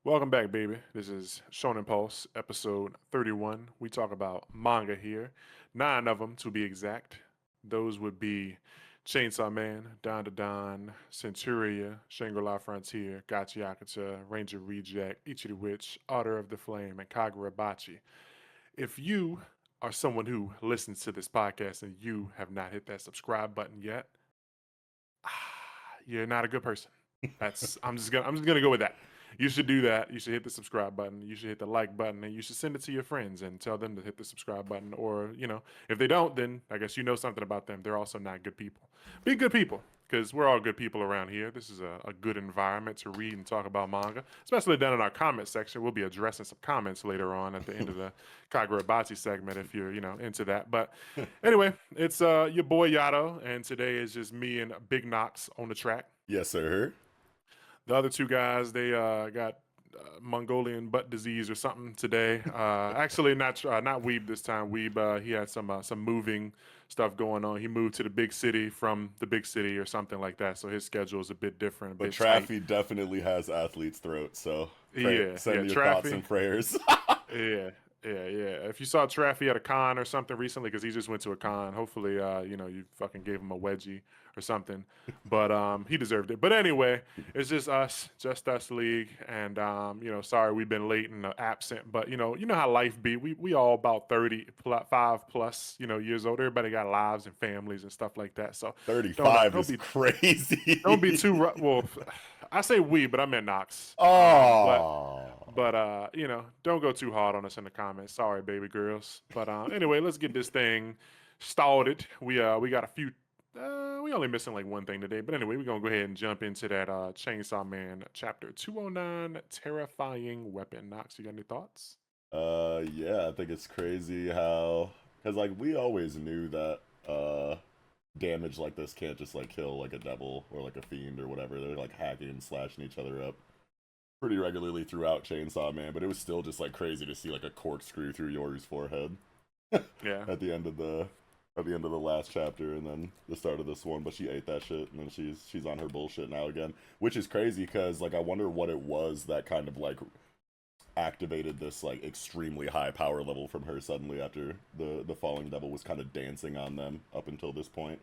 Welcome back, baby. This is Shonen Pulse, episode 31. We talk about manga here, 9 of them to be exact. Those would be Chainsaw Man, Dandadan, Centuria, Shangri-La Frontier, Gachiakuta, Ranger Reject, Ichi the Witch, Order of the Flame, and Kagurabachi. If you are someone who listens to this podcast and you have not hit that subscribe button yet, you're not a good person. I'm just gonna go with that. You should do that. You should hit the subscribe button. You should hit the like button, and you should send it to your friends and tell them to hit the subscribe button. Or if they don't, then I guess you know something about them. They're also not good people. Be good people, because we're all good people around here. This is a good environment to read and talk about manga, especially down in our comment section. We'll be addressing some comments later on at the end of the Kagurabachi segment if you're into that. But anyway, it's your boy Yato, and today is just me and Big Knox on the track. Yes, sir. The other two guys, they got Mongolian butt disease or something today. Actually, not Weeb this time. Weeb, he had some moving stuff going on. He moved to the big city from the big city or something like that. So his schedule is a bit different. But Traffy definitely has athlete's throat, so send your thoughts and prayers. Yeah. Yeah. If you saw Traffy at a con or something recently, because he just went to a con, hopefully, you fucking gave him a wedgie or something. But he deserved it. But anyway, it's just us league, and sorry we've been late and absent. But you know how life be. We all about 35 plus, years old. Everybody got lives and families and stuff like that. So 35 is crazy. Don't be too well. I say we, but I meant Knox. Oh. But don't go too hard on us in the comments. Sorry, baby girls. But anyway, let's get this thing started. We got a few. We only missing like one thing today. But anyway, we're gonna go ahead and jump into that Chainsaw Man chapter 209, terrifying weapon. Knox, you got any thoughts? Yeah, I think it's crazy how, because like we always knew that damage like this can't just like kill like a devil or like a fiend or whatever. They're like hacking and slashing each other up pretty regularly throughout Chainsaw Man, but it was still just like crazy to see like a corkscrew through Yoru's forehead. Yeah. At the end of the last chapter, and then the start of this one. But she ate that shit, and then she's on her bullshit now again, which is crazy because like I wonder what it was that kind of like activated this like extremely high power level from her suddenly after the falling devil was kind of dancing on them up until this point.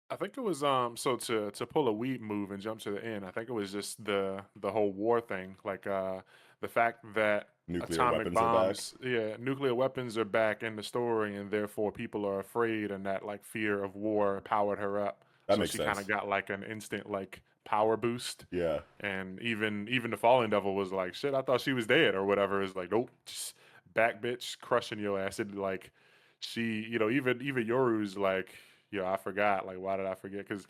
I think it was so to pull a weed move and jump to the end. I think it was just the whole war thing, like the fact that Nuclear atomic weapons bombs, yeah, nuclear weapons are back in the story, and therefore people are afraid, and that like fear of war powered her up. That So makes she kind of sense. got like an instant like power boost, Yeah. and even the fallen devil was like, shit, I thought she was dead or whatever. It's like, nope, just back bitch, crushing your ass. It like she, even Yoru's like, I forgot. Like, why did I forget? Because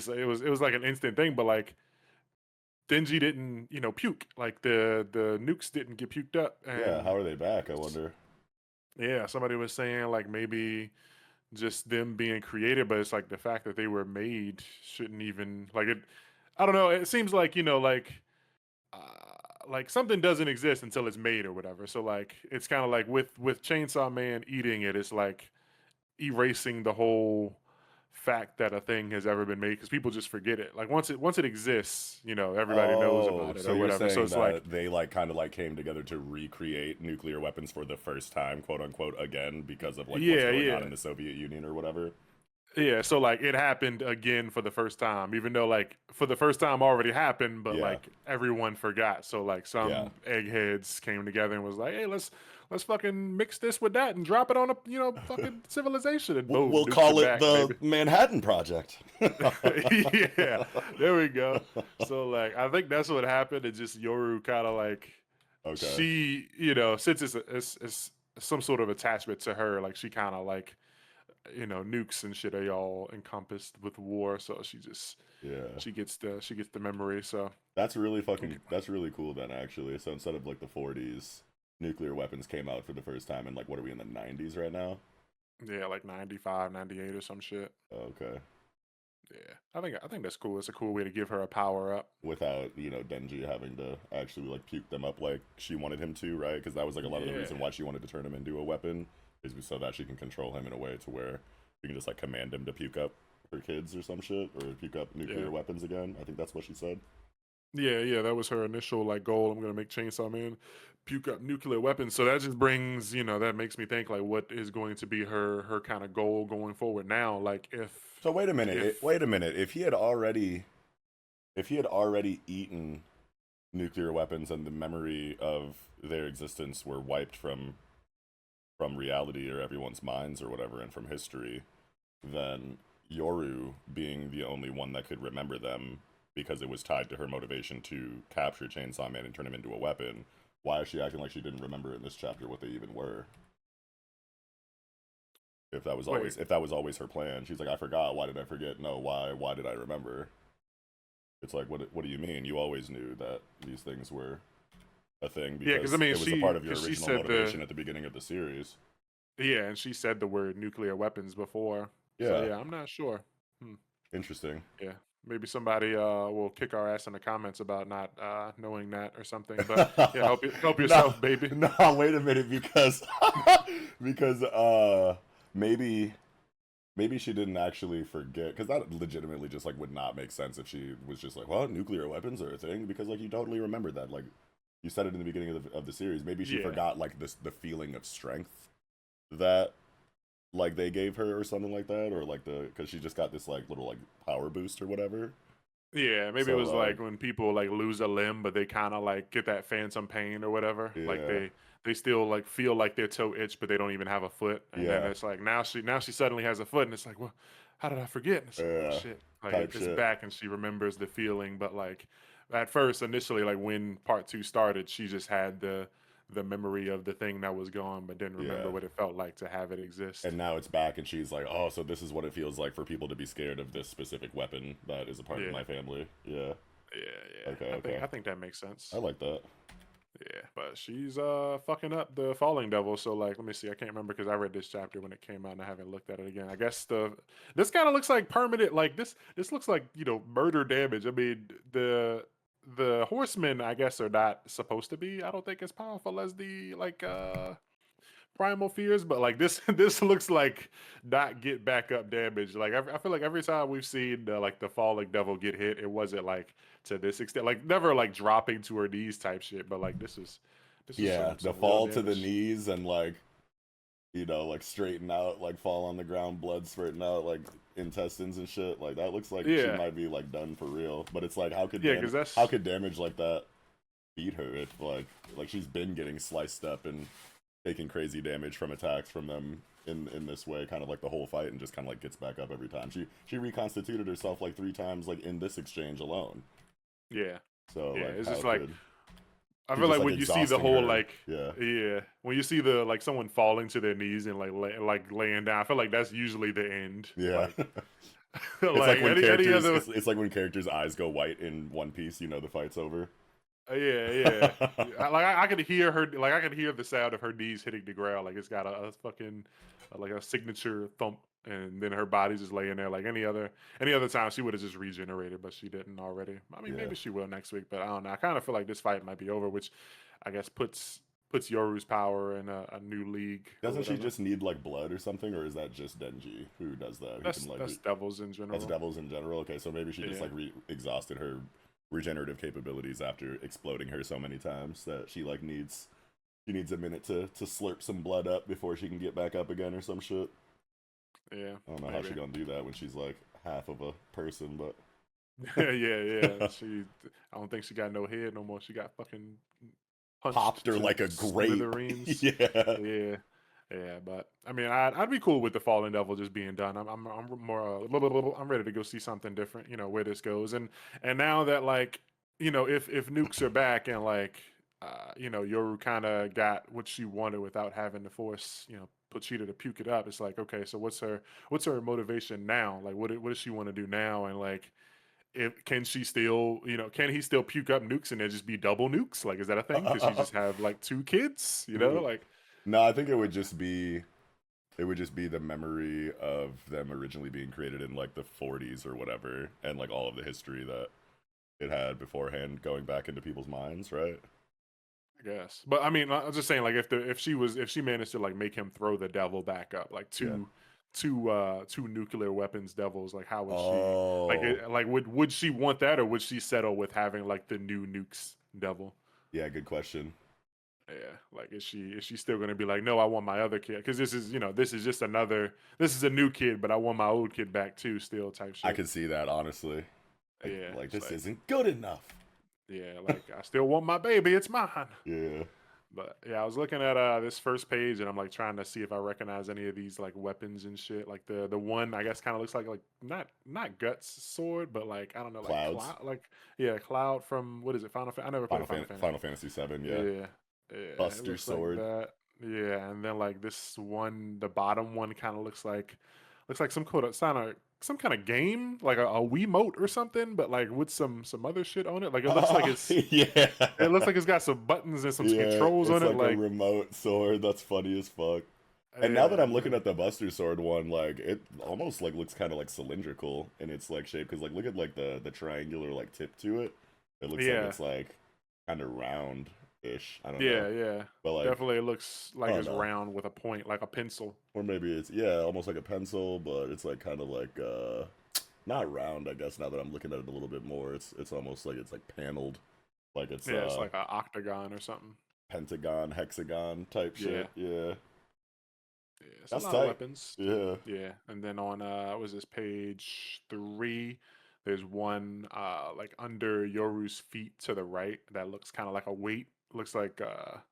it was like an instant thing, but like Denji didn't, puke. Like the nukes didn't get puked up, Yeah, and how are they back, I wonder? yeah, somebody was saying like maybe just them being created, but it's like the fact that they were made shouldn't even like it. I don't know. It seems like like something doesn't exist until it's made or whatever. So like it's kind of like with Chainsaw Man eating it, it's like erasing the whole fact that a thing has ever been made because people just forget it. Like once it exists, everybody knows Oh, about it so or you're whatever. So saying it's like that they like kind of like came together to recreate nuclear weapons for the first time, quote unquote, again because of like what's yeah, going on yeah. in the Soviet Union or whatever? Yeah, so like it happened again for the first time, even though like for the first time already happened, but Yeah, like everyone forgot. So like yeah. some eggheads came together and was like, "Hey, let's fucking mix this with that and drop it on a fucking civilization." And boom, We'll nukes are call it back, the baby. Manhattan Project. Yeah, there we go. So like I think that's what happened. It just Yoru kind of like Okay. she, since it's some sort of attachment to her, like she kind of like nukes and shit are all encompassed with war. So Yeah. she gets the memory. So That's really cool then actually. So instead of like the 40s, nuclear weapons came out for the first time in like what are we in the 90s right now? yeah, like 95, 98 or some shit. Okay. Yeah, I think that's cool. It's a cool way to give her a power up. Without, Denji having to actually like puke them up like she wanted him to, right? Because that was like a lot of the Yeah, reason why she wanted to turn him into a weapon is so that she can control him in a way to where she can just like command him to puke up her kids or some shit or puke up yeah. nuclear weapons again. I think that's what she said. Yeah, that was her initial like goal. I'm gonna make Chainsaw Man puke up nuclear weapons. So that just brings, that makes me think like what is going to be her kind of goal going forward now. Like So wait a minute. if Wait a minute. If he had already eaten nuclear weapons and the memory of their existence were wiped from reality or everyone's minds or whatever and from history, then Yoru being the only one that could remember them because it was tied to her motivation to capture Chainsaw Man and turn him into a weapon. Why is she acting like she didn't remember in this chapter what they even were? wait, If that was always her plan, she's like, I forgot. Why did I forget? No, why? Why did I remember? It's like, what do you mean? You always knew that these things were a thing yeah, because I because mean it was a part of your because she original said motivation at the beginning of the series. and she said the word nuclear weapons before. So Yeah, yeah, I'm not sure. Hmm. interesting. Yeah, maybe somebody will kick our ass in the comments about not knowing that or something. But yeah, help No, yourself, baby. no, wait a minute because because maybe maybe she didn't actually forget because that legitimately just like would not make sense if she was just like, well, nuclear weapons are a thing because like you totally remember that, like you said it in the beginning of the series. Maybe she Yeah, forgot like the feeling of strength that like they gave her or something like that, or like the because she just got this like little like power boost or whatever. yeah. Maybe it So was like when people like lose a limb, but they kind of like get that phantom pain or whatever. Like yeah, they still like feel like their toe itch, but they don't even have a foot. And then yeah, it's like now she suddenly has a foot, and it's like, well, how did I forget? And it's like, oh yeah, shit, like type it's shit. back, and she remembers the feeling. But like at first, initially, like when part two started, she just had the memory of the thing that was gone, but didn't remember Yeah. what it felt like to have it exist. And now it's back, and she's like, "Oh, so this is what it feels like for people to be scared of this specific weapon that is a part of Yeah, my family." Yeah. yeah. Okay. I think Okay. I think that makes I sense. like that. Yeah, but she's fucking up the falling devil. So like, let me see. I can't remember because I read this chapter when it came out and I haven't looked at it again. I guess this kind of looks like permanent. Like this looks like murder damage. I mean the horsemen I guess are not supposed to be. I don't think as powerful as the like primal fears, but like this this looks like not get back up damage. Like I feel like every time we've seen like the falling devil get hit, it wasn't like to this extent, like never like dropping to her knees type shit, but like this is Yeah, the some real fall to the damage. knees and like like straighten out, like fall on the ground, blood spurting out, like intestines and shit. Like that looks like she Yeah, might be like done for real. But it's like, yeah, because how that's could damage like that beat her if like she's been getting sliced up and taking crazy damage from attacks from them in this way, kind of like the whole fight, and just kind of like gets back up every time. She reconstituted herself like 3 times like in this exchange alone. yeah, So yeah. like It's how just like could I she's feel just like like when you see the exhausting whole her? like Yeah. yeah, when you see the like someone falling to their knees and like like laying down, I feel like that's usually the end. Yeah. Like It's like like when any characters other it's like when characters' eyes go white in One Piece, you know the fight's over. Yeah, yeah. Like I could hear her, like I could hear the sound of her knees hitting the ground. Like it's got a fucking like a signature thump, and then her body's just laying there. Like any other time, she would have just regenerated, but she didn't already. I mean, Yeah. maybe she will next week, but I don't know. I kind of feel like this fight might be over, which I guess puts Yoru's power in a new league or Doesn't she whatever. just need like blood or something, or is that just Denji who does that? Who can like That's devils in that's general. devils in general. Okay, so maybe she just Yeah, like exhausted her regenerative capabilities after exploding her so many times that she needs a minute to slurp some blood up before she can get back up again or some shit. yeah, I don't know how maybe. she gonna do that when she's like half of a person, but Yeah. I don't think she got no head no more. She got fucking popped punched her to like a grape. smithereens. Yeah. Yeah, yeah, but I mean, I'd be cool with the Fallen Devil just being done. I'm more I'm ready to go see something different. Where this goes, and now that like if nukes are back and like Yoru kind of got what she wanted without having to force Pochita to puke it up. It's like okay, so what's her motivation now? Like what does she want to do now? And like if can she still can he still puke up nukes and there just be double nukes? Like is that a thing? Could she just have like two kids? Like No, I think it would just be the memory of them originally being created in like the 40s or whatever, and like all of the history that it had beforehand going back into people's minds, right? I guess. But I mean, I was just saying, like, if she managed to like make him throw the devil back up, like Yeah. two nuclear weapons devils. Like, how would she Oh, like would she want that, or would she settle with having like the new nukes devil? yeah, good question. Yeah, like is she still gonna be like, no, I want my other kid, because this is this is just this is a new kid, but I want my old kid back too, still type I shit. can see that honestly. Yeah, Like it's this like, isn't good enough. yeah, like I still want my baby, it's mine. Yeah. But yeah, I was looking at this first page, and I'm like trying to see if I recognize any of these like weapons and shit. Like the one I guess kind of looks like not Guts sword, but like I don't know, like Clouds. Cloud, like yeah, Cloud from what is it? I never played Final Fantasy. Final Fantasy 7, yeah. Yeah, yeah, it Buster looks like sword. that. Yeah, and then like this one, the bottom one kind of looks like some kind of game, like a Wiimote or something, but like with some other shit on it. Like Yeah. it looks like it's got some buttons and some Yeah, controls it's on it. like a Like remote sword. That's funny as fuck. And now that yeah, I'm and looking then at the Buster Sword one, like it almost like looks kind of like cylindrical in its like shape. Because like look at like the triangular like tip to it. It looks like yeah, it's like kind of round ish. I don't know, yeah, yeah. but like Definitely, it looks I like don't it's know. round with a point, like a pencil. Or maybe it's yeah, almost like a pencil, but it's like kind of like not round. I guess now that I'm looking at it a little bit more, it's almost like it's like paneled, like it's Yeah, it's like an octagon or something. pentagon, hexagon type Yeah, shit. Yeah, yeah. It's a that's lot of tight. weapons. Yeah. Yeah, and then on was this page 3? There's one like under Yoru's feet to the right that looks kind of like a weight. Looks like a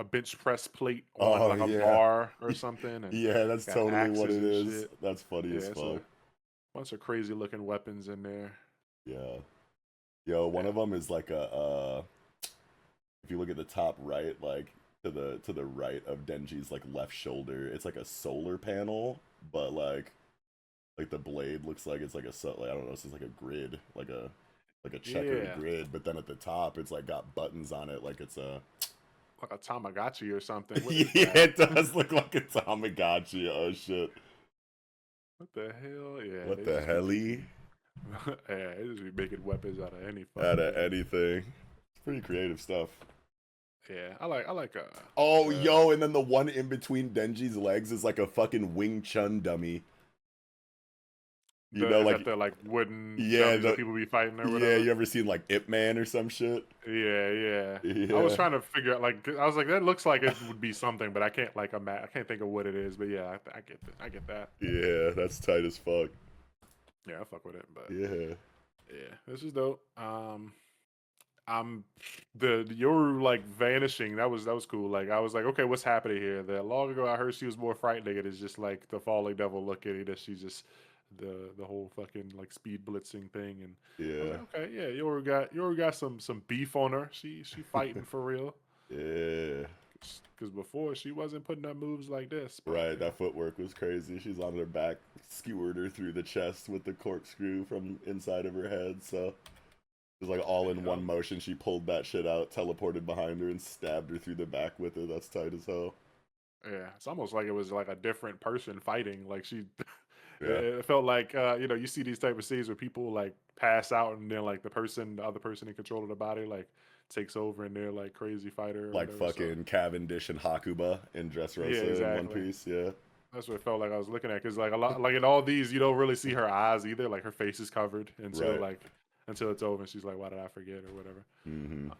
bench press plate on Oh like a yeah. bar or something, and Yeah, that's got totally what axes it and is. shit. That's funny Yeah, as it's fuck. a bunch of crazy looking weapons in there. Yeah. Yo, one Yeah, of them is like a if you look at the top right, like to the right of Denji's like left shoulder, it's like a solar panel, but like the blade looks like it's like like I don't know, it's just like a grid, like a checkered yeah, grid, but then at the top it's like got buttons on it like it's a like a Tamagotchi or something. What is yeah, that? it does look like a Tamagotchi. Oh shit. What the hell? Yeah, What they the just be helly? making yeah, they just be making weapons out of any Out fucking of thing. anything. It's pretty creative stuff. Yeah, I like Oh, the yo, and then the one in between Denji's legs is like a fucking Wing Chun dummy. You know, is that like the like wooden yeah, dummies that the people be fighting or yeah. whatever? You ever seen like Ip Man or some shit? Yeah, yeah. I was Yeah, trying to figure out like I was like that looks like it would be something, but I can't I can't think of what it is. But yeah, I get that. yeah, that's tight as fuck. Yeah, I fuck with it. But Yeah, yeah, this is dope. I'm the Yoru like vanishing. That was cool. Like I was like, okay, what's happening here? That long ago I heard she was more frightening. It is just like the falling devil look at it. That she's just the whole fucking like speed blitzing thing. And I was yeah, like, okay, yeah, Yoru got some beef on her. She fighting for real. yeah. Because before she wasn't putting up moves like this. But Right, that footwork was crazy. She's on her back, skewered her through the chest with the corkscrew from inside of her head. So it was like all in yeah, one motion. She pulled that shit out, teleported behind her, and stabbed her through the back with it. That's tight as hell. yeah, it's almost like it was like a different person fighting. Like she, Yeah, it felt like you see these type of scenes where people like pass out and then like the other person in control of the body like takes over and they're like crazy fighter or like whatever. So fucking Cavendish and Hakuba in yeah, Dressrosa in One exactly. Piece. Yeah, That's what it felt like I was looking at. Because like a lot, like in all these, you don't really see her eyes either. Like her face is covered right. until it's over, and she's like, "Why did I forget?" or whatever. Hmm. Um,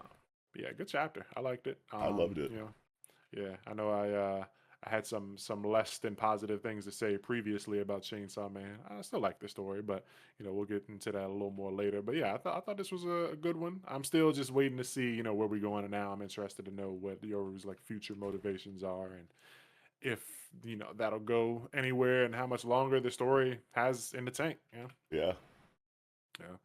but yeah, good chapter. I liked it. I loved it. Yeah, I know I had some less than positive things to say previously about Chainsaw Man. I still like the story, but we'll get into that a little more later. But yeah, I thought this was a good one. I'm still just waiting to see where we're going now. I'm interested to know what Yoru's like future motivations are, and if that'll go anywhere and how much longer the story has in the tank. Yeah. Yeah.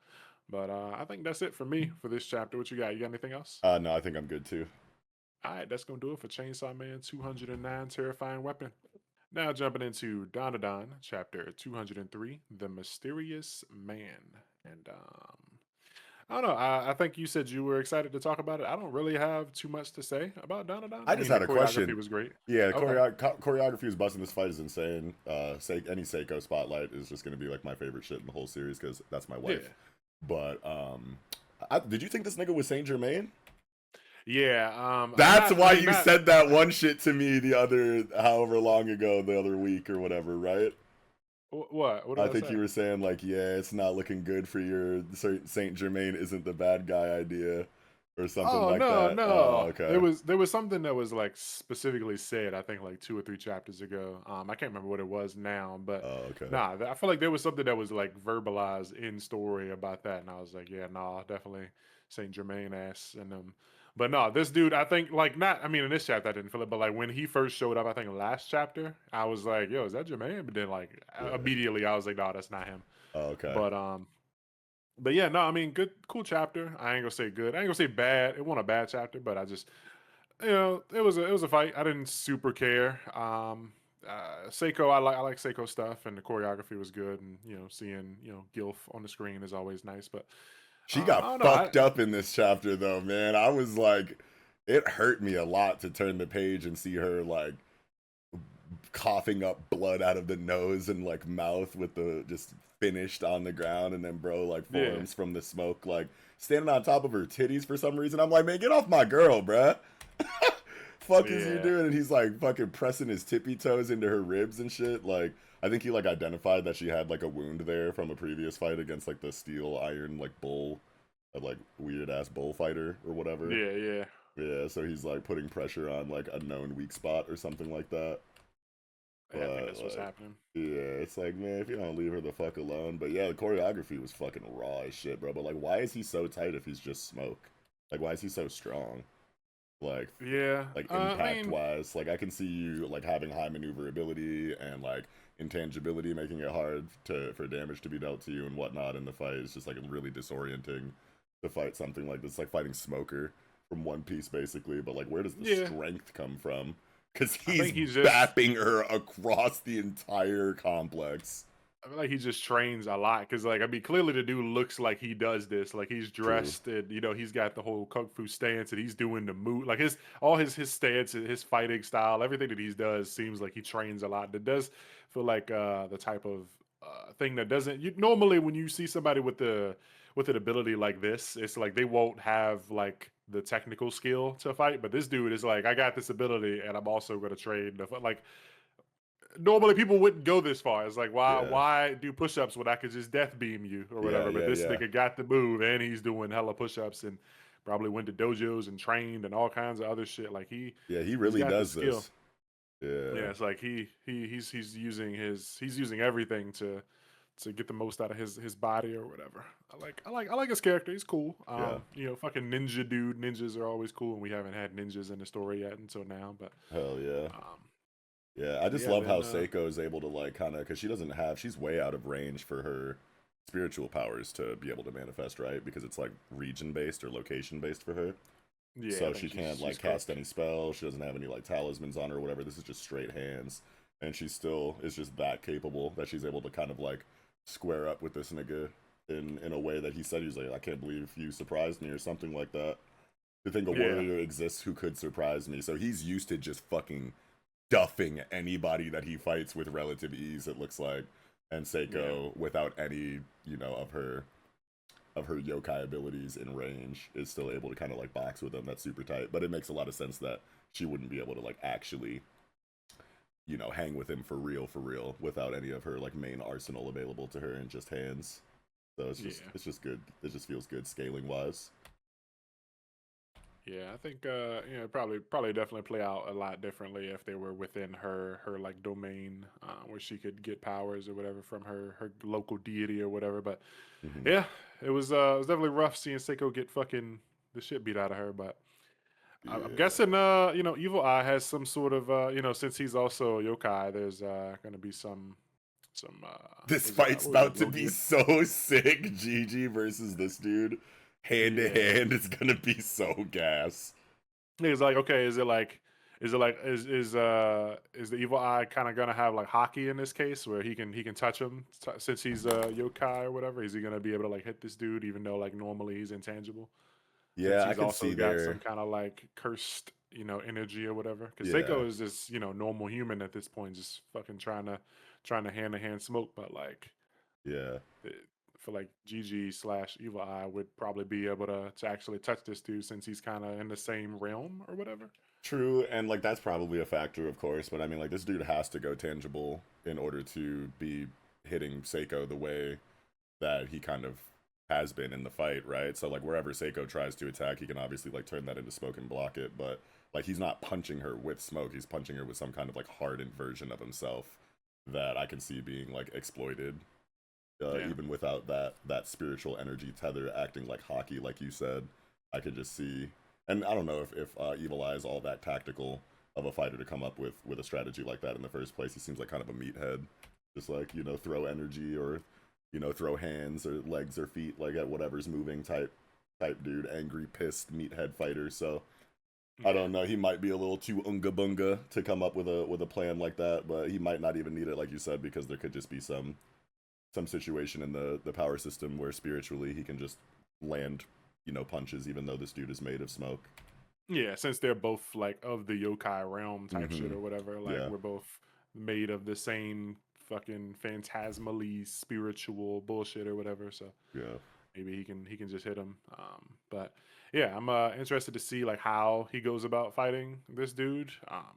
But I think that's it for me for this chapter. What you got? You got anything else? No, I think I'm good too. All right, that's gonna do it for Chainsaw Man 209, Terrifying Weapon. Now jumping into Dandadan, chapter 203, The Mysterious Man. And I don't know. I think you said you were excited to talk about it. I don't really have too much to say about Dandadan. I I just mean, the had a choreography question. was great. Yeah, the Okay. choreography was busting. This fight is insane. Any Seiko spotlight is just gonna be like my favorite shit in the whole series because that's my Yeah. wife. But did you think this nigga was Saint Germain? Yeah, That's not. I why mean, you not. said that one shit to me the other, however long ago, the other week or whatever, right? What? What did I I think say? you were saying like, yeah, it's not looking good for your Saint Germain isn't the bad guy idea, or something Oh like no, that. Oh, no. okay. There was something that was like specifically said. I think like 2 or 3 chapters ago. I can't remember what it was now, but Oh, okay. nah, I feel like there was something that was like verbalized in story about that, and I was like, yeah, nah, definitely Saint Germain ass and them. But no, this dude, I think like not. I mean, in this chapter, I didn't feel it, but like when he first showed up, I think last chapter, I was like, yo, is that Germain? But then like Yeah. immediately, I was like, no, that's not him. Oh, okay. But but yeah, no, I mean, good, cool chapter. I ain't gonna say good. I ain't gonna say bad. It wasn't a bad chapter, but I just, it was a fight. I didn't super care. Seiko, I like Seiko stuff, and the choreography was good, and seeing Gilf on the screen is always nice. But She I got don't know. fucked up in this chapter though, man. I was like, it hurt me a lot to turn the page and see her like coughing up blood out of the nose and like mouth with the just finished on the ground, and then bro like Yeah, forms from the smoke like standing on top of her titties for some reason. I'm like, man, get off my girl, bruh. Fuck is you yeah, doing? And he's like fucking pressing his tippy toes into her ribs and shit. Like, I think he like identified that she had like a wound there from a previous fight against like the steel iron like bull, like weird ass bullfighter or whatever. yeah, yeah. Yeah, so he's like putting pressure on like a known weak spot or something like that. Yeah, I think But that's what's like, happening. yeah, it's like, man, if you don't leave her the fuck alone. But yeah, the choreography was fucking raw as shit, bro. But like, why is he so tight if he's just smoke? Like, why is he so strong? Like, Yeah, I impact mean, wise, like I can see you like having high maneuverability and like intangibility, making it hard to for damage to be dealt to you and whatnot in the fight. It's just like really disorienting to fight something like this, like fighting Smoker from One Piece, basically. But like, where does the yeah. strength come from? Because I he's think he's just bapping her across the entire complex. I feel like he just trains a lot because, like, I mean, clearly the dude looks like he does this. Like, he's True. dressed and he's got the whole kung fu stance and he's doing the move. Like his stance, his fighting style, everything that he does seems like he trains a lot. That does feel like the type of thing that doesn't. You normally when you see somebody with an ability like this, it's like they won't have like the technical skill to fight. But this dude is like, I got this ability and I'm also going to train. Like normally people wouldn't go this far. It's like Yeah. why do push-ups when I could just death beam you or Yeah. whatever? But Yeah. this Yeah. nigga got the move and he's doing hella push-ups and probably went to dojos and trained and all kinds of other shit. Like Yeah. He he's really got the does skill. this. Yeah. Yeah, it's like he's using he's using everything to get the most out of his body or whatever. I like his character. He's cool. Yeah. Fucking ninja dude. Ninjas are always cool, and we haven't had ninjas in the story yet until now. But Hell yeah. um, Yeah, I just yeah, love how then Seiko is able to like kind of because she doesn't have she's way out of range for her spiritual powers to be able to manifest, right? Because it's like region based or location based for her. yeah, I So think she can't she's like cast cooked. any spells. She doesn't have any like talismans on her or whatever. This is just straight hands, and she still is just that capable that she's able to kind of like square up with this nigga in a way that he said he's like, I can't believe you surprised me or something like that. To think a Yeah, warrior exists who could surprise me. So he's used to just fucking duffing anybody that he fights with relative ease, it looks like. And yeah, Seiko, without any, of her yokai abilities in range, is still able to kind of like box with him. That's super tight. But it makes a lot of sense that she wouldn't be able to like actually, hang with him for real, without any of her like main arsenal available to her in just hands. So yeah, it's just good. It just feels good scaling wise. yeah. I think probably definitely play out a lot differently if they were within her like domain where she could get powers or whatever from her local deity or whatever. But Hmm. yeah, it was definitely rough seeing Seiko get fucking the shit beat out of her. But I'm Yeah. guessing Evil Eye has some sort of since he's also a yokai, there's gonna be some This was fight's what was about it to be Logia? so sick. Gigi versus this dude, hand to Yeah. hand, it's gonna be so gas. It's like, okay, is the evil eye kind of gonna have like hockey in this case where he can touch him since he's a yokai or whatever? Is he gonna be able to like hit this dude even though like normally he's intangible? Since Yeah, I he's could also see got some there. kind of like cursed, energy or whatever. Because Yeah, Seiko is just, normal human at this point, just fucking trying to hand smoke, but like yeah. I feel like Gigi slash Evil Eye would probably be able to actually touch this dude since he's kind of in the same realm or whatever. True, and like that's probably a factor, of course. But I mean, like this dude has to go tangible in order to be hitting Seiko the way that he kind of has been in the fight, right? So like wherever Seiko tries to attack, he can obviously like turn that into smoke and block it. But like he's not punching her with smoke; he's punching her with some kind of like hardened version of himself that I can see being like exploited, Yeah. even without that spiritual energy tether acting like hockey, like you said. I could just see, and I don't know if Evil Eye is all that tactical of a fighter to come up with a strategy like that in the first place. He seems like kind of a meathead, just like throw energy or throw hands or legs or feet like at whatever's moving type dude, angry, pissed meathead fighter. So I Yeah. don't know. He might be a little too unga bunga to come up with a plan like that, but he might not even need it, like you said, because there could just be some situation in the power system where spiritually he can just land punches, even though this dude is made of smoke. Yeah, since they're both like of the yokai realm type shit Mm-hmm. or whatever, like Yeah. we're both made of the same fucking phantasmally spiritual bullshit or whatever. So Yeah. maybe he can just hit him. But yeah, I'm interested to see like how he goes about fighting this dude.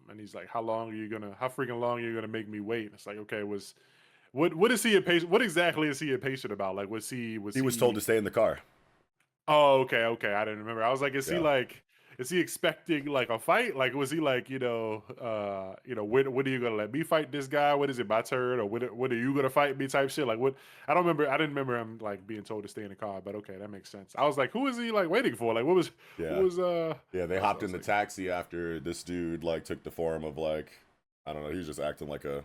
And he's like, how freaking long are you gonna make me wait? It's like, okay, what is he impatient? What exactly is he impatient about? Like, was He was told to he? stay in the car. Oh, okay. I didn't remember. I was like, Yeah. is he expecting like a fight? Like, was he like, when are you gonna let me fight this guy? What is it, my turn, or when are you gonna fight me? Type shit. Like, what? I don't remember. I didn't remember him like being told to stay in the car. But okay, that makes sense. I was like, who is he like waiting for? Like, what Yeah. was Yeah, they I hopped in was the like, taxi after this dude like took the form of like, I don't know, he was just acting like a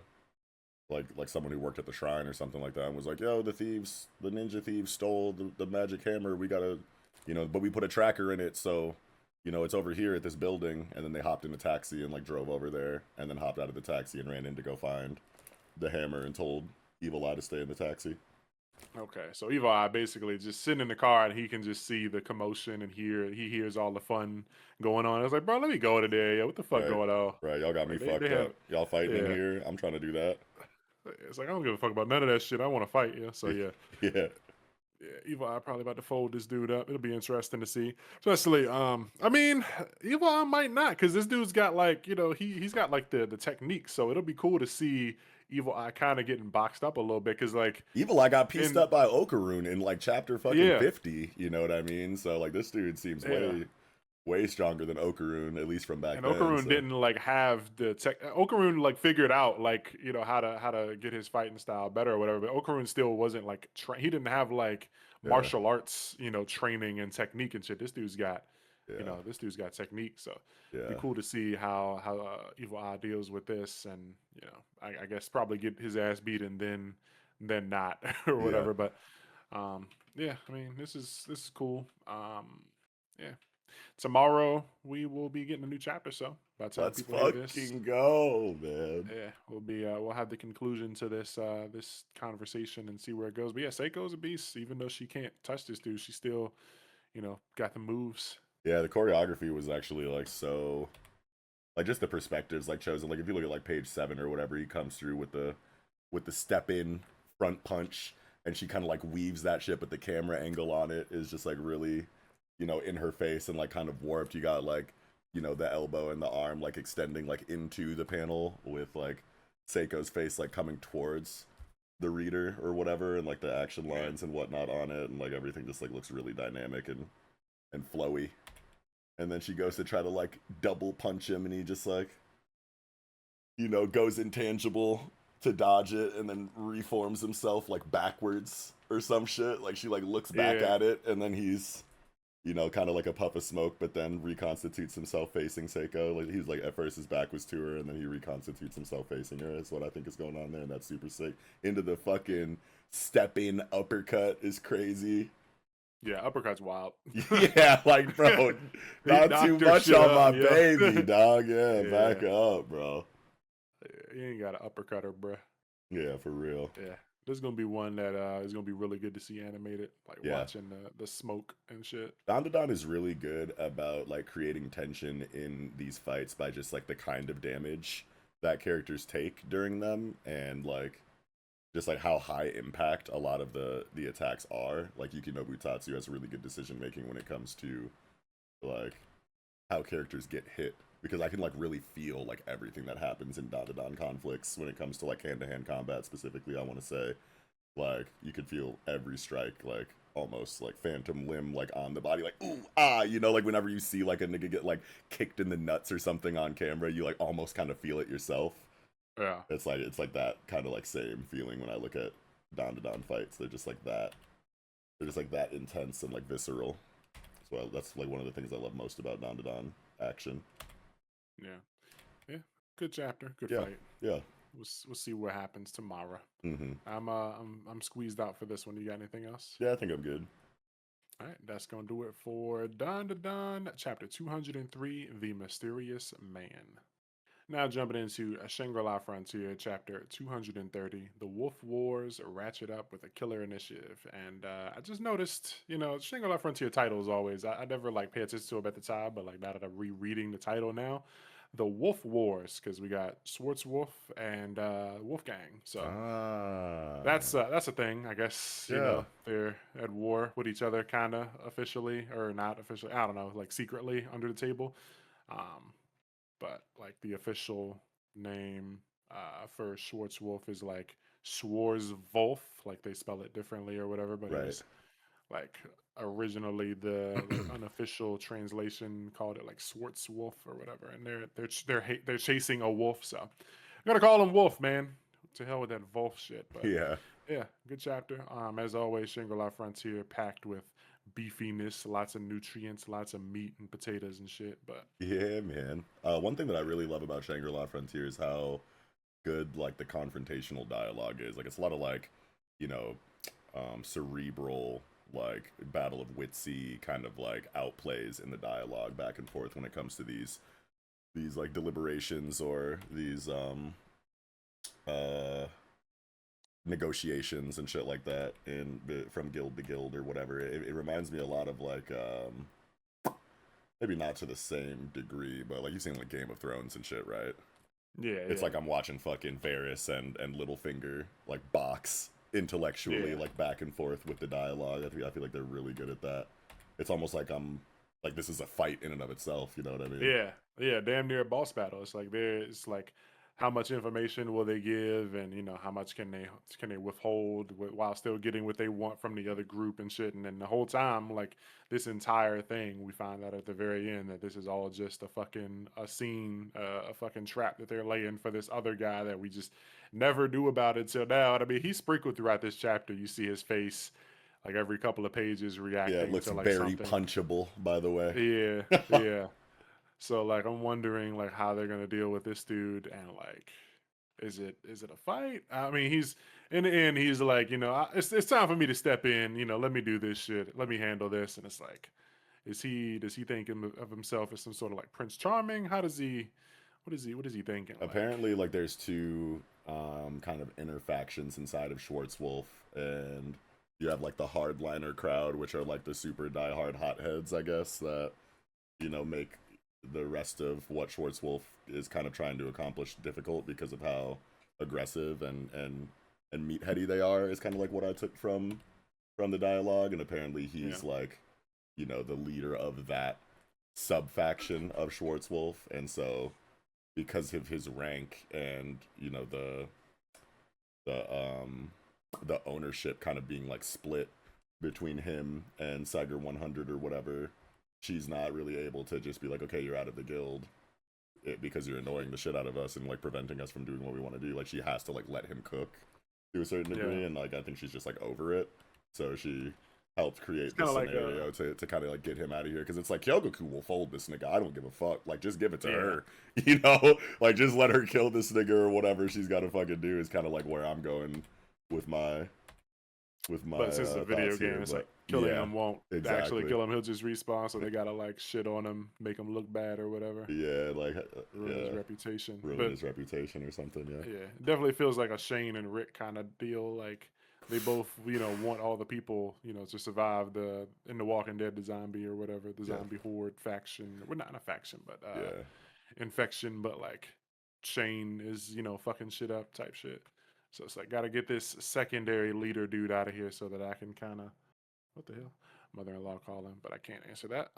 like someone who worked at the shrine or something like that, and was like, yo, the ninja thieves stole the magic hammer. We gotta, but we put a tracker in it, so it's over here at this building. And then they hopped in a taxi and like drove over there, and then hopped out of the taxi and ran in to go find the hammer and told Evil Eye to stay in the taxi. okay. So Evil Eye basically just sitting in the car and he can just see the commotion and he hears all the fun going on. I was like, bro, let me go to there. Yeah, what the fuck Right, going on? right. Y'all got me Like they fucked have up. Y'all fighting in yeah. here. I'm trying to do that. It's like I don't give a fuck about none of that shit. I want to fight. Yeah. So yeah, Yeah, yeah. Evil Eye probably about to fold this dude up. It'll be interesting to see. Especially, I mean, Evil Eye might not because this dude's got like he's got like the technique. So it'll be cool to see Evil Eye kind of getting boxed up a little bit because like Evil Eye got pieced in up by Okaroon in like chapter fucking yeah 50. You know what I mean? So like this dude seems yeah. way stronger than Okaroon, at least from back And then. Okaroon So didn't like have the tech. Okaroon like figured out like how to get his fighting style better or whatever. But Okaroon still wasn't like he didn't have like yeah, martial arts training and technique and shit. yeah, This dude's got technique. So it'd be yeah, cool to see how Evil Eye deals with this, and I guess probably get his ass beat and then not or yeah. whatever. But yeah, I mean this is cool. Yeah, tomorrow we will be getting a new chapter. So by the time Let's people hear this, fucking go, man. yeah, we'll have the conclusion to this conversation and see where it goes. But yeah, Seiko's a beast. Even though she can't touch this dude, she still got the moves. Yeah, the choreography was actually like so, like just the perspectives like chosen. Like if you look at like page 7 or whatever, he comes through with the step in front punch, and she kind of like weaves that shit, but the camera angle on it is just like really, in her face and like kind of warped. You got like, the elbow and the arm like extending like into the panel with like Seiko's face like coming towards the reader or whatever, and like the action Yeah, lines and whatnot on it, and like everything just like looks really dynamic and flowy. And then she goes to try to like double punch him, and he just like, goes intangible to dodge it, and then reforms himself like backwards or some shit. Like she like looks back yeah, at it, and then he's, kind of like a puff of smoke, but then reconstitutes himself facing Seiko. Like he's like at first his back was to her, and then he reconstitutes himself facing her. That's what I think is going on there, and that's super sick. Into the fucking step in uppercut is crazy. yeah. Uppercut's wild. Yeah, like bro, He not too knocked her much shit on my up, yeah. baby, dog. Yeah, Yeah, back up, bro. you ain't got to uppercut her, bruh. Yeah, for real. Yeah, this is gonna be one that is gonna be really good to see animated, like Yeah. watching the smoke and shit. Dandadan is really good about like creating tension in these fights by just like the kind of damage that characters take during them, and like just like how high impact a lot of the attacks are. Like Yukinobu Tatsu has really good decision making when it comes to like how characters get hit, because I can like really feel like everything that happens in Dandadan conflicts when it comes to like hand-to-hand combat specifically. I want to say like you could feel every strike, like almost like phantom limb, like on the body, like ooh ah, you know, like whenever you see like a nigga get like kicked in the nuts or something on camera, you like almost kind of feel it yourself. Yeah. It's like that kind of like same feeling when I look at Dandadan fights. They're just like that. They're just like that intense and like visceral. So that's like one of the things I love most about Dandadan action. Yeah. Yeah. Good chapter. Good Yeah, fight. yeah. We'll see what happens tomorrow. Mm-hmm. I'm squeezed out for this one. You got anything else? Yeah, I think I'm good. All right, that's gonna do it for Dandadan, chapter 203, The Mysterious Man. Now jumping into a Shangri-La Frontier, chapter 230, The Wolf Wars ratchet up with a killer initiative. And I just noticed, Shangri-La Frontier titles always, I never like pay attention to them at the time, but like now that I'm rereading the title now, The Wolf Wars, because we got Schwarzwolf and Wolfgang. So Ah, that's a thing, I guess. yeah. They're at war with each other, kind of officially or not officially. I don't know, like secretly under the table. Um, but like the official name for Schwarzwolf is like Schwarzwolf, like they spell it differently or whatever. But it Right. was like originally the like unofficial translation called it like Schwarzwolf or whatever, and they're chasing a wolf. So I'm gonna call him Wolf, man. To hell with that Wolf shit. But Yeah. yeah, good chapter. As always, Shangri-La Frontier packed with beefiness, lots of nutrients, lots of meat and potatoes and shit. But Yeah, man. One thing that I really love about Shangri-La Frontier is how good like the confrontational dialogue is. Like it's a lot of like, you know, cerebral like battle of witsy kind of like outplays in the dialogue back and forth when it comes to these like deliberations or these uh negotiations and shit like that in from guild to guild or whatever. It reminds me a lot of like maybe not to the same degree, but like you've seen like Game of Thrones and shit, right? yeah, It's yeah, like I'm watching fucking Varys and Littlefinger like box intellectually yeah. like back and forth with the dialogue. I feel like they're really good at that. It's almost like I'm like this is a fight in and of itself. You know what I mean? Yeah, yeah, damn near a boss battle. It's like how much information will they give, and how much can they withhold while still getting what they want from the other group and shit. And then the whole time, like this entire thing, we find out at the very end that this is all just a scene, a fucking trap that they're laying for this other guy that we just never knew about until now. And I mean, he's sprinkled throughout this chapter. You see his face like every couple of pages Yeah, it reacting looks to like very something. punchable, by the way. Yeah, yeah. So like I'm wondering like how they're gonna deal with this dude and like is it a fight? I mean he's in the end he's like it's time for me to step in, let me do this shit, let me handle this, and it's like does he think of himself as some sort of like Prince Charming? How does he what is he thinking like? Apparently, like there's two kind of inner factions inside of Schwarzwolf, and you have like the hardliner crowd, which are like the super diehard hotheads, I guess, that make the rest of what Schwarzwolf is kind of trying to accomplish difficult because of how aggressive and meatheady they are. Is kind of like what I took from the dialogue, and apparently Yeah, he's like the leader of that sub faction of Schwarzwolf, and so because of his rank and the the ownership kind of being like split between him and Saiger 100 or whatever, she's not really able to just be like, okay, you're out of the guild because you're annoying the shit out of us and like preventing us from doing what we want to do. Like she has to like let him cook to a certain yeah. degree, and like I think she's just like over it. So she helped It's create kind this of like scenario to kind of like get him out of here, because it's like Kyogoku will fold this nigga. I don't give a fuck. Like just give it to yeah. her, like just let her kill this nigga or whatever she's got to fucking do is kind of like where I'm going with my But since it's a video thoughts game, here. it's like But killing yeah, him won't actually exactly. kill him. He'll just respawn, so they gotta like shit on him, make him look bad or whatever, Yeah, like ruin his yeah, reputation. ruin But his reputation or something. Yeah, yeah, it definitely feels like a Shane and Rick kind of deal. Like they both, want all the people, to survive in the Walking Dead, the zombie or whatever, the yeah, zombie horde faction. Well, not a faction, but yeah. infection. But like Shane is, fucking shit up type shit. So it's like, gotta get this secondary leader dude out of here so that I can kind of, what the hell? Mother-in-law calling, but I can't answer that.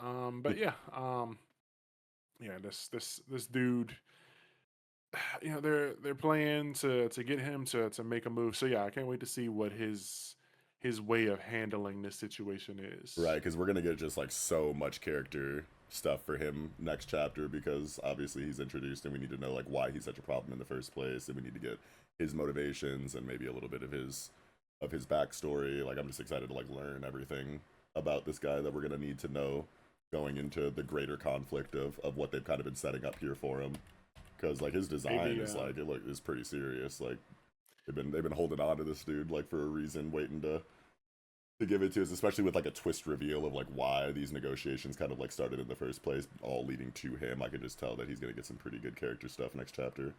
But yeah, yeah, this dude, they're playing to get him to make a move. So yeah, I can't wait to see what his way of handling this situation Right, is. because we're gonna get just like so much character stuff for him next chapter because obviously he's introduced and we need to know like why he's such a problem in the first place and we need to get his motivations and maybe a little bit of his backstory. Like I'm just excited to like learn everything about this guy that we're gonna need to know going into the greater conflict of what they've kind of been setting up here for him. Because like his design Maybe is like is pretty serious. Like they've been holding on to this dude like for a reason, waiting to give it to us, especially with like a twist reveal of like why these negotiations kind of like started in the first place, all leading to him. I can just tell that he's gonna get some pretty good character stuff next chapter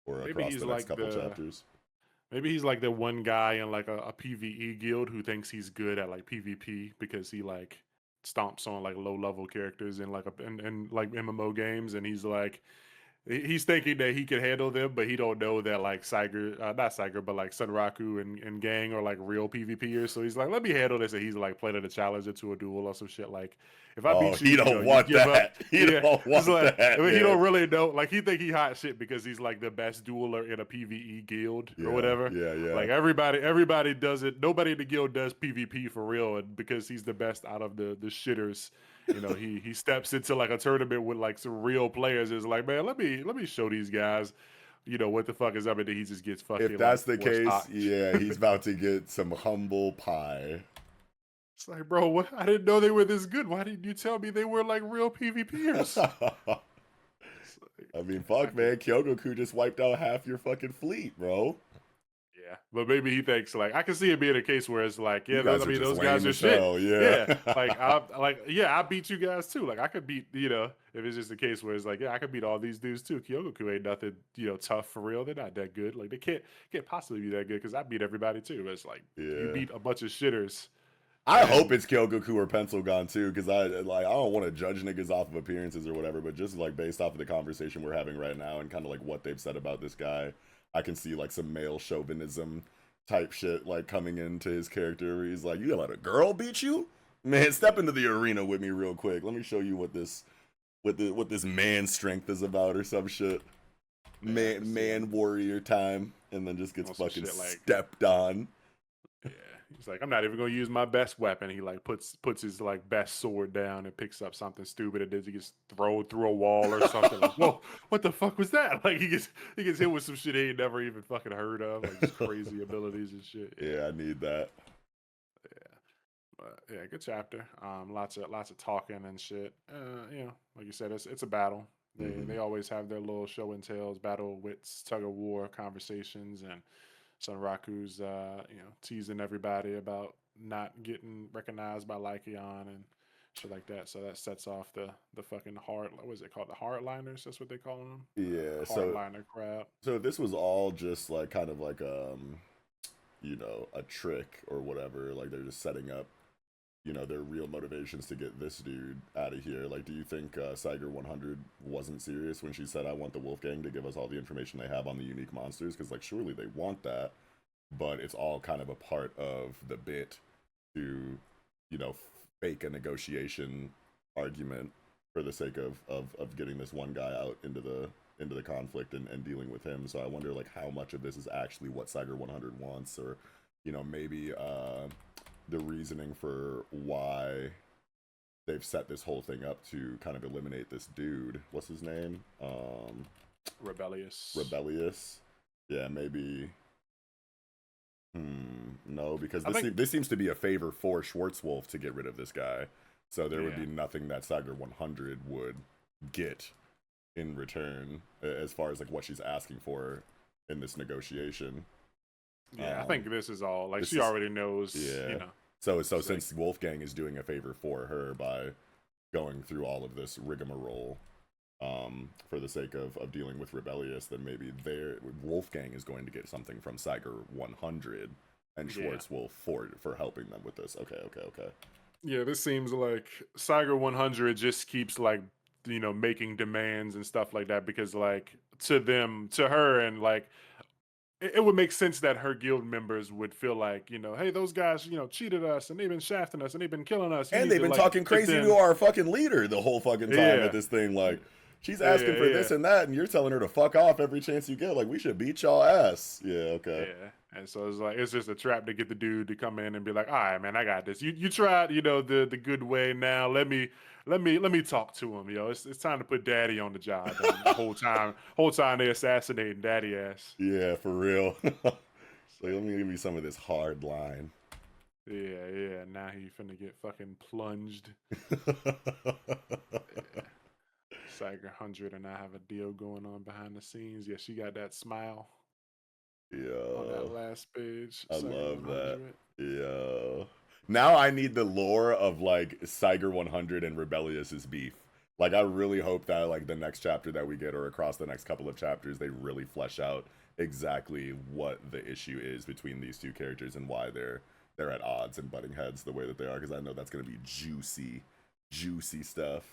or maybe across he's the next like couple the chapters. maybe he's like the one guy in like a PVE guild who thinks he's good at like PvP because he like stomps on like low level characters in like in like MMO games, and he's like he's thinking that he can handle them, but he don't know that like Saiger, not Saiger, but like Sunraku and Gang are like real PvPers. So he's like, let me handle this, and he's like playing a challenge into a duel or some shit. Like, if I Oh, beat you, he don't you want give up. that. He Yeah, don't it's want like I that, mean, he don't man. really know. Like he think he hot shit because he's like the best dueler in a PVE guild or Yeah, whatever. yeah, yeah. Like everybody does it. Nobody in the guild does PvP for real, and because he's the best out of the shitters, he steps into like a tournament with like some real players. Is like, man, let me show these guys, what the fuck is up, and then he just gets If fucking that's like the forced case, hot. yeah, he's about to get some humble pie. It's like, bro, what? I didn't know they were this good. Why didn't you tell me they were like real PvPers? It's like, I mean, I fuck, can man. Kyogoku just wiped out half your fucking fleet, bro. Yeah, but maybe he thinks like I can see it being a case where it's like, You yeah, guys I are mean just those guys lame are as shit. hell, yeah. Yeah, I beat you guys too. Like I could beat, if it's just a case where it's like, yeah, I could beat all these dudes too. Kyogoku ain't nothing, tough for real. They're not that good. Like they can't possibly be that good because I beat everybody too. It's like you Yeah. beat a bunch of shitters, I hope and it's Kyogoku or Pencil Gun too, because I don't want to judge niggas off of appearances or whatever, but just like based off of the conversation we're having right now and kind of like what they've said about this guy, I can see like some male chauvinism type shit like coming into his character where he's like, you gonna let a girl beat you? Man, step into the arena with me real quick. Let me show you what this man strength is about or some shit. yeah, I can see him Man warrior time, and then just gets on some fucking shit like. stepped on. Yeah, he's like, I'm not even gonna use my best weapon. He like puts his like best sword down and picks up something stupid, and then he gets thrown through a wall or something. Like, whoa, what the fuck was that? Like he gets hit with some shit he ain't never even fucking heard of, like just crazy abilities and shit. Yeah, Yeah, I need that. yeah, but yeah, good chapter. Lots of talking and shit. Like you said, it's a battle. They Hmm. always have their little show and tells, battle wits, tug of war conversations, and Sunraku's teasing everybody about not getting recognized by Lycaon and shit like that. So that sets off the fucking what is it called? The hardliners. That's what they call them. Yeah, The so hardliner crowd. so if this was all just like kind of like a trick or whatever, like they're just setting up, their real motivations to get this dude out of here. Like, do you think Saiger 100 wasn't serious when she said, "I want the Wolfgang to give us all the information they have on the unique monsters"? Because like, surely they want that, but it's all kind of a part of the bit to, you know, fake a negotiation argument for the sake of getting this one guy out into the conflict and dealing with him. So I wonder like how much of this is actually what Saiger 100 wants, or maybe the reasoning for why they've set this whole thing up to kind of eliminate this dude. What's his name? Rebellious. Rebellious. Yeah, maybe. No, because I think this seems to be a favor for Schwarzwolf to get rid of this guy. So there would yeah. be nothing that Saiger 100 would get in return as far as like what she's asking for in this negotiation. Yeah, I think this is all like This she is already knows, yeah. So It's like since Wolfgang is doing a favor for her by going through all of this rigmarole, for the sake of dealing with Rebellious, then maybe Wolfgang is going to get something from Saiger 100 and yeah. Schwarzwolf for helping them with this. Okay. Yeah, this seems like Saiger 100 just keeps like making demands and stuff like that because like to her and like it would make sense that her guild members would feel like, hey, those guys, cheated us and they've been shafting us and they've been killing us. You And need they've to been like talking get crazy to them. our fucking leader the whole fucking time at Yeah, this thing. Like, she's yeah, asking for yeah, this and that, and you're telling her to fuck off every chance you get. Like, we should beat y'all ass. Yeah, okay. yeah. And so it's like it's just a trap to get the dude to come in and be like, all right, man, I got this. You tried, the good way. Now let me talk to him. It's time to put daddy on the job. And the whole time they assassinating daddy ass. Yeah, for real. Like, So let me give you some of this hard line. yeah, yeah. Now he finna get fucking plunged. Yeah. Sager 100 and I have a deal going on behind the scenes. Yeah, she got that smile on that Yeah, last page. I Sager love that. 100. Yeah. Now I need the lore of like Siger 100 and Rebellious's beef. Like, I really hope that like the next chapter that we get, or across the next couple of chapters, they really flesh out exactly what the issue is between these two characters and why they're at odds and butting heads the way that they are. Because I know that's gonna be juicy, juicy stuff.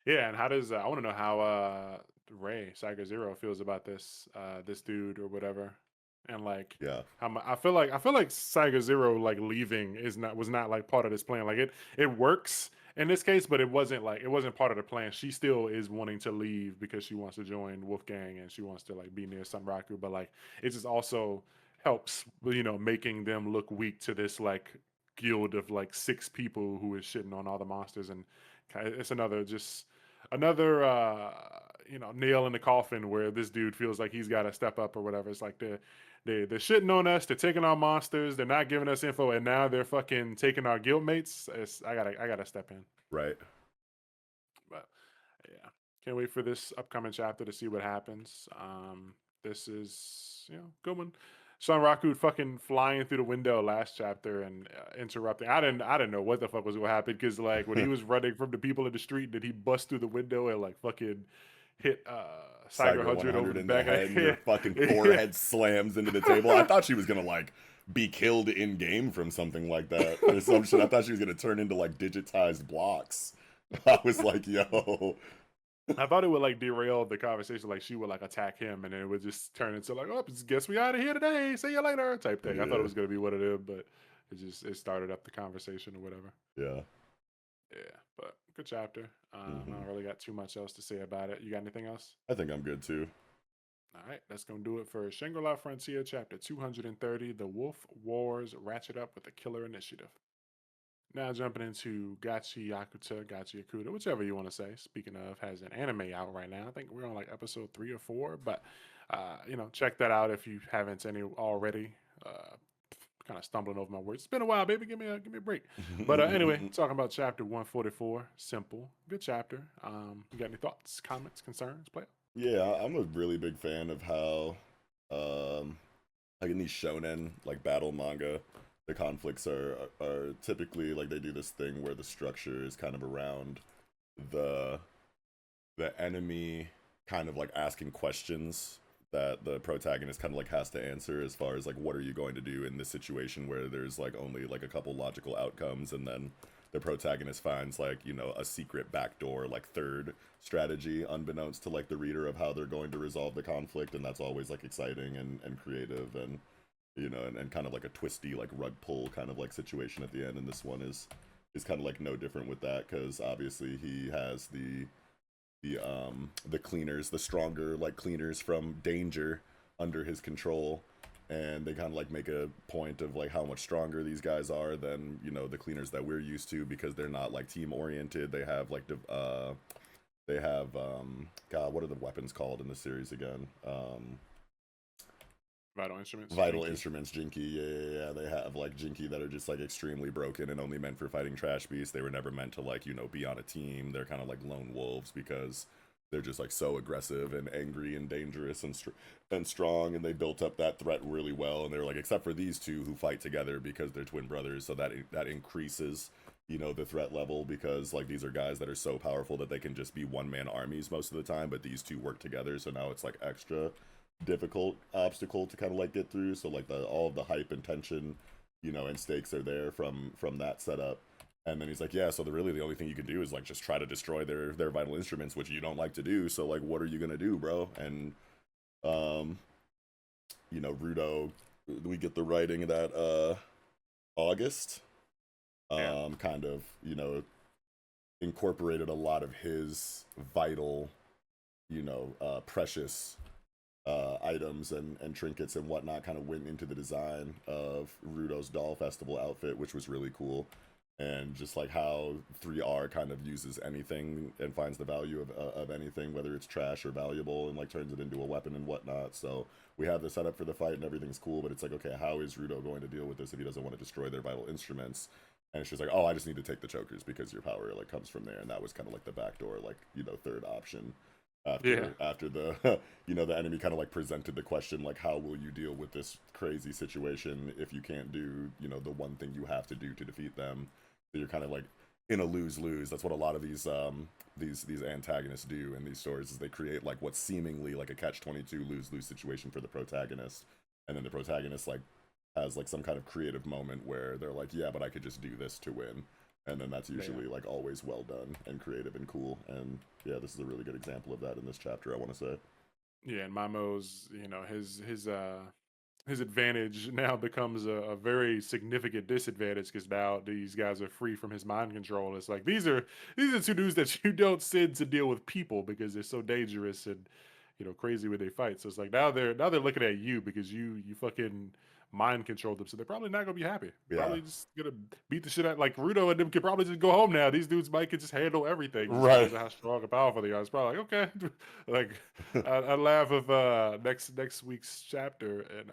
Yeah, and how does I want to know how Ray Sager Zero feels about this dude or whatever, and like Yeah. I feel like Sager Zero like leaving was not like part of this plan. Like it works in this case, but it wasn't part of the plan. She still is wanting to leave because she wants to join Wolfgang and she wants to like be near Sunraku, but like it just also helps making them look weak to this like guild of like six people who is shitting on all the monsters, and it's another nail in the coffin where this dude feels like he's got to step up or whatever. It's like they're shitting on us, they're taking our monsters, they're not giving us info, and now they're fucking taking our guildmates. I gotta step in. Right. But yeah, can't wait for this upcoming chapter to see what happens. This is good one. Son Raku fucking flying through the window last chapter and interrupting. I didn't know what the fuck was gonna happen because like when he was running from the people in the street, did he bust through the window and like fucking hit Cyger Siger 100 over 100 the in the back of head, the and your head? fucking Yeah. forehead slams into the table. I thought she was gonna like be killed in game from something like that or some shit. I thought she was gonna turn into like digitized blocks. I was like, yo, I thought it would like derail the conversation, like she would like attack him, and then it would just turn into like, "Oh, guess we out of here today. See you later," type thing. I thought it yeah, was gonna be one of them, but it started up the conversation or whatever. yeah. Yeah, but good chapter. I Hmm. don't really got too much else to say about it. You got anything else? I think I'm good too. All right, that's gonna do it for Shangri-La Frontier, chapter 230. The Wolf Wars ratchet up with the Killer Initiative. Now jumping into Gachiakuta, whichever you want to say. Speaking of, has an anime out right now. I think we're on like episode 3 or 4, but check that out if you haven't any already. Kind of stumbling over my words. It's been a while, baby. Give me a break. But anyway, talking about chapter 144. Simple, good chapter. You got any thoughts, comments, concerns, player? Yeah, I'm a really big fan of how, like in these shonen like battle manga, the conflicts are typically like they do this thing where the structure is kind of around the the enemy kind of like asking questions that the protagonist kind of like has to answer, as far as like what are you going to do in this situation where there's like only like a couple logical outcomes, and then the protagonist finds like a secret backdoor like third strategy unbeknownst to like the reader of how they're going to resolve the conflict, and that's always like exciting and creative, and and kind of like a twisty like rug pull kind of like situation at the end. And this one is kind of like no different with that, because obviously he has the cleaners, the stronger like cleaners from danger under his control, and they kind of like make a point of like how much stronger these guys are than the cleaners that we're used to, because they're not like team oriented. They have like they have God, what are the weapons called in the series again? Vital Instruments. Vital Jinky. Instruments, Jinky. Yeah. They have like Jinky that are just like extremely broken and only meant for fighting trash beasts. They were never meant to like be on a team. They're kind of like lone wolves because they're just like so aggressive and angry and dangerous and strong, and they built up that threat really well. And they're like, except for these two who fight together because they're twin brothers, so that increases the threat level, because like these are guys that are so powerful that they can just be one man armies most of the time, but these two work together, so now it's like extra difficult obstacle to kind of like get through. So like all of the hype and tension and stakes are there from that setup. And then he's like, yeah, so the only thing you can do is like just try to destroy their vital instruments, which you don't like to do. So like, what are you gonna do, bro? And Rudo, we get the writing that August Yeah. kind of, incorporated a lot of his vital, precious items and trinkets and whatnot kind of went into the design of Rudo's Doll Festival outfit, which was really cool. And just like how 3R kind of uses anything and finds the value of anything, whether it's trash or valuable, and like turns it into a weapon and whatnot. So we have the setup for the fight and everything's cool, but it's like, okay, how is Rudo going to deal with this if he doesn't want to destroy their vital instruments? And she's like, oh, I just need to take the chokers because your power like comes from there. And that was kind of like the backdoor, like, third option Yeah. after the the enemy kind of like presented the question, like, how will you deal with this crazy situation if you can't do the one thing you have to do to defeat them? So you're kind of like in a lose-lose. That's what a lot of these antagonists do in these stories, is they create like what's seemingly like a catch-22 lose-lose situation for the protagonist, and then the protagonist like has like some kind of creative moment where they're like, yeah, but I could just do this to win. And then that's usually like always well done and creative and cool. And yeah, this is a really good example of that in this chapter, I want to say. Yeah, and Mamo's, his advantage now becomes a very significant disadvantage because now these guys are free from his mind control. It's like these are two dudes that you don't send to deal with people because they're so dangerous and crazy when they fight. So it's like now they're looking at you because you fucking mind controlled them. So they're probably not gonna be happy. Yeah. Probably just gonna beat the shit out. Like Rudo and them could probably just go home now. These dudes might could just handle everything just Right. because of how strong and powerful they are. It's probably like okay, like I laugh of next week's chapter and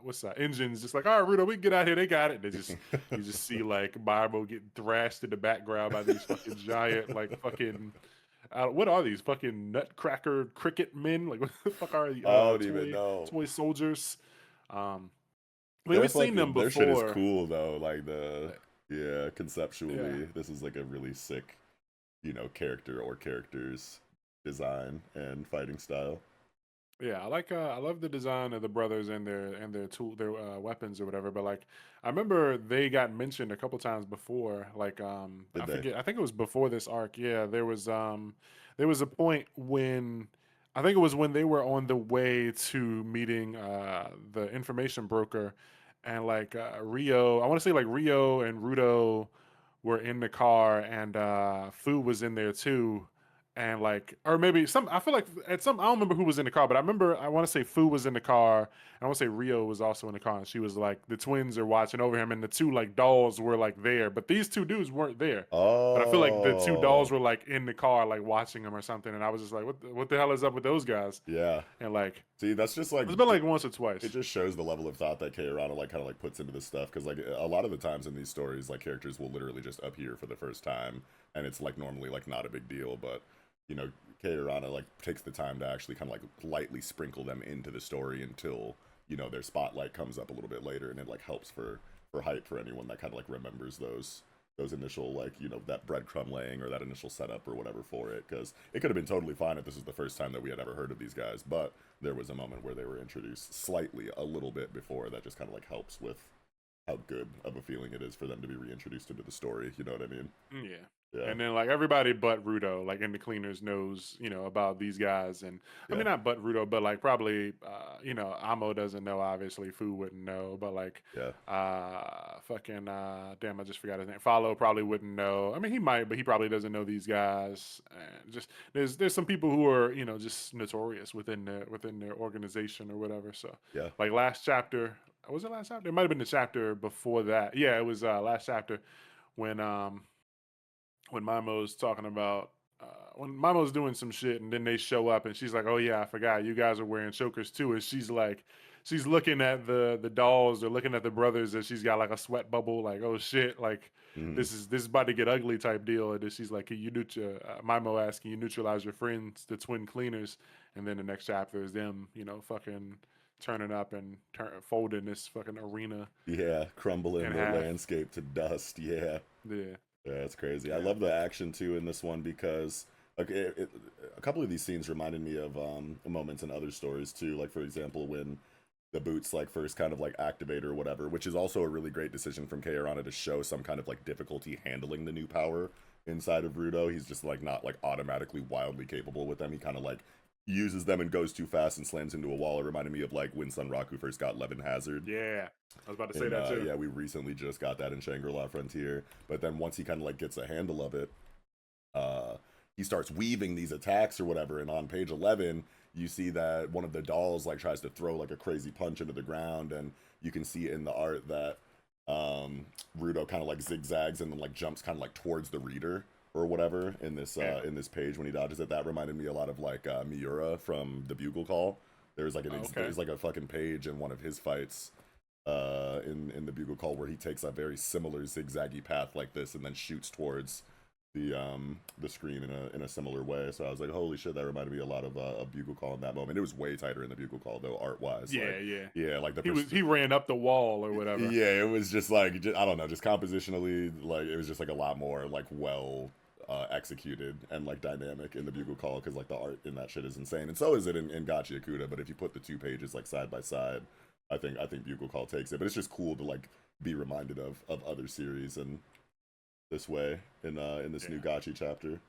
what's that? Engines just like, all right, Rudo, we can get out here. They got it. They just you just see like Bible getting thrashed in the background by these fucking giant like fucking. What are these fucking nutcracker cricket men? Like what the fuck are these? I don't even know. Toy soldiers. Um, I mean, They're we've seen them fucking, their shit is before. cool though. Like Uh, yeah, Yeah, conceptually, this is like a really sick, character or characters design and fighting style. yeah. I love the design of the brothers and their weapons or whatever. But like, I remember they got mentioned a couple times before. Like, Did I they? forget. I think it was before this arc. Yeah, there was a point when. I think it was when they were on the way to meeting the information broker, and like Rio, I want to say like Rio and Rudo were in the car, and Fu was in there too, and like, or maybe some. I feel like at some. I don't remember who was in the car, but I remember I want to say Fu was in the car, and I want to say Rio was also in the car, and she was like the twins are watching over him, and the two like dolls were like there, but these two dudes weren't there. But I feel like the two dolls Oh, were like in the car, like watching him or something, and I was just like, what the hell is up with those guys? yeah. And like, See, that's just like it's been like once or it twice. just shows the level of thought that Keirana like kind of like puts into this stuff, because like a lot of the times in these stories, like characters will literally just appear for the first time, and it's like normally like not a big deal, but you know Keirana like takes the time to actually kind of like lightly sprinkle them into the story until their spotlight comes up a little bit later, and it like helps for hype for anyone that kind of like remembers those initial like that breadcrumb laying or that initial setup or whatever for it, because it could have been totally fine if this was the first time that we had ever heard of these guys, but there was a moment where they were introduced slightly a little bit before that just kind of like helps with how good of a feeling it is for them to be reintroduced into the story. You know what I mean? Yeah. Yeah. And then like everybody but Rudo, like in the cleaners knows, about these guys. And I Yeah. mean not but Rudo, but like probably Amo doesn't know, obviously, Fu wouldn't know, but like Yeah. fucking damn, I just forgot his name. Follow probably wouldn't know. I mean he might, but he probably doesn't know these guys. And just there's some people who are, just notorious within their organization or whatever. So Yeah. like last chapter, was it last chapter? It might have been the chapter before that. Yeah, it was last chapter when when Mamo's talking about when Mamo's doing some shit and then they show up and she's like, "Oh yeah, I forgot you guys are wearing chokers too." And she's like, she's looking at the dolls or looking at the brothers and she's got like a sweat bubble, like, "Oh shit, like Hmm. this is about to get ugly" type deal. And then she's like, "Can you Mamo asks, can you neutralize your friends, the twin cleaners?" And then the next chapter is them, fucking turning up and folding this fucking arena Yeah. Crumbling in the half. landscape to dust. Yeah. Yeah, Yeah, it's crazy. I yeah, love the action too in this one because like a couple of these scenes reminded me of moments in other stories too. Like for example, when the boots like first kind of like activate or whatever, which is also a really great decision from Keirana to show some kind of like difficulty handling the new power inside of Rudo. He's just like not like automatically wildly capable with them. He kind of like uses them and goes too fast and slams into a wall. It reminded me of like when Sunraku first got Levin Hazard. Yeah, I was about to say And that too. yeah, we recently just got that in Shangri-La Frontier. But then once he kind of like gets a handle of it, uh, he starts weaving these attacks or whatever. And on page 11, you see that one of the dolls like tries to throw like a crazy punch into the ground, and you can see in the art that Rudo kind of like zigzags and then like jumps kind of like towards the reader or whatever in this page when he dodges it. That reminded me a lot of like Miura from the Bugle Call. There's like there's like a fucking page in one of his fights in the Bugle Call where he takes a very similar zigzaggy path like this and then shoots towards the screen in a similar way. So I was like, holy shit, that reminded me a lot of a Bugle Call in that moment. It was way tighter in the Bugle Call though, art wise. Yeah, like, yeah, like he ran up the wall or whatever. Yeah, it was just like I don't know, just compositionally, like it was just like a lot more like well executed and like dynamic in the Bugle Call because like the art in that shit is insane, and so is it in Gachiakuta. But if you put the two pages like side by side, I think Bugle Call takes it. But it's just cool to like be reminded of other series and this way in this new Gachi chapter.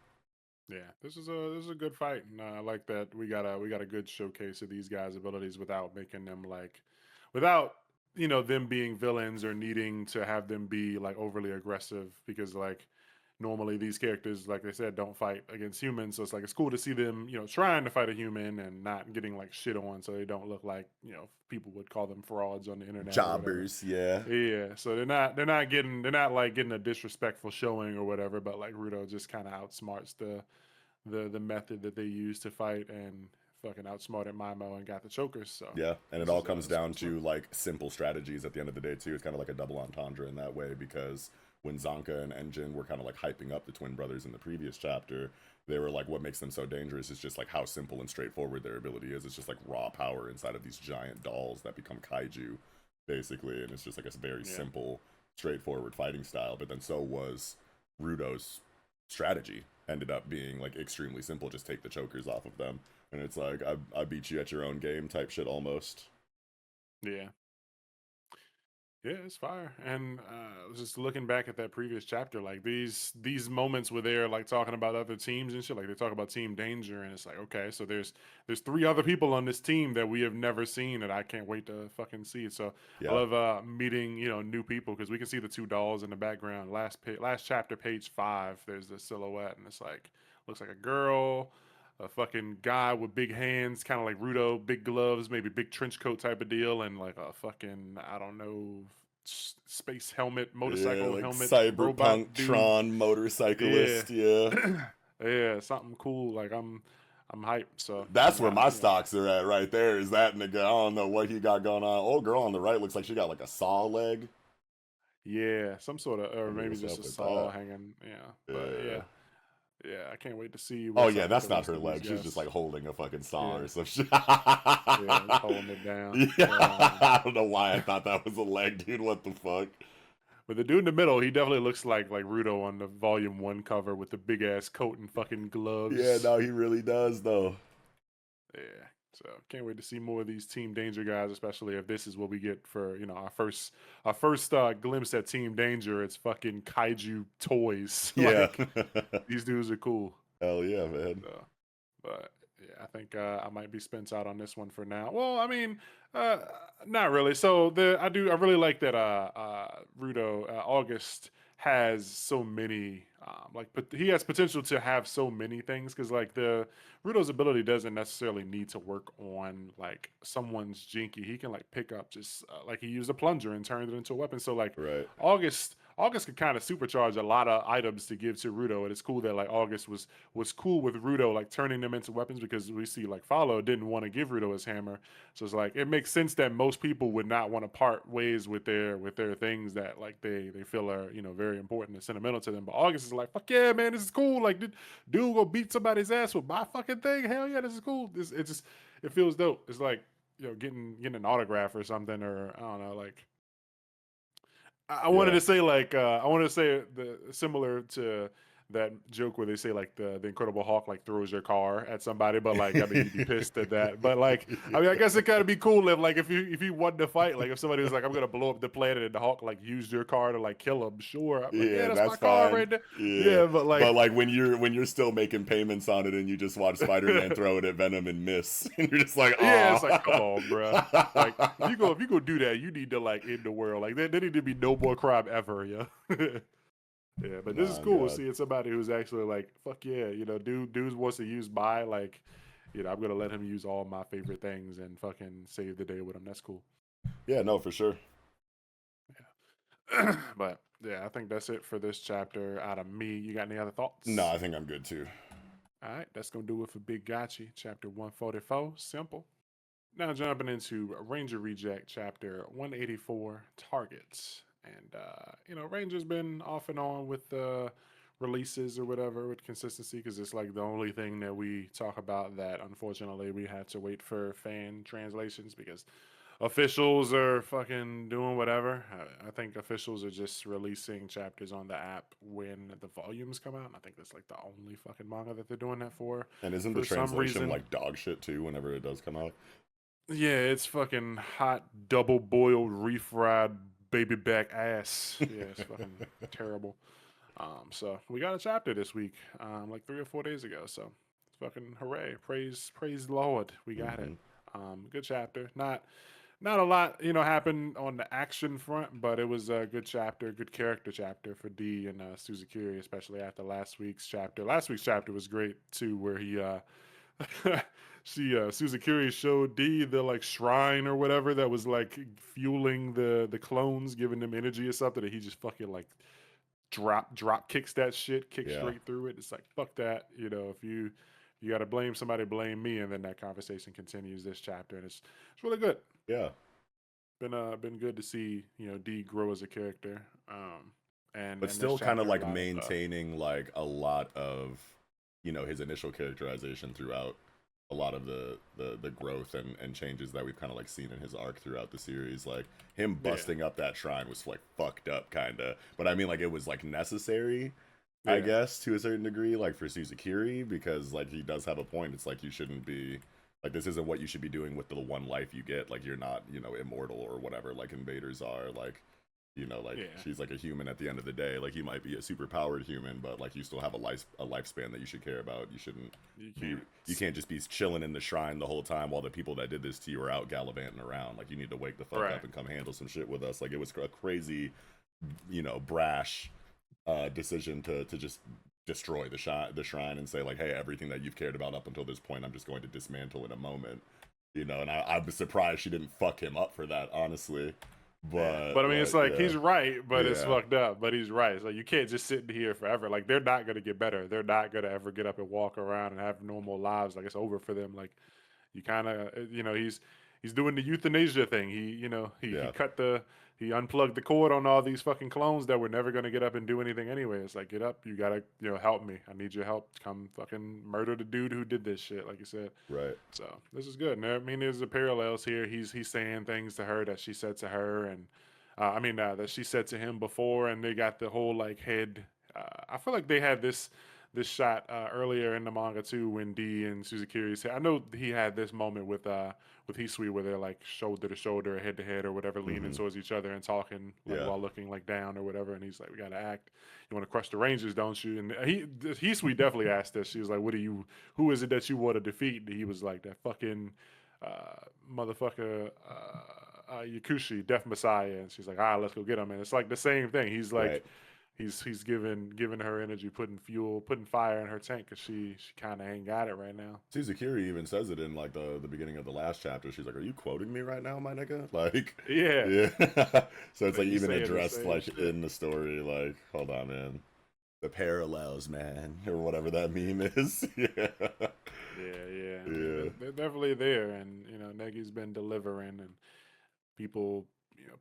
Yeah, this is a good fight, and I like that we got a good showcase of these guys' abilities without making them like, without them being villains or needing to have them be like overly aggressive because like normally these characters, like I said, don't fight against humans, so it's like it's cool to see them trying to fight a human and not getting like shit on, so they don't look like people would call them frauds on the internet or whatever. Jobbers, yeah. Yeah, so they're not like getting a disrespectful showing or whatever, but like Rudo just kind of outsmarts the method that they use to fight and fucking outsmarted Mimo and got the chokers. So yeah, and it all comes down to like simple strategies at the end of the day too. It's kind of like a double entendre in that way because when Zanka and Engine were kind of like hyping up the twin brothers in the previous chapter, they were like, what makes them so dangerous is just like how simple and straightforward their ability is. It's just like raw power inside of these giant dolls that become kaiju, basically, and it's just like a very simple, straightforward fighting style. But then so was Rudo's strategy. Ended up being like extremely simple. Just take the chokers off of them, and it's like I beat you at your own game type shit almost. Yeah. Yeah, it's fire. And just looking back at that previous chapter, like these moments where they're like talking about other teams and shit, like they talk about Team Danger, and it's like, okay, so there's three other people on this team that we have never seen that I can't wait to fucking see. So I love meeting new people because we can see the two dolls in the background. Last chapter, page 5, there's the silhouette, and it's like looks like a girl, a fucking guy with big hands, kind of like Rudo, big gloves, maybe big trench coat type of deal, and like a fucking, I don't know, space helmet, motorcycle like helmet, robot cyberpunk dude. Tron motorcyclist. Yeah, yeah, something cool. Like I'm hyped. So that's where my stocks are at right there. Is that nigga? I don't know what he got going on. Old girl on the right looks like she got like a saw leg. Yeah, some sort of, or maybe just a saw hanging. Yeah, but yeah. Yeah, I can't wait to see. Oh yeah, that's not her leg. She's just like holding a fucking saw or some shit. Yeah, just holding it down. Yeah, I don't know why I thought that was a leg, dude. What the fuck? But the dude in the middle, he definitely looks like Rudo on the Volume 1 cover with the big ass coat and fucking gloves. Yeah, no, he really does though. Yeah. So can't wait to see more of these Team Danger guys, especially if this is what we get for our first glimpse at Team Danger. It's fucking kaiju toys. Yeah, like, these dudes are cool. Hell yeah, man. So, but yeah, I think I might be spent out on this one for now. Well, I mean, not really. So I really like that Rudo August has so many he has potential to have so many things because like the Rudo's ability doesn't necessarily need to work on like someone's jinky. He can like pick up just like he used a plunger and turned it into a weapon. So like right. August could kind of supercharge a lot of items to give to Rudo, and it's cool that like August was cool with Rudo like turning them into weapons because we see like Follow didn't want to give Rudo his hammer, so it's like it makes sense that most people would not want to part ways with their things that like they feel are very important and sentimental to them. But August is like, fuck yeah, man, this is cool. Like, dude go beat somebody's ass with my fucking thing. Hell yeah, this is cool. It feels dope. It's like getting an autograph or something, or I don't know, like. I wanted to say like I wanted to say similar to that joke where they say like the Incredible Hulk like throws your car at somebody, but like I mean you'd be pissed at that. But like I mean I guess it kind of be cool if like if you won the fight, like if somebody was like I'm gonna blow up the planet and the Hulk like used your car to like kill him, sure. I'm like yeah Yeah, that's my that's car fine. right there. Yeah, Yeah, but but like like when you're still making payments on it and you just watch Spider-Man throw it at Venom and miss, and you're just like, yeah, it's like come ah. on, bro. Like if you go do that, you need to like end the world. Like there need to be no more crime ever, yeah. Yeah, but this is Nah, cool God. seeing somebody who's actually like, fuck yeah, dude wants to use my like, I'm gonna let him use all my favorite things and fucking save the day with him. That's cool. Yeah, no, for sure. Yeah. But yeah, I think that's it for this chapter out of me. You got any other No, thoughts? I think I'm good too. All right, that's gonna do it for Big Gachi, chapter 144. Simple. Now jumping into Ranger Reject, chapter 184, Targets. And Ranger's been off and on with releases or whatever with consistency because it's like the only thing that we talk about that unfortunately we had to wait for fan translations because officials are fucking doing whatever. I think officials are just releasing chapters on the app when the volumes come out. And I think that's like the only fucking manga that they're doing that for. And isn't the For some translation reason, like dog shit too whenever it does come out? yeah, it's fucking hot, double boiled, refried baby back ass. Yeah, it's fucking terrible. So we got a chapter this week, like 3 or 4 days ago. So fucking hooray! Praise the Lord, we got it. Hmm. Good chapter. Not a lot, happened on the action front, but it was a good chapter, good character chapter for D and Suzukiri, especially after last week's chapter. Last week's chapter was great too, where he Suzukiri showed D the like shrine or whatever that was like fueling the clones, giving them energy or something, and he just fucking like drop kicks that shit, kicks Yeah, straight through it. It's like fuck that, if you got to blame somebody, blame me, and then that conversation continues this chapter, and it's really good. yeah. Been good to see D grow as a character, But and this still kind of chapter a like lot of maintaining like a lot of, his initial characterization throughout a lot of the growth and changes that we've kind of like seen in his arc throughout the series. Like him yeah busting up that shrine was like fucked up kind of, but I mean like it was like necessary, I yeah guess, to a certain degree, like for Suzukiri, because like he does have a point. It's like you shouldn't be like this isn't what you should be doing with the one life you get. Like you're not, immortal or whatever like invaders are. Like, like yeah she's like a human at the end of the day. Like you might be a super powered human, but like you still have a lifespan that you should care about. You shouldn't you be can't you can't just be chilling in the shrine the whole time while the people that did this to you are out gallivanting around. Like you need to wake the fuck right up and come handle some shit with us. Like it was a crazy, brash decision to just destroy the shrine and say like, hey, everything that you've cared about up until this point, I'm just going to dismantle in a moment. And I was surprised she didn't fuck him up for that, honestly. Yeah, But but I mean, it's like yeah, he's right, but it's yeah, fucked up. But he's right. So you can't just sit here forever. Like they're not gonna get better. They're not gonna ever get up and walk around and have normal lives. Like it's over for them. Like you kind of, he's doing the euthanasia thing. He yeah, he unplugged the cord on all these fucking clones that were never gonna get up and do anything anyway. It's like get up. You gotta help me. I need your help. Come fucking murder the dude who did this shit. Like you said. right, So this is good. And I mean, there's the parallels here. He's saying things to her that she said to her, and that she said to him before. And they got the whole like head. I feel like they had this shot earlier in the manga too when D and Suzukiri said. I know he had this moment with Hisui where they're like shoulder to shoulder, head to head, or whatever, leaning hmm, towards each other and talking like yeah, while looking like down or whatever. And he's like, "We gotta act. You want to crush the Rangers, don't you?" And Hisui definitely asked this. She was like, "What do you? Who is it that you want to defeat?" And he was like, "That fucking motherfucker." Yakushi, Death Messiah, and she's like, let's go get him. And it's like the same thing. He's like, right. he's giving her energy, putting fuel, putting fire in her tank because she kind of ain't got it right now. Suzukiri even says it in like the beginning of the last chapter. She's like, "Are you quoting me right now, my nigga?" Like, Yeah, yeah. So it's like like he's even saying the addressed same like shit. in the story. Like, hold on, man. The parallels, man, or whatever that meme is. Yeah, Yeah. I mean, yeah, they're definitely there, and Negi's been delivering, and people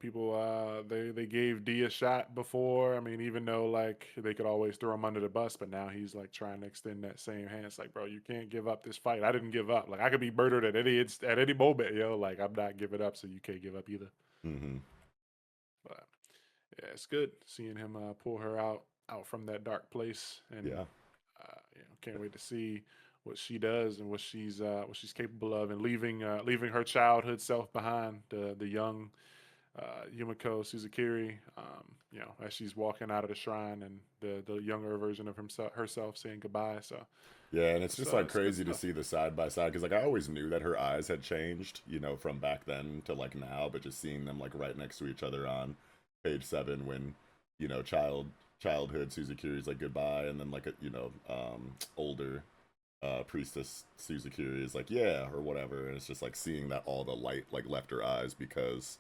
people they gave D a shot before. I mean, even though like they could always throw him under the bus, but now he's like trying to extend that same hand. It's like, bro, you can't give up this fight. I didn't give up. Like I could be murdered at any moment, like I'm not giving up, so you can't give up either. hmm, But yeah, it's good seeing him pull her out. out from that dark place, and Yeah. can't wait to see what she does and what she's capable of, and leaving her childhood self behind, the young Yumiko Suzukiri, as she's walking out of the shrine, and the younger version of herself saying goodbye. So Yeah, and it's just like it's good crazy to stuff. see the side by side because like I always knew that her eyes had changed, from back then to like now, but just seeing them like right next to each other on page 7 when childhood Suzukiri's like goodbye, and then like a older priestess Suzukiri is like yeah or whatever, and it's just like seeing that all the light like left her eyes because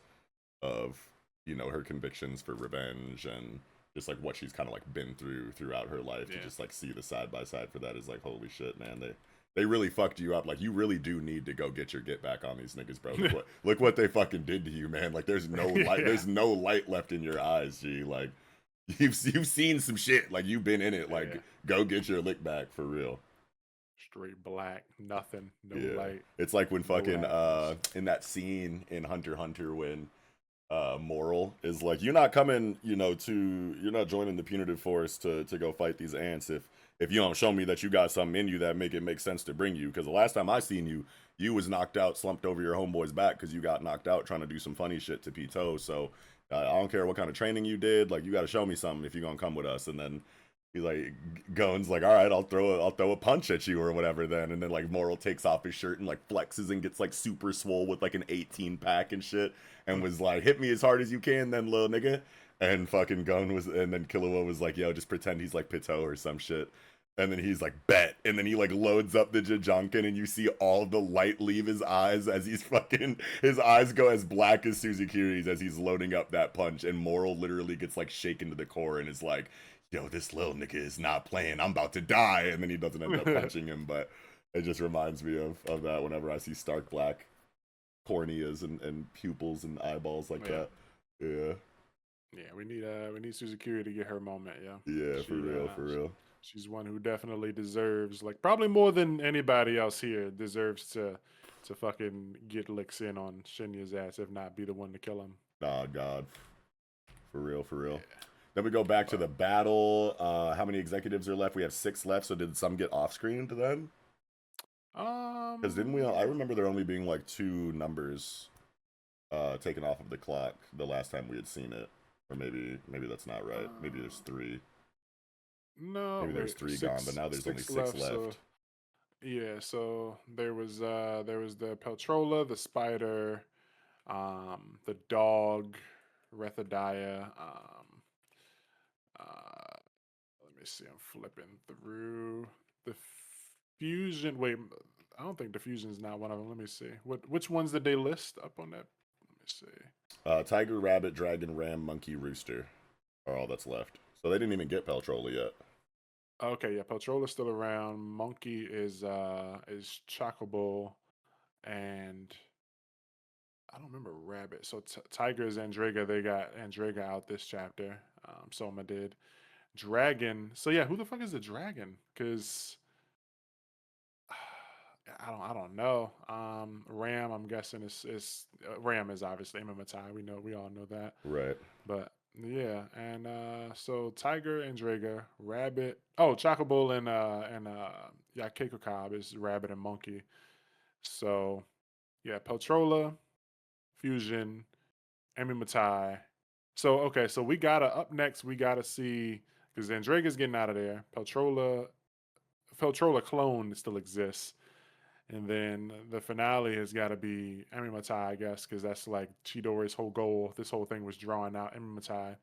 of her convictions for revenge and just like what she's kind of like been throughout her life. To Yeah. just like see the side by side for that is like holy shit, man. They really fucked you up. Like you really do need to go get back on these niggas, bro. Look what they fucking did to you, man. Like there's no light, Yeah. there's no light left in your eyes, G. Like you've seen some shit. Like you've been in it. Like Yeah. go get your lick back for real. Straight black, nothing, no Yeah. light, It's like when no fucking happiness. in that scene in Hunter x Hunter when Moral is like, you're not coming, you're not joining the punitive force to go fight these ants if you don't show me that you got something in you that make sense to bring you. Because the last time I seen you, you was knocked out, slumped over your homeboy's back because you got knocked out trying to do some funny shit to Pito. So I don't care what kind of training you did, like you got to show me something if you're gonna come with us. And then he's like, Gon's like, all right, I'll throw a punch at you or whatever then. And then like Moral takes off his shirt and like flexes and gets like super swole with like an 18 pack and shit, and was like, hit me as hard as you can then, little nigga. And fucking and then Killua was like, yo, just pretend he's like Pito or some shit. And then he's like, bet. And then he like loads up the Jajanken, and you see all the light leave his eyes as his eyes go as black as Suzukiri's as he's loading up that punch. And Moral literally gets like shaken to the core and is like, yo, this little nigga is not playing. I'm about to die. And then he doesn't end up punching him. But it just reminds me of that whenever I see stark black corneas and pupils and eyeballs like Yeah. that. Yeah. Yeah, we need Suzukiri to get her moment. Yeah, Yeah, for real, for real. she's one who definitely deserves, like probably more than anybody else here, deserves to fucking get licks in on Shinya's ass, if not be the one to kill him. Oh God. For real, for real. Yeah. Then we go back to the battle. How many executives are left? We have 6 left. So did some get off screened then? Because didn't we? I remember there only being like 2 numbers taken off of the clock the last time we had seen it, or maybe that's not right. Maybe there's 3. No, Maybe there's 3 gone, but now there's only 6 left. So, yeah, so there was the Peltrola, the spider, the dog, Rethadiah. Let me see. I'm flipping through the fusion. Wait, I don't think the fusion's not one of them. Let me see. Which ones did they list up on that? Let me see. Tiger, rabbit, dragon, ram, monkey, rooster are all that's left. So they didn't even get Peltrola yet. Okay, yeah, Peltrola's still around. Monkey is Chocobo, and I don't remember Rabbit. So Tiger is Andrega. They got Andrega out this chapter. Soma did. Dragon. So yeah, who the fuck is the dragon? Because I don't know. Ram, I'm guessing is Ram is obviously Imamatai. We all know that. Right. But yeah, and so Tiger and Draga, Rabbit. Oh, Chocobo and Yakekukab is Rabbit and Monkey. So yeah, Peltrola, Fusion, Matai. So okay, so we gotta up next. We gotta see because Andraga's getting out of there. Peltrola clone still exists. And then the finale has got to be Matai, I guess, because that's like Chidori's whole goal. This whole thing was drawing out Matai,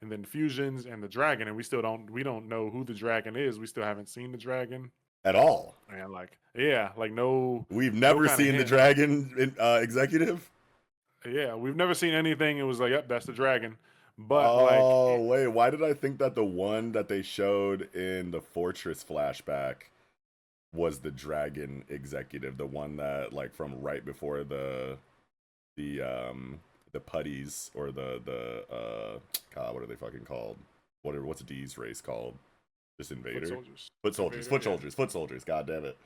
and then the fusions and the dragon, and we don't know who the dragon is. We still haven't seen the dragon At all. and like yeah, like no, We've no never kind of seen the hint. dragon executive. Yeah, we've never seen anything. It was like, yep, that's the dragon. But like, Oh, wait. Why did I think that the one that they showed in the Fortress flashback was the dragon executive? The one that, like, from right before the putties or God, what are they fucking called? What's D's race called? Just Invader? Foot soldiers. Foot soldiers. God damn it.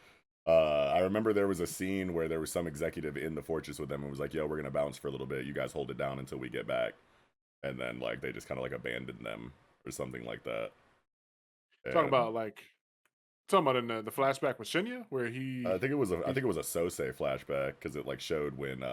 I remember there was a scene where there was some executive in the fortress with them and was like, yo, we're gonna bounce for a little bit. You guys hold it down until we get back. And then like they just kind of like abandoned them or something like that. Talking And about like talking about in the flashback with Shinya where I think it was I he think it was a Sosei flashback because it like showed when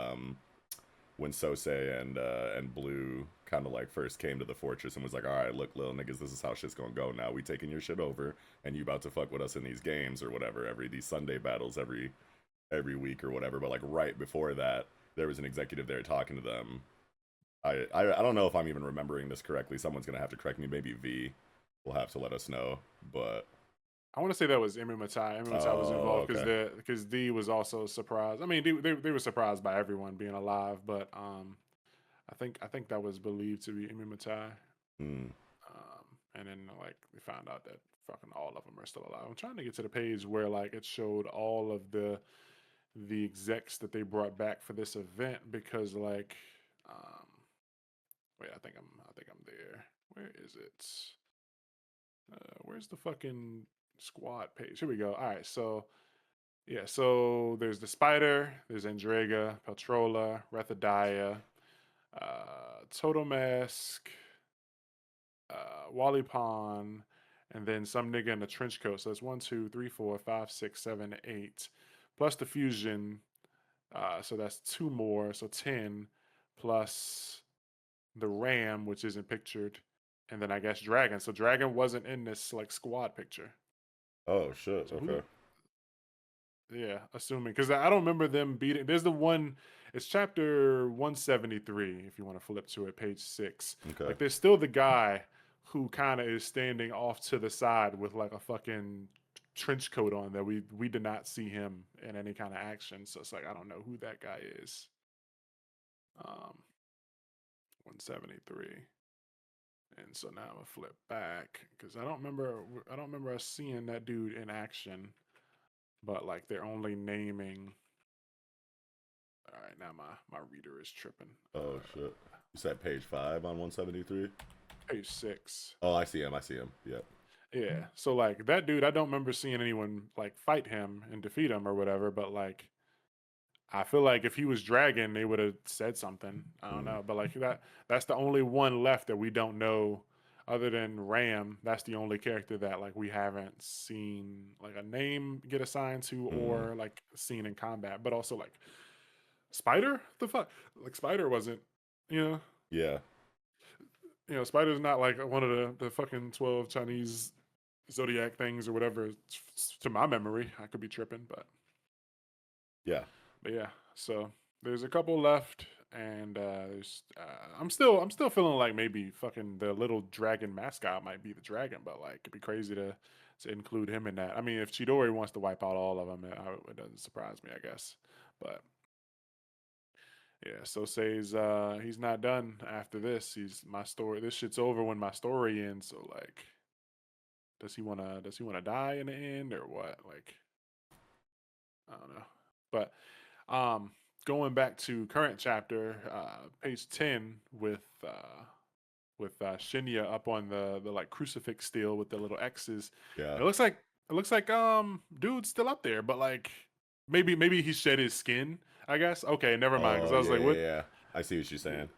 Sosei and Blue kind of like first came to the fortress and was like, all right, look, little niggas, this is how shit's gonna go now. We taking your shit over, and you about to fuck with us in these games or whatever, these Sunday battles every week or whatever. But like right before that, there was an executive there talking to them. I don't know if I'm even remembering this correctly. Someone's gonna have to correct me. Maybe V will have to let us know. But I want to say that was Emi Matai. Emi Matai was oh, involved okay. because D was also surprised. I mean, they were surprised by everyone being alive, but I think that was believed to be Emi Matai. Hmm. And then like we found out that fucking all of them are still alive. I'm trying to get to the page where like it showed all of the execs that they brought back for this event because like um wait, I think I'm there. Where is it? Where's the fucking squad page? Here we go. All right, so yeah, so there's the Spider, there's Andrega, Patrola, Rethadiah, Totomask, Wally Pond, and then some nigga in a trench coat. So that's 1, 2, 3, 4, 5, 6, 7, 8, plus the fusion. So that's two more, so 10, plus the Ram, which isn't pictured, and then I guess Dragon. So Dragon wasn't in this like squad picture. Oh shit. So who? Okay. Yeah, assuming because I don't remember them beating. There's the one. It's chapter 173. If you want to flip to it, page 6. Okay. Like there's still the guy who kind of is standing off to the side with like a fucking trench coat on that we did not see him in any kind of action. So it's like I don't know who that guy is. 173. And so now I'm gonna flip back because I don't remember us seeing that dude in action, but like they're only naming. All right, now my reader is tripping. Oh shit. You said page 5 on 173. Page 6. Oh, I see him. I see him. Yep. Yeah, so like that dude, I don't remember seeing anyone like fight him and defeat him or whatever. But like, I feel like if he was Dragon, they would have said something. I don't Mm. know, but like that's the only one left that we don't know, other than Ram. That's the only character that like we haven't seen like a name get assigned to Mm. or like seen in combat. But also like Spider, the fuck, like Spider wasn't, you know, Yeah. Spider's not like one of the fucking 12 Chinese zodiac things or whatever. To my memory, I could be tripping, Yeah. but yeah. So there's a couple left, and there's I'm still feeling like maybe fucking the little dragon mascot might be the dragon, but like it'd be crazy to include him in that. I mean, if Chidori wants to wipe out all of them, it doesn't surprise me, I guess. But yeah, so says he's not done after this. He's my story. This shit's over when my story ends. So like, does he wanna die in the end or what? Like, I don't know. But going back to current chapter, page 10 with Shinya up on the like crucifix steel with the little X's. Yeah. It looks like dude's still up there, but like maybe he shed his skin. I guess. Okay, never mind. Because Oh I was yeah, like, yeah, what? yeah. I see what you're saying.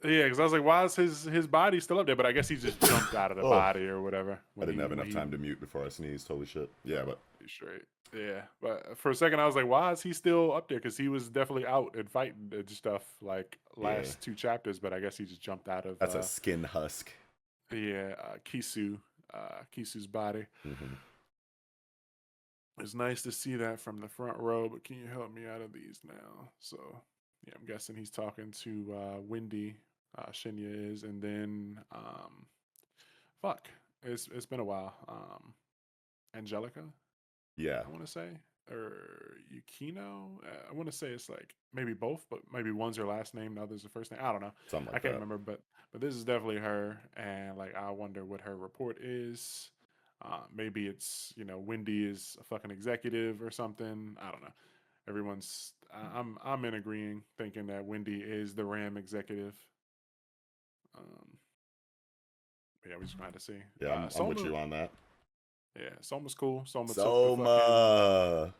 Yeah, because I was like, why is his body still up there? But I guess he just jumped out of the Oh, body or whatever I didn't have when enough he time to mute before I sneezed. Holy shit. Yeah, but straight. Yeah, but for a second I was like, why is he still up there? Because he was definitely out and fighting and stuff like yeah, last two chapters. But I guess he just jumped out of that's a skin husk. Kisu's body. Hmm. It's nice to see that from the front row. But can you help me out of these now? So yeah, I'm guessing he's talking to Wendy. Shinya is, and then fuck, it's been a while. Angelica, Yeah, I want to say, or Yukino. I want to say it's like maybe both, but maybe one's her last name, the other's the first name. I don't know. something I like can't that. remember, but this is definitely her, and like I wonder what her report is. Maybe it's Wendy is a fucking executive or something. I don't know. Everyone's I'm in agreeing, thinking that Wendy is the Ram executive. Um, but yeah, we just gonna have to see. Yeah, I'm with Soma, you on that. yeah, Soma's cool. Soma took the fucking Soma.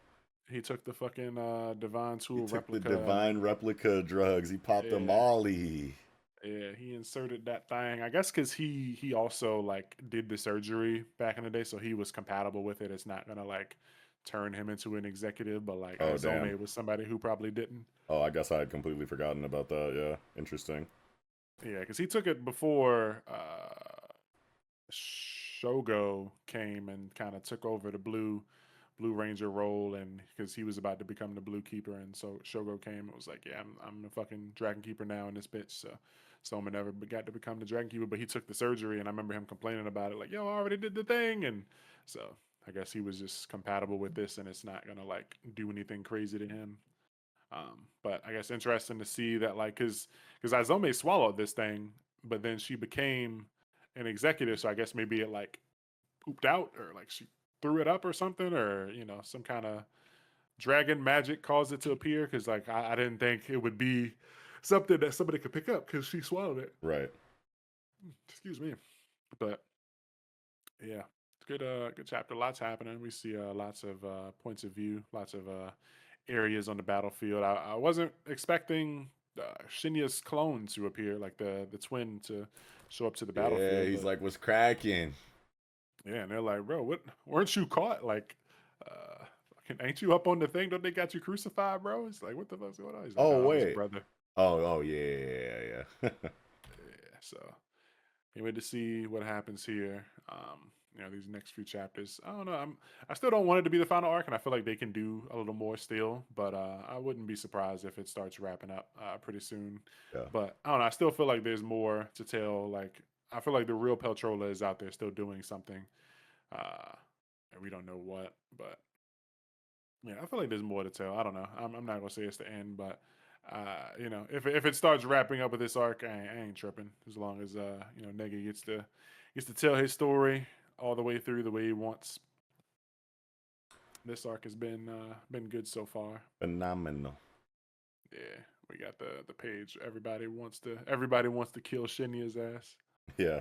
he took the fucking divine He tool took the replica and divine replica drugs. He popped a yeah, molly. Yeah, he inserted that thing. I guess because he also like did the surgery back in the day, so he was compatible with it. It's not gonna like turn him into an executive, but like Oh damn. Azome was somebody who probably didn't. Oh, I guess I had completely forgotten about that. Yeah, interesting. Yeah, because he took it before Shogo came and kind of took over the Blue Ranger role, and because he was about to become the Blue Keeper, and so Shogo came, it was like, yeah, I'm the fucking Dragon Keeper now in this bitch. So Soma never got to become the Dragon Keeper, but he took the surgery, and I remember him complaining about it, like, yo, I already did the thing, and so I guess he was just compatible with this, and it's not gonna like do anything crazy to him. But I guess interesting to see that, like, because Izome swallowed this thing, but then she became an executive, so I guess maybe it like pooped out, or like she threw it up or something, or some kind of dragon magic caused it to appear. Because like I didn't think it would be something that somebody could pick up because she swallowed it. Right. Excuse me, but yeah, good chapter. Lots happening. We see lots of points of view, lots of areas on the battlefield. I wasn't expecting Shinya's clone to appear, like the twin to show up to the Yeah, battlefield, he's but like, what's cracking? yeah, and they're like, bro, what? Weren't you caught? Like, ain't you up on the thing? Don't they got you crucified, bro? It's like, what the fuck's going on? He's like, Oh oh, his wait. brother. Oh yeah, yeah, yeah. Yeah, so can't wait to see what happens here. These next few chapters. I don't know. I still don't want it to be the final arc, and I feel like they can do a little more still. But I wouldn't be surprised if it starts wrapping up pretty soon. Yeah. But I don't know. I still feel like there's more to tell. Like I feel like the real Peltrola is out there still doing something, uh, and we don't know what. But yeah, I feel like there's more to tell. I don't know. I'm not gonna say it's the end, but if it starts wrapping up with this arc, I ain't tripping as long as Negi gets to tell his story all the way through the way he wants. This arc has been good so far. Phenomenal. Yeah, we got the page. Everybody wants to kill Shinya's ass. Yeah.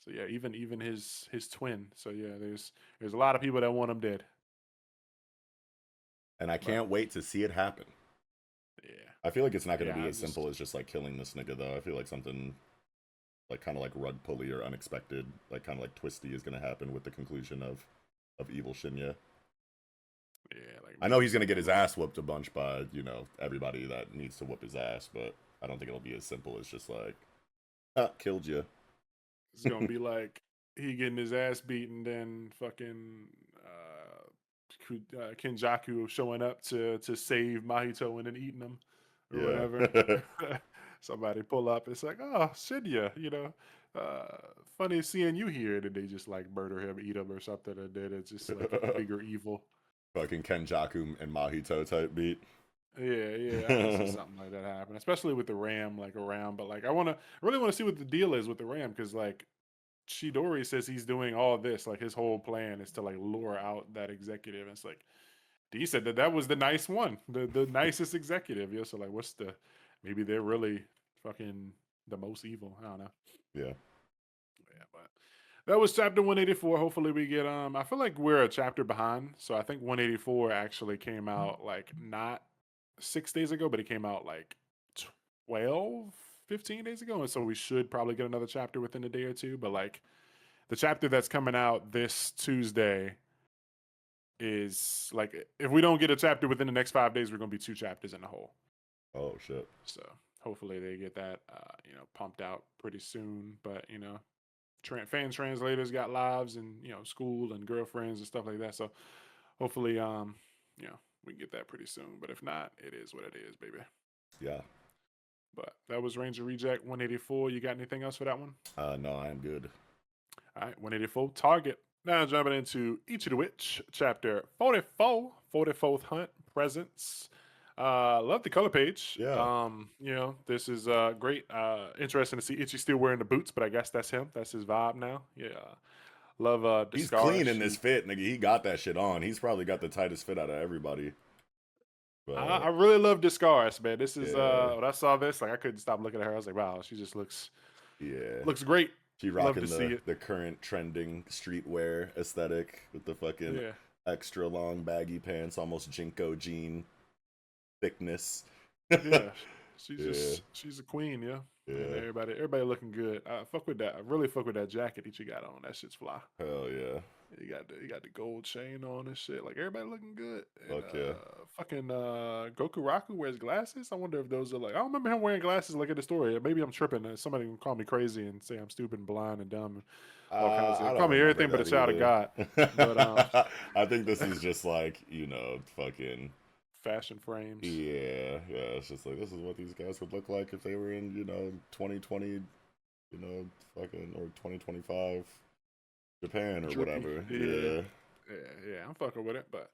So yeah, even his twin. So yeah, there's a lot of people that want him dead. And I But can't wait to see it happen. yeah, I feel like it's not going to yeah, be I as just simple as just like killing this nigga though. I feel like something like kind of like rug pulley or unexpected, like kind of like twisty is going to happen with the conclusion of evil Shinya. yeah, like I know maybe he's going to get something his like ass whooped a bunch by, everybody that needs to whoop his ass, but I don't think it'll be as simple as just like, ah, killed you. it's gonna be like he getting his ass beaten, then fucking Kenjaku showing up to save Mahito and then eating him or Yeah. whatever. Somebody pull up. It's like, oh, Shinya, funny seeing you here. And then they just like murder him, eat him or something, and then it's just like a bigger evil. Fucking Kenjaku and Mahito type beat. Yeah, yeah, I can see something like that happen, especially with the Ram like around. But like, really want to see what the deal is with the Ram because like Chidori says he's doing all this. Like his whole plan is to like lure out that executive. And it's like D said that was the nice one, the nicest executive. Yeah, so like, what's the? Maybe they're really fucking the most evil. I don't know. Yeah. Yeah, but that was chapter 184. Hopefully we get I feel like we're a chapter behind. So I think 184 actually came out like not 6 days ago, but it came out like 12, 15 days ago. And so we should probably get another chapter within a day or two. But like the chapter that's coming out this Tuesday is like if we don't get a chapter within the next 5 days, we're gonna be two chapters in the hole. Oh shit. So hopefully they get that pumped out pretty soon. But fan translators got lives and school and girlfriends and stuff like that. So hopefully we can get that pretty soon. But if not, it is what it is, baby. Yeah. But that was Ranger Reject 184. You got anything else for that one? No, I am good. All right, 184 Target. Now jumping into Ichi the Witch, chapter 44, 44th Hunt, Presence. Love the color page. Yeah. This is great. Interesting to see Ichi still wearing the boots, but I guess that's him. That's his vibe now. Yeah. Love the He's scar. clean in this fit, nigga. He got that shit on. He's probably got the tightest fit out of everybody. I But really love Discars, man. This is yeah. when I saw this, like I couldn't stop looking at her. I was like, wow, she just looks Yeah. great. She Love rocking to see it. the current trending streetwear aesthetic with the fucking Yeah. extra long baggy pants, almost Jinko jean thickness. Yeah. she's a queen, yeah. And Yeah. everybody looking good. I fuck with that. I really fuck with that jacket that you got on. That shit's fly. Hell yeah. You got the gold chain on and shit. Like everybody looking good. And Fuck yeah. fucking Gokuraku wears glasses. I wonder if those are like I don't remember him wearing glasses like in the story. Maybe I'm tripping. Somebody can call me crazy and say I'm stupid and blind and dumb and all kinds I of don't call me remember everything but a that child of either. God. But I think this is just like, you know, fucking fashion frames. yeah. It's just like this is what these guys would look like if they were in, you know, 2020, you know, fucking or 2025 Japan or Drippy. whatever. Yeah. Yeah. Yeah, I'm fucking with it, but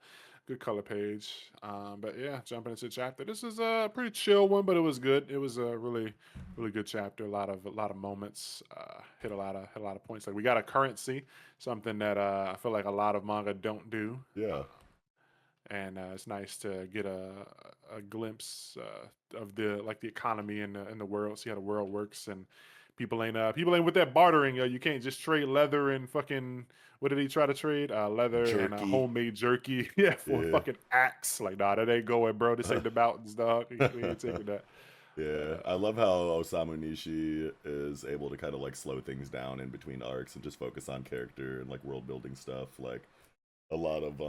good color page. But yeah, jumping into the chapter. This is a pretty chill one, but it was good. It was a really good chapter. A lot of moments. Hit a lot of points. Like we got a currency, something that I feel like a lot of manga don't do. Yeah. And it's nice to get a glimpse of the economy in the world, see how the world works, and people ain't with that bartering. You can't just trade leather and fucking what did he try to trade? Leather and Jerky. homemade jerky, yeah, for a Yeah. fucking axe. Like, nah, that ain't going, bro. This ain't the mountains, dog. We ain't taking that. Yeah, I love how Osamu Nishi is able to kind of like slow things down in between arcs and just focus on character and like world building stuff. Like a lot of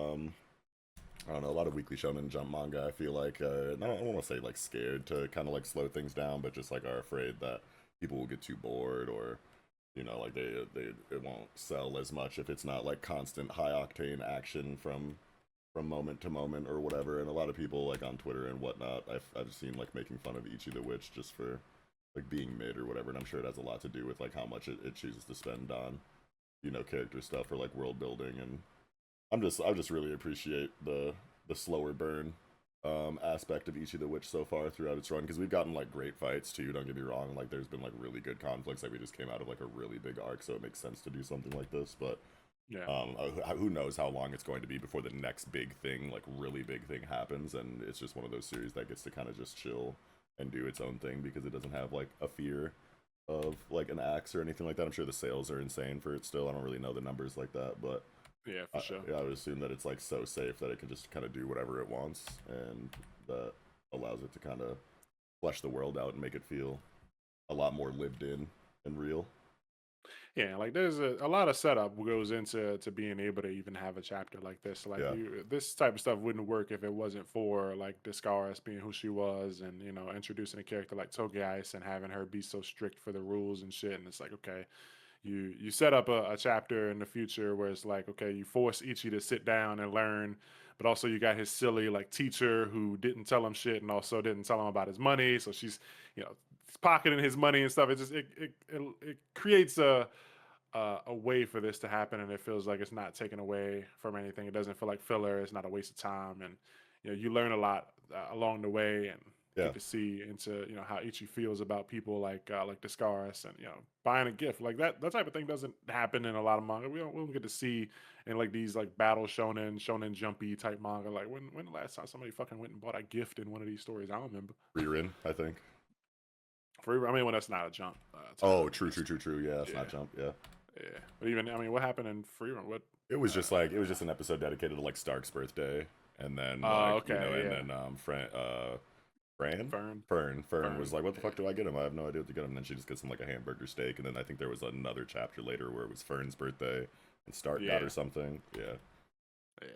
I don't know, a lot of Weekly Shonen Jump manga. I feel like I don't want to say like scared to kind of like slow things down, but just like are afraid that people will get too bored or you know like they it won't sell as much if it's not like constant high octane action from moment to moment or whatever. And a lot of people like on Twitter and whatnot, I've seen like making fun of Ichi the Witch just for like being mid or whatever. And I'm sure it has a lot to do with like how much it chooses to spend on you know character stuff or like world building. And I just really appreciate the slower burn aspect of Ichi the Witch so far throughout its run because we've gotten like great fights too. Don't get me wrong, like there's been like really good conflicts. Like we just came out of like a really big arc, so it makes sense to do something like this. But Yeah, who knows how long it's going to be before the next big thing, like really big thing, happens? And it's just one of those series that gets to kind of just chill and do its own thing because it doesn't have like a fear of like an axe or anything like that. I'm sure the sales are insane for it still. I don't really know the numbers like that, but yeah, for sure. I would assume that it's like so safe that it can just kind of do whatever it wants, and that allows it to kind of flesh the world out and make it feel a lot more lived in and real. Yeah, like there's a lot of setup goes into being able to even have a chapter like this. Like Yeah, this type of stuff wouldn't work if it wasn't for like Discaris being who she was, and you know introducing a character like Toge Ice and having her be so strict for the rules and shit. And it's like okay, you set up a chapter in the future where it's like okay, you force Ichi to sit down and learn, but also you got his silly like teacher who didn't tell him shit and also didn't tell him about his money. So she's you know pocketing his money and stuff. It just it creates a way for this to happen, and it feels like it's not taken away from anything. It doesn't feel like filler. It's not a waste of time, and you know you learn a lot along the way, and yeah, get to see into you know how Ichi feels about people like Discaris, and you know buying a gift like that type of thing doesn't happen in a lot of manga. We don't get to see in like these like battle shonen jumpy type manga. Like when the last time somebody fucking went and bought a gift in one of these stories? I don't remember. Ririn, I think. I mean, when that's not a jump. Oh, Time, true. Yeah, it's yeah, not Jump. Yeah, yeah. But even I mean, what happened in Free Run? What? it was just like it was Uh, just an episode dedicated to like Stark's birthday, and then like you know, okay, and yeah. then Fran, Fern, Fern was Fern, like, "What the fuck yeah, do I get him? I have no idea what to get him." And then she just gets him like a hamburger steak, and then I think there was another chapter later where it was Fern's birthday and Stark got yeah, her something. Yeah, yeah.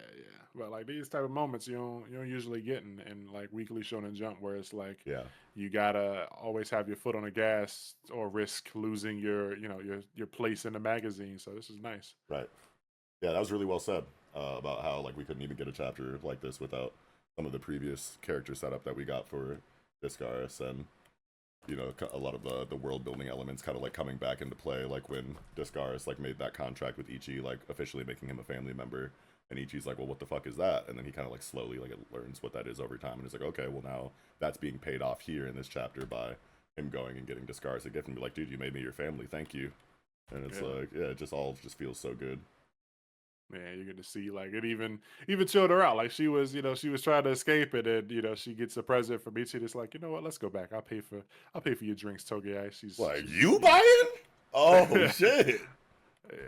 But like these type of moments, you don't usually get in like Weekly Shonen Jump, where it's like yeah, you gotta always have your foot on the gas or risk losing your you know your place in the magazine. So this is nice. right. Yeah, that was really well said about how like we couldn't even get a chapter like this without some of the previous character setup that we got for Discaris, and you know a lot of the world building elements kind of like coming back into play, like when Discaris like made that contract with Ichi, like officially making him a family member. And Ichi's like, well, what the fuck is that? And then he kind of like slowly like learns what that is over time, and it's like, okay, well now that's being paid off here in this chapter by him going and getting Discaris a gift and be like, dude, you made me your family, thank you. And it's Yeah. like, yeah, it just all just feels so good. Man, you get to see like it even chilled her out. Like she was, you know, she was trying to escape it, and you know, she gets a present from Ichi. It's like, you know what? Let's go back. I'll pay for your drinks, Toge. Like, She's you you buying? Oh know, shit. yeah.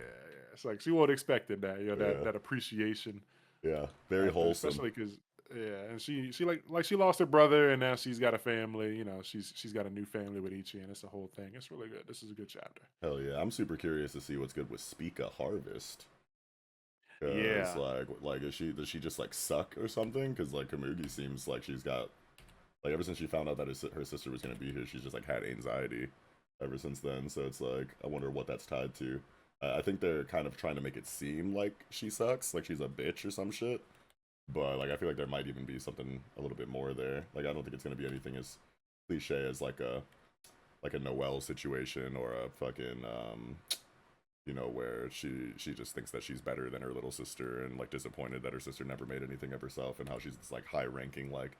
It's like she won't expect it that, you know, Yeah, that appreciation. yeah, very wholesome. Especially because Yeah, and she like she lost her brother, and now she's got a family. You know, she's got a new family with Ichi, and it's a whole thing. It's really good. This is a good chapter. Hell yeah, I'm super curious to see what's good with Spica Harvest. Cause Yeah, is she does she just like suck or something? Cause like Kamugi seems like she's got like ever since she found out that her sister was gonna be here, she's just like had anxiety ever since then. So it's like I wonder what that's tied to. I think they're kind of trying to make it seem like she sucks, like she's a bitch or some shit. But like I feel like there might even be something a little bit more there. Like I don't think it's gonna be anything as cliche as like a Noelle situation or a fucking where she just thinks that she's better than her little sister and like disappointed that her sister never made anything of herself and how she's this like high ranking like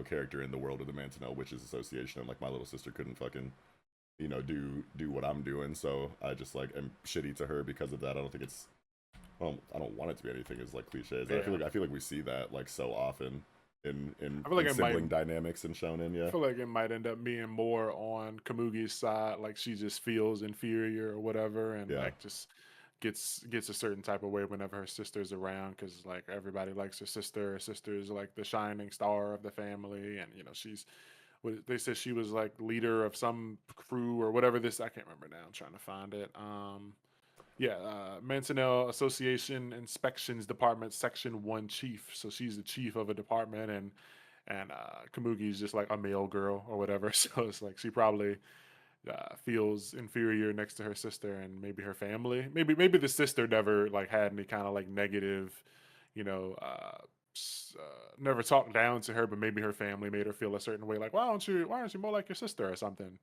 character in the world of the Mantonelle Witches Association and like my little sister couldn't fucking do what I'm doing, so I just like am shitty to her because of that. I don't think it's well, I don't want it to be anything as like cliches. yeah. I feel like we see that like so often I feel like in it might. sibling dynamics in shonen. I Yeah, feel like it might end up being more on Kamugi's side, like she just feels inferior or whatever, and yeah, like just gets a certain type of way whenever her sister's around, because like everybody likes her sister. Her sister's like the shining star of the family, and you know they said she was like leader of some crew or whatever. This I can't remember now. I'm trying to find it. Yeah, Mantonelle Association Inspections Department Section One Chief. So she's the chief of a department, and Kamugi's just like a male girl or whatever. So it's like she probably feels inferior next to her sister and maybe her family. Maybe the sister never like had any kind of like negative, you know, never talked down to her, but maybe her family made her feel a certain way, like why aren't you more like your sister or something.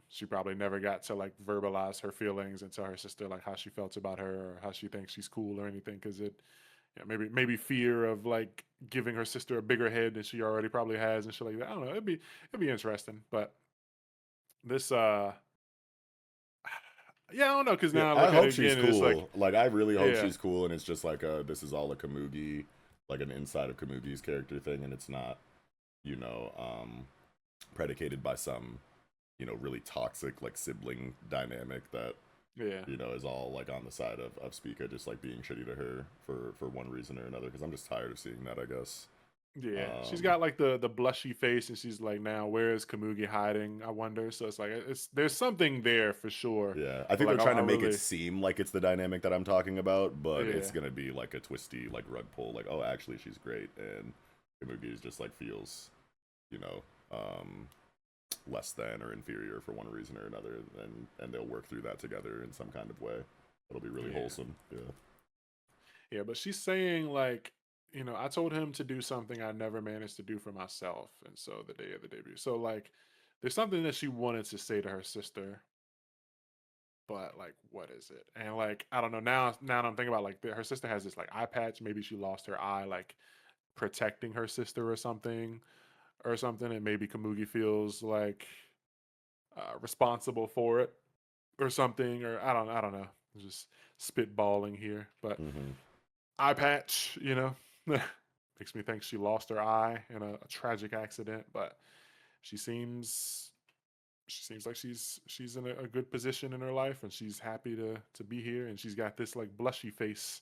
She probably never got to like verbalize her feelings and tell her sister like how she felt about her or how she thinks she's cool or anything, because maybe fear of like giving her sister a bigger head than she already probably has and shit like that. I don't know. It'd be interesting, but this yeah, I don't know, because yeah. now I I look at hope it she's again and it's like cool. Like I really hope yeah, she's cool, and it's just like this is all a Kamugi, like an inside of Kamugi's character thing, and it's not you know predicated by some really toxic like sibling dynamic that yeah. is all like on the side of Spica just like being shitty to her for one reason or another because I'm just tired of seeing that I guess. Yeah, she's um got like the blushy face, and she's like, now where is Kamugi hiding? I wonder. So it's like it's there's something there for sure, yeah, I but think they're like trying I to make it really seem like it's the dynamic that I'm talking about, but it's yeah gonna be like a twisty like rug pull like oh actually she's great and Kamugi just like feels you know um less than or inferior for one reason or another and they'll work through that together in some kind of way. It'll be really yeah wholesome. Yeah. yeah. But she's saying like, I told him to do something I never managed to do for myself, and so the day of the debut. So like, there's something that she wanted to say to her sister, but like what is it? And like I don't know, now I'm thinking about like her sister has this like eye patch. Maybe she lost her eye like protecting her sister or something, and maybe Kamugi feels like responsible for it or something, or I don't know. I'm just spitballing here, but Hmm. eye patch, makes me think she lost her eye in a tragic accident, but she seems she seems like she's in a good position in her life, and she's happy to be here, and she's got this like blushy face.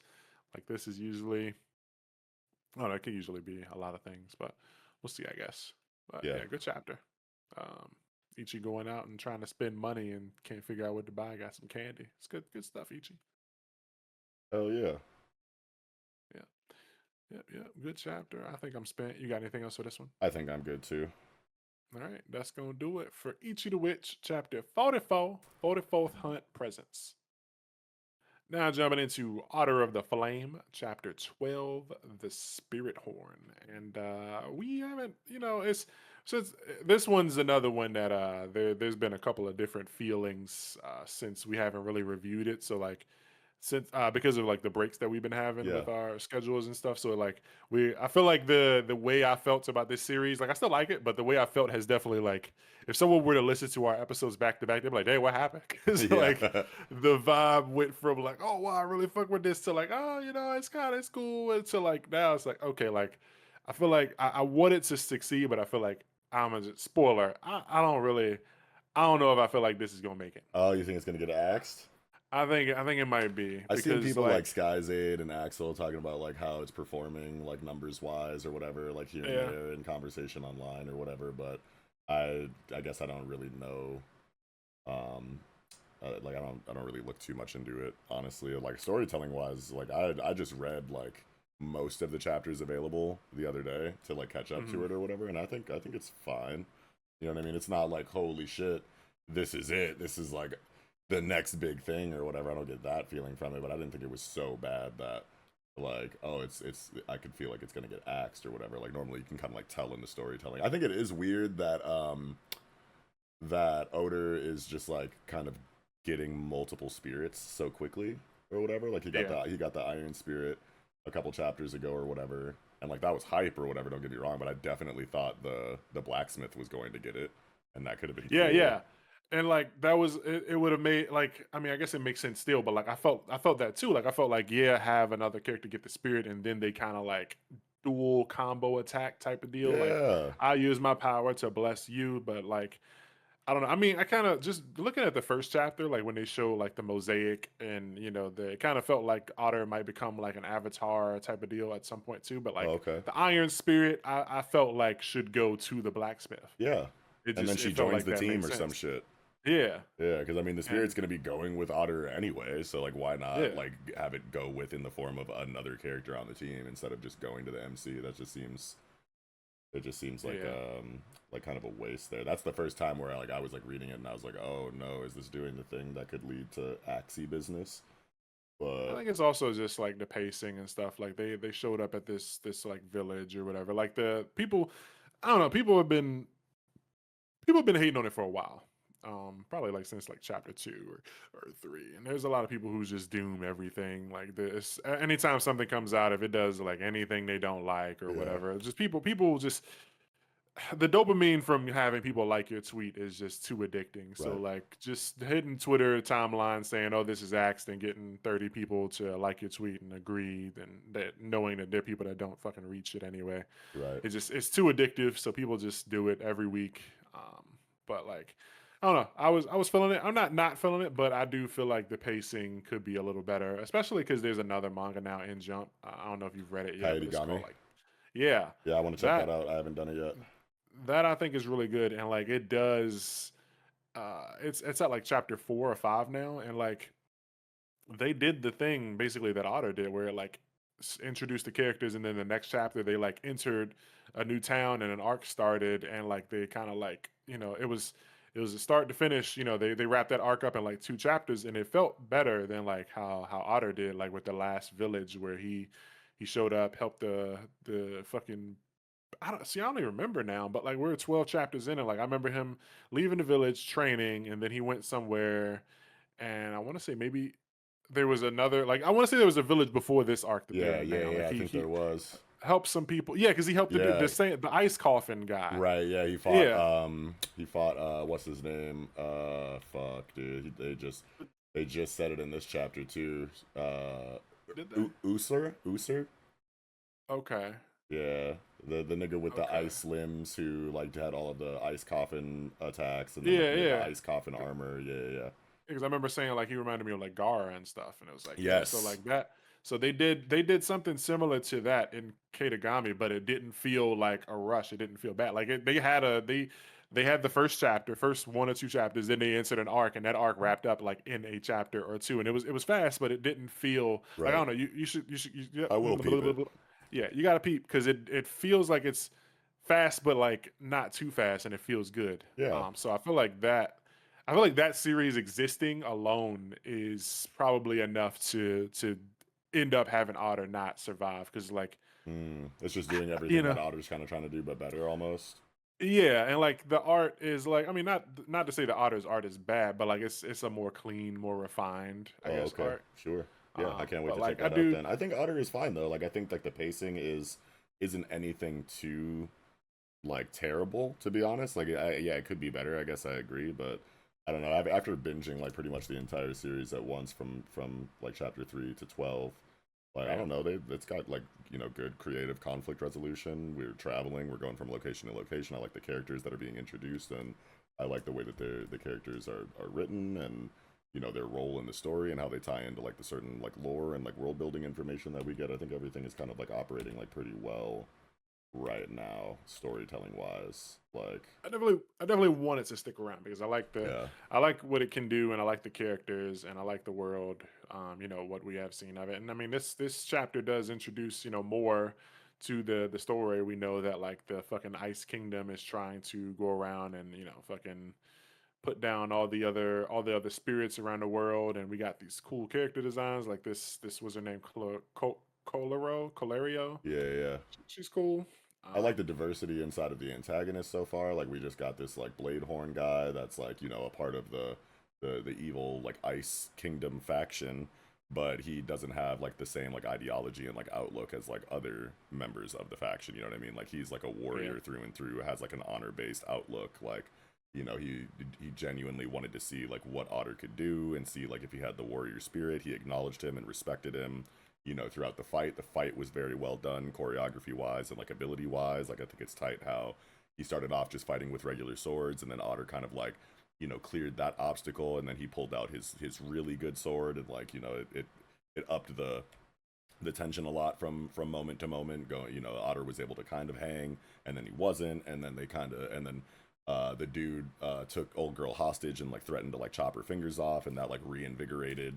Like this is usually, I don't know, it could usually be a lot of things, but we'll see, I guess. But Yeah. yeah, good chapter. Um, Ichi going out and trying to spend money and can't figure out what to buy. Got some candy. It's good stuff, Ichi. Hell yeah. Yeah, yeah. Good chapter. I think I'm spent. You got anything else for this one? I think I'm good too. All right, that's gonna do it for Ichi the Witch, chapter 44, 44th Hunt Presents. Now jumping into Otter of the Flame, chapter 12, the Spirit Horn. And we haven't, it's since this one's another one that there's been a couple of different feelings since we haven't really reviewed it. So like since because of like the breaks that we've been having Yeah. with our schedules and stuff. So like I feel like the way I felt about this series, like I still like it, but the way I felt has definitely like, if someone were to listen to our episodes back to back, they'd be like, "Hey, what happened?" Because like Yeah. the vibe went from like, "Oh wow, I really fuck with this," to like, "Oh, it's cool," and to like now it's like, okay, like I feel like I want it to succeed, but I feel like I'm a spoiler. I don't know if I feel like this is gonna make it. Oh, you think it's gonna get axed? I think it might be I've seen because people like like Skyzade and Axel talking about like how it's performing like numbers wise or whatever, like here and yeah. there in conversation online or whatever. But I guess I don't really know. Um, like I don't really look too much into it honestly. Like storytelling wise, like I just read like most of the chapters available the other day to like catch up to Hmm. it or whatever, and I think it's fine. You know what I mean? It's not like holy shit, this is it. This is like the next big thing or whatever. I don't get that feeling from it, but I didn't think it was so bad that like oh it's I could feel like it's gonna get axed or whatever. Like normally you can kind of like tell in the storytelling. I think it is weird that that Oder is just like kind of getting multiple spirits so quickly or whatever. Like Yeah. he got the Iron Spirit a couple chapters ago or whatever, and like that was hype or whatever. Don't get me wrong, but I definitely thought the blacksmith was going to get it, and that could have been Yeah, cool. yeah. And like that was it would have made like I mean I guess it makes sense still, but like I felt that too. Like I felt like yeah, have another character get the spirit and then they kind of like dual combo attack type of deal. Like Yeah, I use my power to bless you, but like I don't know. I mean, I kind of just looking at the first chapter, like when they show like the mosaic and the it kind of felt like Otter might become like an avatar type of deal at some point too. But oh, like okay, the Iron Spirit, I felt like should go to the blacksmith. yeah. It And then just she it felt joins like the that team made or some sense. shit. Yeah, Yeah, because I mean, the spirit's and gonna be going with Otter anyway, so like, why not yeah, like have it go with in the form of another character on the team instead of just going to the MC? That just seems it just seems yeah. like kind of a waste there. That's the first time where I was like reading it and I was like, oh no, is this doing the thing that could lead to Axie business? I But think it's also just like the pacing and stuff. Like they showed up at this like village or whatever. Like the people, I don't know. People have been hating on it for a while. Probably like since like chapter two or three. And there's a lot of people who just doom everything like this. Anytime something comes out, if it does like anything they don't like or yeah, whatever, just people just the dopamine from having people like your tweet is just too addicting. So right, like just hitting Twitter timeline saying, "Oh, this is axed," and getting 30 people to like your tweet and agree, and that knowing that there are people that don't fucking read shit anyway, right. it's too addictive. So people just do it every week. But like I don't know. I was feeling it. I'm not feeling it, but I do feel like the pacing could be a little better, especially because there's another manga now in Jump. I don't know if you've read it yet, but it's Kaedigami. called like yeah Yeah, I want to check that that out. I haven't done it yet. that I think is really good, and like it does. It's at like chapter 4 or 5 now, and like they did the thing basically that Otter did, where it like introduced the characters, and then the next chapter they like entered a new town and an arc started, and like they kind of like it was a start to finish. They wrapped that arc up in like 2 chapters, and it felt better than like how Otter did, like with the last village where he showed up, helped the fucking I don't even remember now, but like we're 12 chapters in, and like I remember him leaving the village training, and then he went somewhere, and I want to say maybe there was another like I want to say there was a village before this arc that they're Yeah, in yeah, now. Like yeah. I he think he there was. helped some people, yeah, because he helped the Yeah, same the ice coffin guy, right. Yeah, yeah. he fought what's his name? Fuck, dude. They just said it in this chapter too. Did they? User. Okay, Yeah, the nigga with the okay, ice limbs who like had all of the ice coffin attacks and then like yeah, made the yeah. ice coffin armor. Yeah, yeah, yeah. Because I remember saying like he reminded me of like Gara and stuff, and it was like yeah, so Yes. like that. So they did something similar to that in Katagami, but it didn't feel like a rush. It didn't feel bad. Like they had the first chapter, first 1 or 2 chapters, then they entered an arc, and that arc wrapped up like in a chapter or two, and it was fast, but it didn't feel like I Right. don't know. I will peep it. Yeah, you gotta peep because it feels like it's fast, but like not too fast, and it feels good. Yeah. So I feel like that series existing alone is probably enough to end up having Otter not survive because like It's just doing you everything that know Otter's kind of trying to do, but better almost. yeah, and like the art is like I mean not to say the Otter's art is bad, but like it's a more clean, more refined I Oh, guess okay. art. Sure. Yeah, I can't wait But to check like I that out do then. I think Otter is fine though. Like I think like the pacing isn't anything too like terrible to be honest. Like yeah, it could be better. I guess I agree, but I don't know. After binging like pretty much the entire series at once from like chapter 3 to 12, like I yeah. don't know, it's got like good creative conflict resolution. We're traveling, we're going from location to location. I like the characters that are being introduced, and I like the way that the characters are written, and you know, their role in the story and how they tie into like the certain like lore and like world building information that we get. I think everything is kind of like operating like pretty well right now, storytelling wise. Like, I definitely want it to stick around because yeah, I like what it can do, and I like the characters, and I like the world. You know what we have seen of it, and I mean this chapter does introduce more to the story. We know that like the fucking Ice Kingdom is trying to go around and fucking put down all the other spirits around the world, and we got these cool character designs. Like this was her name, Colario. yeah, yeah. She's cool. I like the diversity inside of the antagonist so far. Like we just got this like Blade Horn guy that's like, you know, a part of the evil like Ice Kingdom faction, but he doesn't have like the same like ideology and like outlook as like other members of the faction. You know what I mean? Like he's like a Yeah, warrior through and through, has like an honor based outlook. Like, you know, he genuinely wanted to see like what Otter could do and see like if he had the warrior spirit. He acknowledged him and respected him, you know, throughout the fight. The fight was very well done, choreography wise and like ability wise. Like I think it's tight how he started off just fighting with regular swords, and then Otter kind of like, you know, cleared that obstacle, and then he pulled out his really good sword, and like, you know, it upped the tension a lot from moment to moment. Going, you know, Otter was able to kind of hang, and then he wasn't, and then they kind of, and then the dude took old girl hostage and like threatened to like chop her fingers off, and that like reinvigorated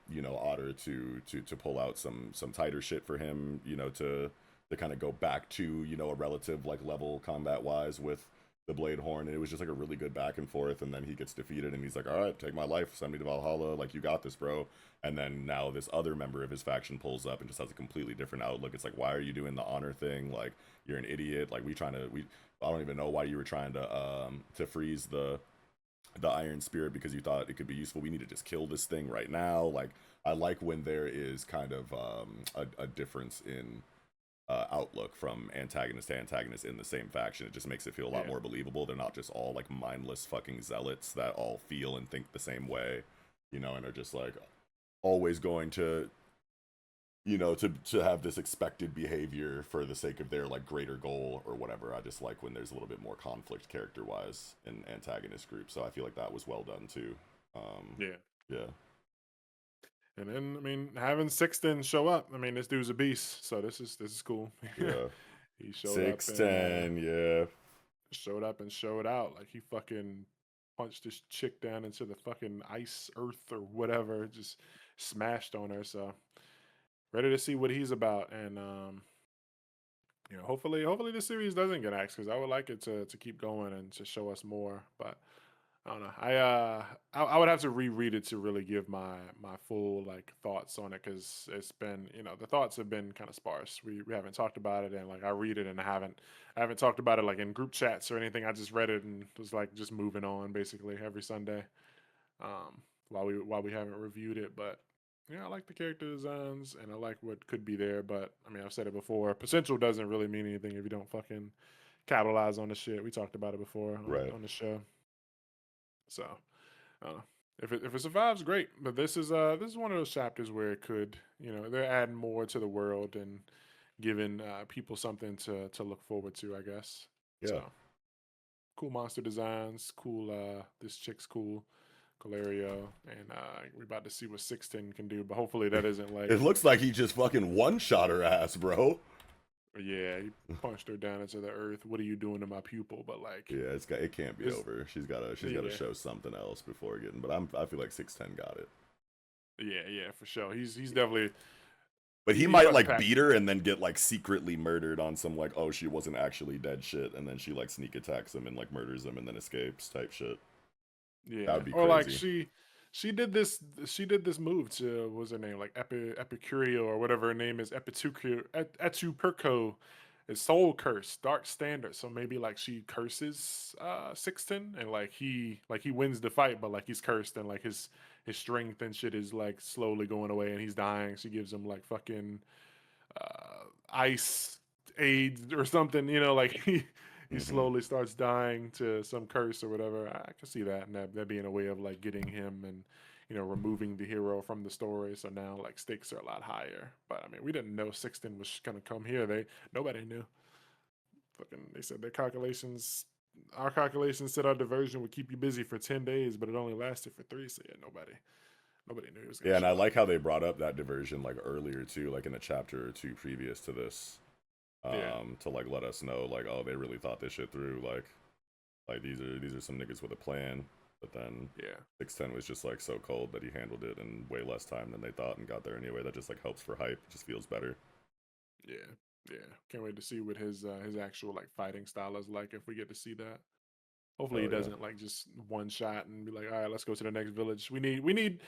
you know, Otter to pull out some tighter shit for him, you know, to kind of go back to, you know, a relative like level combat wise with the Blade Horn. And it was just like a really good back and forth, and then he gets defeated and he's like, all right, take my life, send me to Valhalla, like you got this, bro. And then now this other member of his faction pulls up and just has a completely different outlook. It's like, why are you doing the honor thing? Like, you're an idiot. Like, I don't even know why you were trying to freeze the Iron Spirit because you thought it could be useful. We need to just kill this thing right now. Like, I like when there is kind of a difference in outlook from antagonist to antagonist in the same faction. It just makes it feel a lot yeah, more believable. They're not just all like mindless fucking zealots that all feel and think the same way, you know, and are just like always going to, you know, to have this expected behavior for the sake of their like greater goal or whatever. I just like when there's a little bit more conflict character wise in antagonist groups. So I feel like that was well done too. yeah. Yeah, And then I mean, having Sixten show up. I mean, this dude's a beast, so this is cool. yeah. He showed up and 6'10", yeah. showed out. Like he fucking punched this chick down into the fucking ice earth or whatever, just smashed on her. So ready to see what he's about. And hopefully this series doesn't get axed because I would like it to keep going and to show us more. But I don't know. I would have to reread it to really give my full like thoughts on it because it's been the thoughts have been kind of sparse. We haven't talked about it, and like I read it and I haven't talked about it like in group chats or anything. I just read it and was like just moving on basically every Sunday. While we haven't reviewed it, but yeah, I like the character designs and I like what could be there. But I mean, I've said it before. Potential doesn't really mean anything if you don't fucking capitalize on the shit. We talked about it before Right. on the show. So I don't know. If it survives, great. But this is one of those chapters where it could, they're adding more to the world and giving people something to look forward to, I guess. Yeah. So cool monster designs, cool. This chick's cool, Calario, and we're about to see what 16 can do. But hopefully that isn't It like, looks like he just fucking one shot her ass, bro. yeah, he punched her down into the earth. What are you doing to my pupil? But like, Yeah, it can't be it's over. She's gotta yeah, show something else before getting. But I feel like 6'10" got it. yeah, for sure. He's definitely But he he's might about to like pack. beat her and then get like secretly murdered on some like, oh, she wasn't actually dead shit, and then she like sneak attacks him and like murders him and then escapes type shit. That Yeah, would be or like crazy. she did this move to what was her name, like Epicurio or whatever her name is, Etupurco is Soul Curse, Dark Standard. So maybe like she curses Sixten and like he wins the fight, but like he's cursed and like his strength and shit is like slowly going away and he's dying. She gives him like fucking ice AIDS or something, like he Hmm. slowly starts dying to some curse or whatever. I can see that, and that being a way of like getting him and removing the hero from the story. So now like stakes are a lot higher. But I mean, we didn't know Sixten was gonna come here. Nobody knew. Fucking, they said their calculations. our calculations said our diversion would keep you busy for 10 days, but it only lasted for 3. So yeah, nobody knew he was gonna Yeah, and I show up. like how they brought up that diversion like earlier too, like in a chapter or two previous to this, Yeah, to like let us know like, oh, they really thought this shit through. Like these are some niggas with a plan. But then yeah, 610 was just like so cold that he handled it in way less time than they thought and got there anyway. That just like helps for hype. It just feels better. yeah, yeah. Can't wait to see what his actual like fighting style is like if we get to see that. Hopefully he Oh yeah. doesn't like just one shot and be like, all right, let's go to the next village. We need.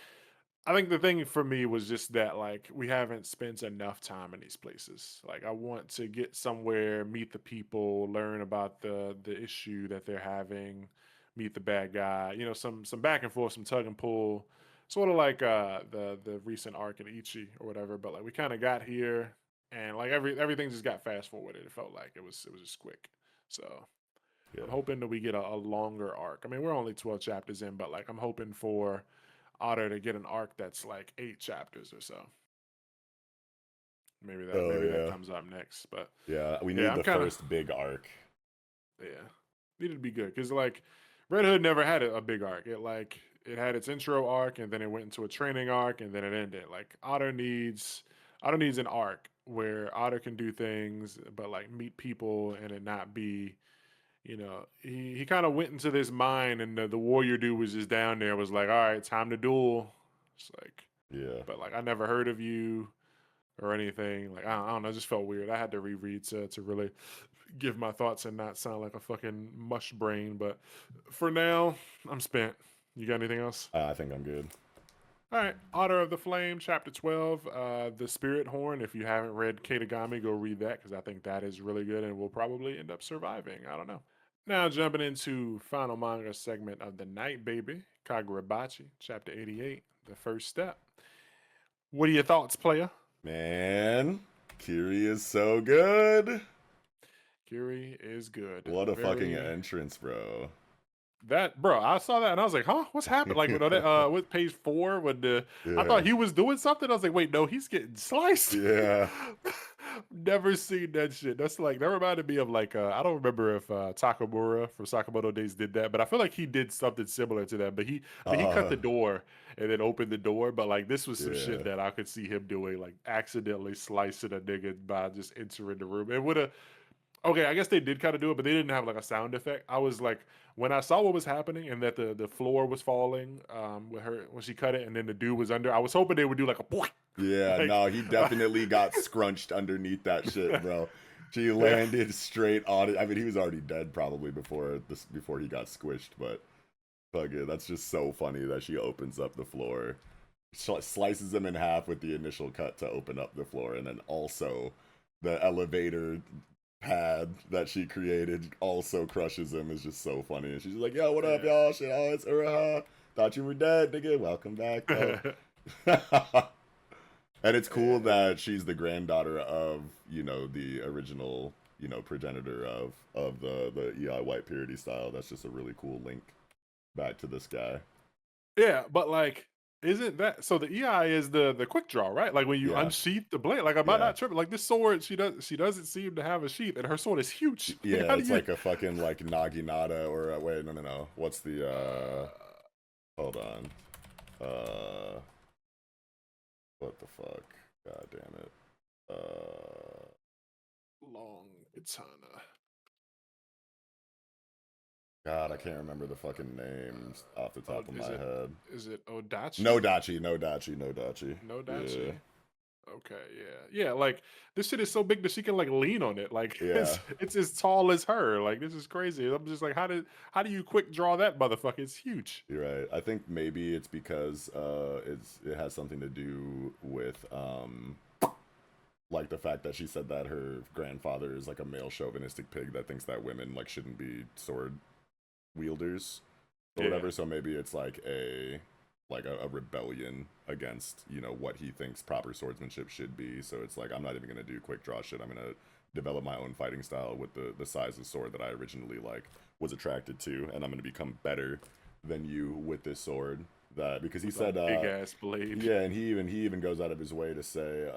I think the thing for me was just that like we haven't spent enough time in these places. Like I want to get somewhere, meet the people, learn about the issue that they're having, meet the bad guy. You know, some back and forth, some tug and pull, sort of like the recent arc in Ichi or whatever. But like we kind of got here, and like everything just got fast forwarded. It felt like it was just quick. So I'm Yeah. hoping that we get a longer arc. I mean, we're only 12 chapters in, but like I'm hoping for Otter to get an arc that's like 8 chapters or so. Maybe that Oh maybe that yeah. comes up next. But Yeah. We yeah, need I'm the kind of first big arc. yeah needed to be good because like Red Hood never had a big arc. It had its intro arc and then it went into a training arc and then it ended. Like Otter needs an arc where Otter can do things but like meet people and it not be. He kind of went into this mine, and the warrior dude was just down there. Was like, "All right, time to duel." It's like, Yeah. but like, I never heard of you or anything. Like, I don't know. It just felt weird. I had to reread to really give my thoughts and not sound like a fucking mush brain. But for now, I'm spent. You got anything else? I think I'm good. All right, Otter of the Flame, chapter 12, the Spirit Horn. If you haven't read Katagami, go read that because I think that is really good and will probably end up surviving. I don't know. Now jumping into final manga segment of the night, baby. Kagurabachi, chapter 88, the first step. What are your thoughts, player? Man, Kiri is so good. Kiri is good. What a fucking Very entrance, bro. that bro, I saw that and I was like, huh, what's happened? Like with page 4 when I Yeah. thought he was doing something. I was like, wait, no, he's getting sliced. Yeah. Never seen that shit. That's like that reminded me of like I don't remember if Takamura from Sakamoto Days did that, but I feel like he did something similar to that. But he cut Uh, the door and then opened the door. But like this was some shit yeah. that I could see him doing, like accidentally slicing a nigga by just entering the room. It would have okay, I guess they did kind of do it, but they didn't have like a sound effect. I was like, when I saw what was happening and that the floor was falling, with her when she cut it, and then the dude was under. I was hoping they would do like a boing, Yeah, like, no, he definitely got scrunched underneath that shit, bro. She yeah, landed straight on it. I mean, he was already dead probably before he got squished, but fuck it, that's just so funny that she opens up the floor, slices him in half with the initial cut to open up the floor, and then also the elevator pad that she created also crushes him. Is just so funny. And she's like, "Yo, what up, y'all? Shit, oh, it's Uraha. Thought you were dead, nigga. Welcome back, though." yeah, And it's cool yeah, that she's the granddaughter of, the original, progenitor of the EI White Purity style. That's just a really cool link back to this guy. yeah. But like, isn't that so? The EI is the quick draw, right? Like when you Yeah, unsheath the blade. Like, am I yeah. not tripping? Like this sword, she doesn't seem to have a sheath, and her sword is huge. Like, Yeah, how do it's you? like a fucking like Naginata or wait, no, no, no. What's the hold on. Uh what the fuck? God damn it. Long katana. God, I can't remember the fucking names off the Oh, top of my is it head. is it Odachi? No Dachi, no Dachi, no Dachi. No Yeah. Dachi. Okay, yeah. Like this shit is so big that she can like lean on it. Like Yeah. it's as tall as her. Like this is crazy. I'm just like, how do you quick draw that motherfucker? It's huge. You're right. I think maybe it's because it has something to do with like the fact that she said that her grandfather is like a male chauvinistic pig that thinks that women like shouldn't be sword wielders or Yeah. whatever. So maybe it's like a rebellion against what he thinks proper swordsmanship should be. So it's like I'm not even gonna do quick draw shit. I'm gonna develop my own fighting style with the size of sword that I originally like was attracted to, and I'm gonna become better than you with this sword. That because he With a said big ass blade. yeah, and he even goes out of his way to say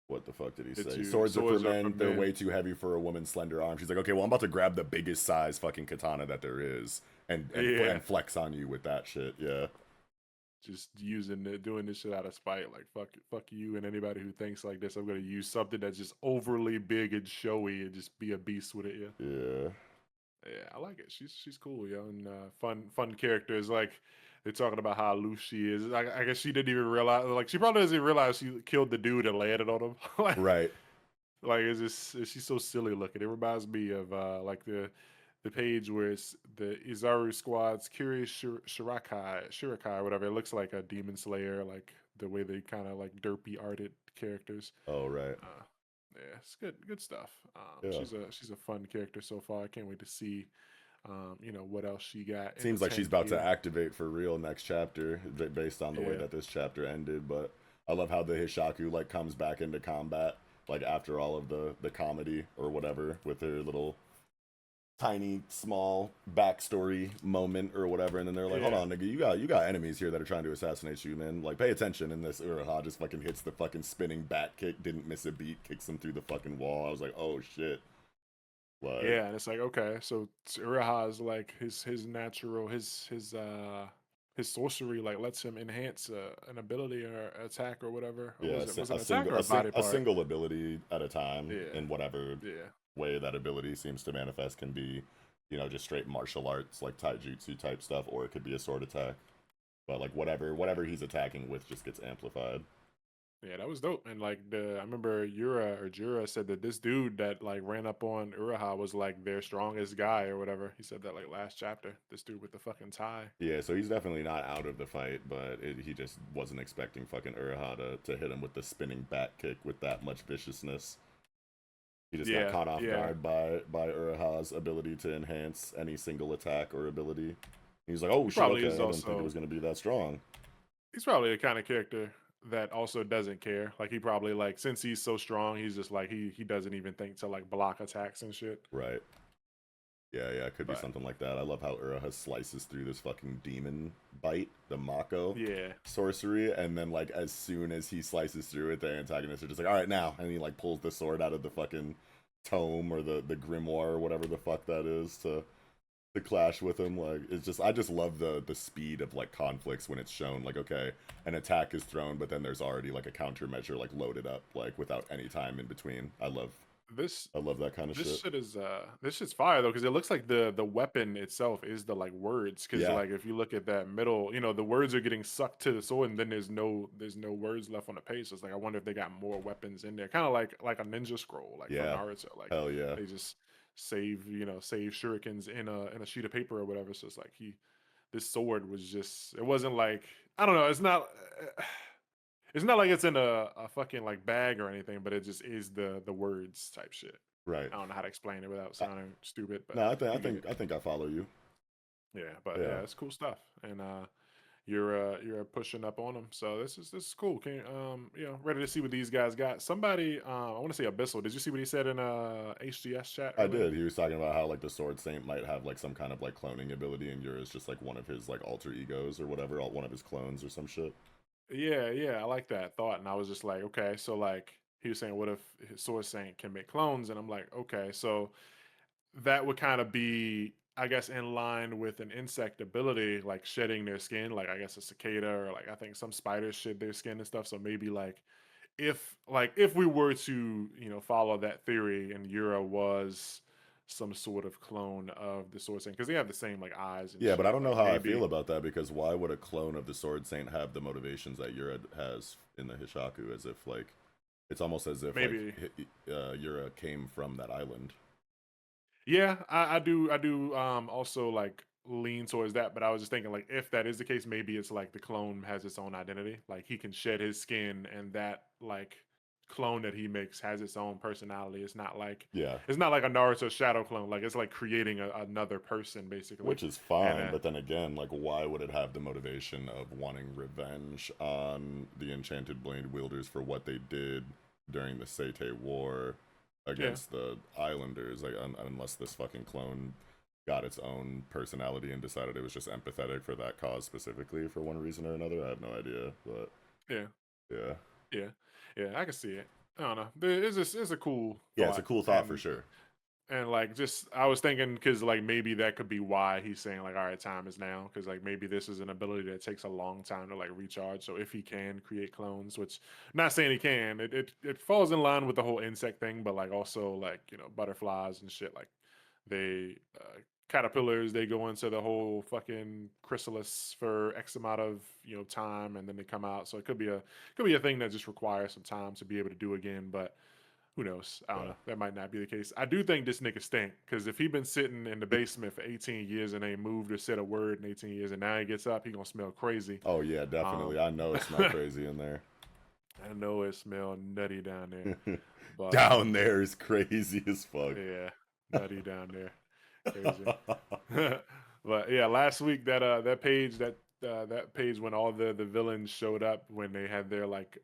What the fuck did he It's say? you. Swords are for Swords are for men. They're men. way too heavy for a woman's slender arm. She's like, okay, well, I'm about to grab the biggest size fucking katana that there is Yeah. and flex on you with that shit. Yeah. Just using it, doing this shit out of spite. Like fuck you and anybody who thinks like this. I'm gonna use something that's just overly big and showy and just be a beast with it. Yeah. Yeah. Yeah, I like it. She's cool, yo, and fun characters. Like they're talking about how loose she is. I guess she didn't even realize. Like she probably doesn't even realize she killed the dude and landed on him. like, Right. like it's just she's so silly looking. It reminds me of like the page where it's the Izaru squad's Kiri Shirakai, whatever. It looks like a demon slayer, like the way they kind of like derpy arted characters. Oh, right. Uh, yeah, it's good stuff. Yeah. She's a fun character so far. I can't wait to see, what else she got in the Seems like she's tank about to here. activate for real next chapter, based on the way Yeah, that this chapter ended. But I love how the Hishaku like comes back into combat, like after all of the comedy or whatever, with her little tiny small backstory moment or whatever, and then they're like, hold yeah, on, nigga, you got enemies here that are trying to assassinate you, man. Like, pay attention. In this, Uraha just fucking hits the fucking spinning back kick, didn't miss a beat, kicks him through the fucking wall. I was like, oh shit. Like, yeah. And it's like, okay, so Uraha is like his natural his sorcery like lets him enhance an ability or attack or whatever. Or yeah, was it an attack or a body a part? single ability at a time Yeah, in whatever yeah. way that ability seems to manifest. Can be, just straight martial arts like taijutsu type stuff, or it could be a sword attack. But like whatever he's attacking with just gets amplified. Yeah, that was dope. And like I remember Jura said that this dude that like ran up on Uraha was like their strongest guy or whatever. He said that like last chapter. This dude with the fucking tie. Yeah, so he's definitely not out of the fight, but he just wasn't expecting fucking Uraha to hit him with the spinning back kick with that much viciousness. He just got Yeah, caught off yeah. guard by Uraha's ability to enhance any single attack or ability. He's like, oh He shit, probably okay, I is didn't think it also was gonna be that strong. he's probably the kind of character that also doesn't care. Like he probably like since he's so strong, he's just like he doesn't even think to like block attacks and shit. Right. Yeah, yeah, it could be But something like that. I love how Uraha slices through this fucking demon bite, the Mako yeah, sorcery, and then like as soon as he slices through it, the antagonists are just like, all right, now, and he like pulls the sword out of the fucking tome or the grimoire or whatever the fuck that is to clash with him. Like it's just I just love the speed of like conflicts when it's shown. Like, okay, an attack is thrown, but then there's already like a countermeasure like loaded up, like without any time in between. this I love that kind of This shit. shit is this shit's fire though because it looks like the weapon itself is the like words because Yeah, like if you look at that middle the words are getting sucked to the sword and then there's no words left on the page. So it's like I wonder if they got more weapons in there, kind of like a ninja scroll like from yeah, Naruto. Like hell yeah. they just save shurikens in a sheet of paper or whatever. So it's like this sword was just it wasn't like I don't know. It's not like it's in a fucking like bag or anything, but it just is the words type shit. Right. I don't know how to explain it without I, sounding stupid, but no, you get it. I think I follow you. Yeah, but Yeah, yeah, it's cool stuff, and you're pushing up on them, so this is cool. Can ready to see what these guys got? Somebody, I want to say Abyssal. Did you see what he said in HGS chat I earlier? did. He was talking about how like the Sword Saint might have like some kind of like cloning ability, and you're just like one of his like alter egos or whatever, one of his clones or some shit. Yeah, yeah, I like that thought, and I was just like, okay, so like he was saying, what if his Sword Saint can make clones? And I'm like, okay, so that would kind of be, I guess, in line with an insect ability, like shedding their skin, like I guess a cicada or like I think some spiders shed their skin and stuff. So maybe if we were to follow that theory and Yura was some sort of clone of the Sword Saint because they have the same like eyes and Yeah, but I shit, don't know like how I feel maybe about that because why would a clone of the Sword Saint have the motivations that Yura has in the Hishaku? As if like it's almost as if like maybe Yura came from that island. yeah, I do also like lean towards that, but I was just thinking like if that is the case, maybe it's like the clone has its own identity. Like he can shed his skin and that like clone that he makes has its own personality. Yeah, It's not like a Naruto shadow clone. Like it's like creating another person basically. which is And fine, but then again, like why would it have the motivation of wanting revenge on the Enchanted Blade wielders for what they did during the Seitei War yeah, against the Islanders? Like unless this fucking clone got its own personality and decided it was just empathetic for that cause specifically for one reason or another. I have no idea, but yeah, yeah, yeah, yeah, I can see it. I don't know. It's a cool Yeah, it's a thought, cool thought for sure. and like just I was thinking because like maybe that could be why he's saying like all right, time is now, because like maybe this is an ability that takes a long time to like recharge. So if he can create clones, which not saying he can, it falls in line with the whole insect thing, but like also like butterflies and shit like they caterpillars, they go into the whole fucking chrysalis for X amount of time, and then they come out. So it could be a thing that just requires some time to be able to do again, but who knows? I don't Yeah. know. That might not be the case. I do think this nigga stink because if he been sitting in the basement for 18 years and ain't moved or said a word in 18 years, and now he gets up, he gonna smell crazy. Oh yeah, definitely. Um, I know it smelled crazy in there. I know it smelled nutty down there, but Down there is crazy as fuck. yeah, nutty down there, crazy. But yeah, last week that page that page when all the villains showed up when they had their like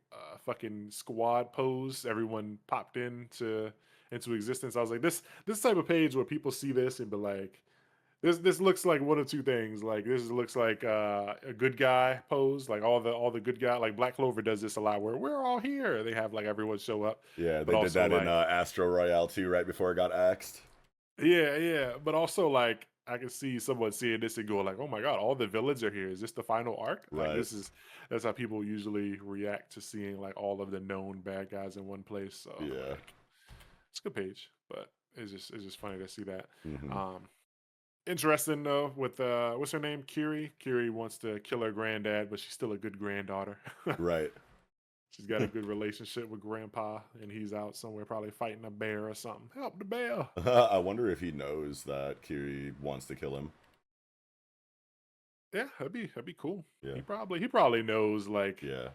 fucking squad pose, everyone popped into existence. I was like, this type of page where people see this and be like, this looks like one of two things. Like this looks like a good guy pose, like all the good guy. Like Black Clover does this a lot, where we're all here. They have like everyone show up, Yeah, but they did also that in like Astro Royale too, right before it got axed. yeah, but also like I can see someone seeing this and go like, "Oh my god, all the villains are here. Is this the final arc?" Like Right. that's how people usually react to seeing like all of the known bad guys in one place. So Yeah. like, it's a good page, but it's just funny to see that. Hmm. Um, Interesting though with what's her name, Kiri. Kiri wants to kill her granddad, but she's still a good granddaughter. Right. She's got a good relationship with grandpa, and he's out somewhere probably fighting a bear or something. Help the bear. I wonder if he knows that Kiri wants to kill him. Yeah, that'd be cool. Yeah. He probably knows like Yeah.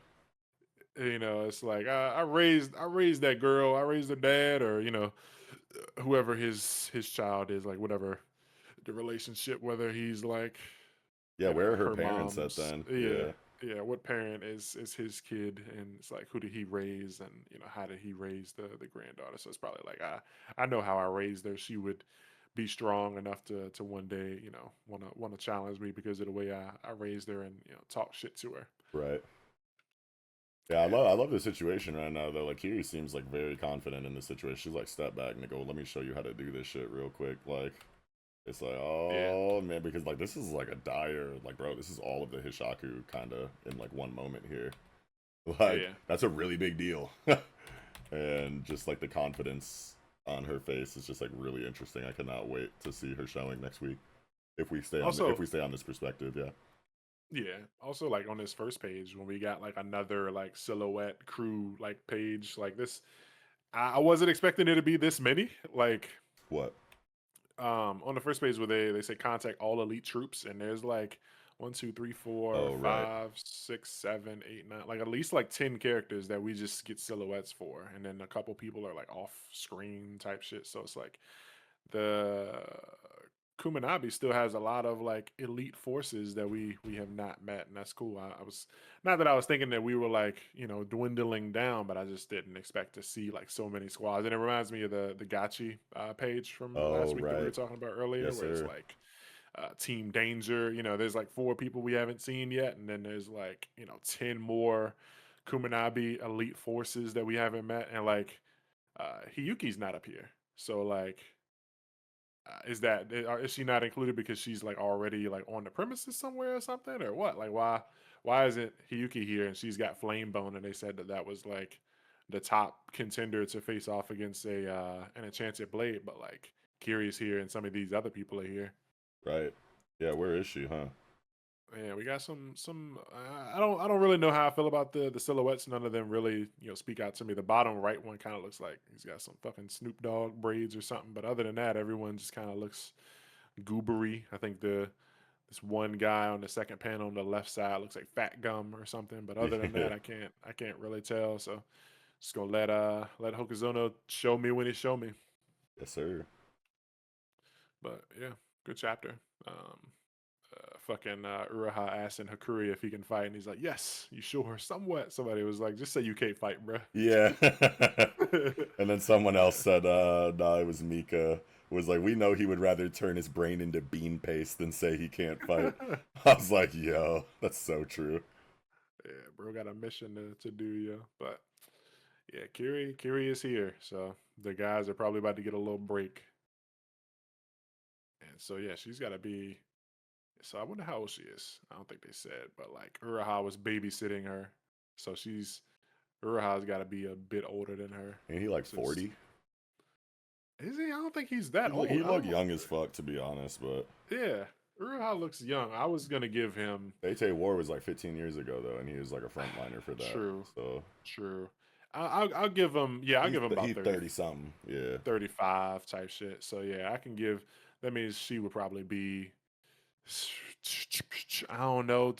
it's like I raised that girl, I raised her dad, or whoever his child is, like whatever the relationship, whether he's like Yeah. Where are her her parents at mom's, then? yeah, Yeah. yeah, what parent is his kid, and it's like who did he raise, and how did he raise the granddaughter. So it's probably like I know how I raised her. She would be strong enough to one day want to challenge me because of the way I raised her and talk shit to her. Right. Yeah, Yeah, I love the situation right now though. Like Kiri seems like very confident in the situation. She's like step back and go, let me show you how to do this shit real quick. Like it's like, yeah, oh man, because like this is like a dire, like bro, this is all of the Hishaku kind of in like one moment here. Like yeah. that's a really big deal. And just like the confidence on her face is just like really interesting. I cannot wait to see her showing next week. If Also, we stay on this perspective, yeah. yeah. Also, like on this first page, when we got like another like silhouette crew like page like this, I wasn't expecting it to be this many. Like, What? on the first page where they say contact all elite troops, and there's like one, two, three, four, Oh right. five, six, seven, eight, nine, like at least like 10 characters that we just get silhouettes for, and then a couple people are like off screen type shit. So it's like the Kuminabi still has a lot of like elite forces that we have not met, and that's cool. I was not that I was thinking that we were like dwindling down, but I just didn't expect to see like so many squads. And it reminds me of the Gachi page from Oh last week that we were right. talking about earlier, Yes where it's sir. like Team Danger. There's like four people we haven't seen yet, and then there's like 10 more Kuminabi elite forces that we haven't met, and like Hiyuki's not up here, so like. Is she not included because she's like already like on the premises somewhere or something, or what? Like why isn't Hiyuki here and she's got Flame Bone, and they said that was like the top contender to face off against a an enchanted blade, but like Kiri's here and some of these other people are here. Right. Yeah, where is she, huh? Yeah, we got some. I don't really know how I feel about the silhouettes. None of them really speak out to me. The bottom right one kind of looks like he's got some fucking Snoop Dogg braids or something. But other than that, everyone just kind of looks goobery. I think this one guy on the second panel on the left side looks like Fat Gum or something. But other than Yeah. that, I can't really tell. So just gonna let Hokuzono show me when he show me. Yes sir. But yeah, good chapter. Fucking Uraha asking Hakuri if he can fight, and he's like, "Yes, you sure?" Somewhat. Somebody was like, "Just say you can't fight, bruh." Yeah. And then someone else said, nah, it was Mika, was like, we know he would rather turn his brain into bean paste than say he can't fight. I was like, yo, that's so true. Yeah, bro, got a mission to do, yeah. But Yeah, Kiri is here, so the guys are probably about to get a little break, and so yeah, she's got to be. So I wonder how old she is. I don't think they said, but like Uraha was babysitting her, so she's Uraha's got to be a bit older than her. Ain't he like Since 40? is he? I don't think he's that old. He I looked don't. young as fuck, to be honest, but Yeah, Uraha looks young. I was gonna give him Bete War was like 15 years ago, though, and he was like a frontliner for that. true, So true. I'll give him. Yeah, I'll give him about he's 30 something. Yeah. 35 type shit. So yeah, I can give. That means she would probably be. I don't know,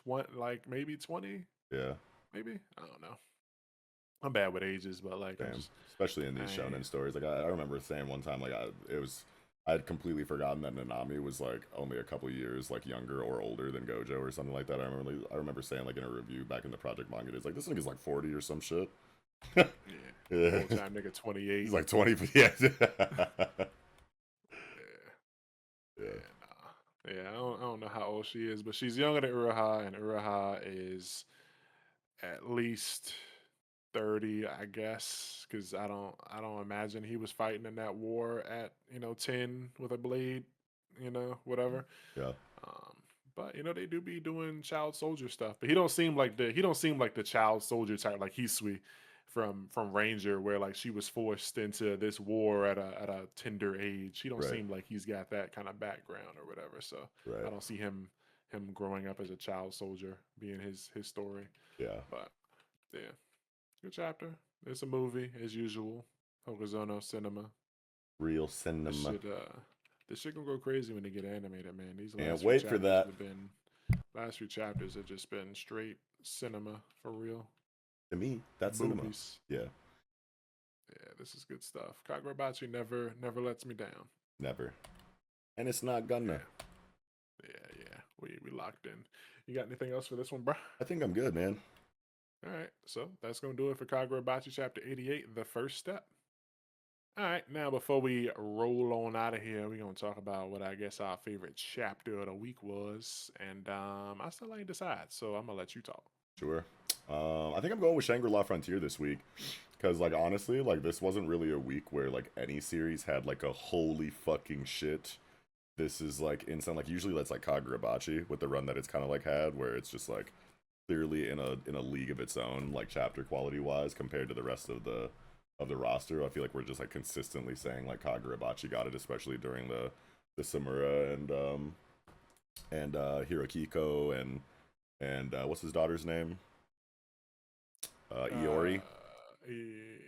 20, like maybe 20, Yeah. maybe. I don't know. I'm bad with ages, but like I'm Damn. just. Especially in I these ain't- shonen stories. Like I remember saying one time, like I had completely forgotten that Nanami was like only a couple years like younger or older than Gojo or something like that. I remember saying like in a review back in the Project Manga days, like this nigga's like 40 or some shit. Yeah, Yeah. full time nigga 28. He's like 20. Yeah. Yeah, Yeah. yeah, nah. Yeah. I don't know how old she is, but she's younger than Uraha, and Uraha is at least 30, I guess, because I don't imagine he was fighting in that war at 10 with a blade, whatever. Yeah. Um, but they do be doing child soldier stuff, but he don't seem like the child soldier type like Hisui from Ranger, where like she was forced into this war at a tender age. He don't Right. seem like he's got that kind of background or whatever. So I Right. don't see him growing up as a child soldier being his story. Yeah. But yeah, good chapter. It's a movie as usual. Hokuzono Cinema. Real This cinema. shit this shit gonna go crazy when they get animated, man. These Can't last few wait for chapters that. have been last few chapters have just been straight cinema for real. To me, that's cinema. Movies. Yeah. Yeah, this is good stuff. Kagurabachi never lets me down. Never. And it's not gonna. Yeah. Yeah. We locked in. You got anything else for this one, bro? I think I'm good, man. All right. So that's gonna do it for Kagurabachi chapter 88, the first step. All right, now before we roll on out of here, we're gonna talk about what I guess our favorite chapter of the week was, and I still ain't decide, so I'm gonna let you talk. Sure. I think I'm going with Shangri-La Frontier this week. Because, like, honestly, like, this wasn't really a week where, like, any series had, like, a holy fucking shit. This is, like, insane. Like, usually that's, like, Kagurabachi with the run that it's kind of, like, had, where it's just, like, clearly in a league of its own, like, chapter quality-wise, compared to the rest of the roster. I feel like we're just, like, consistently saying, like, Kagurabachi got it, especially during the Samura and Hirokiko and what's his daughter's name? Iori. E-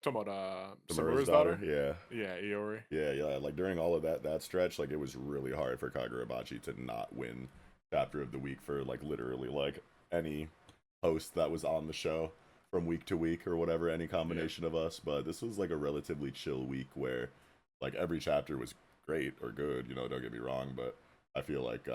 Talking about Samura's Samura's daughter. daughter? Yeah. Yeah, Iori. Yeah. Like during all of that stretch, like it was really hard for Kagurabachi to not win chapter of the week for like literally like any host that was on the show from week to week or whatever, any combination of us. But this was like a relatively chill week where like every chapter was great or good, don't get me wrong, but I feel like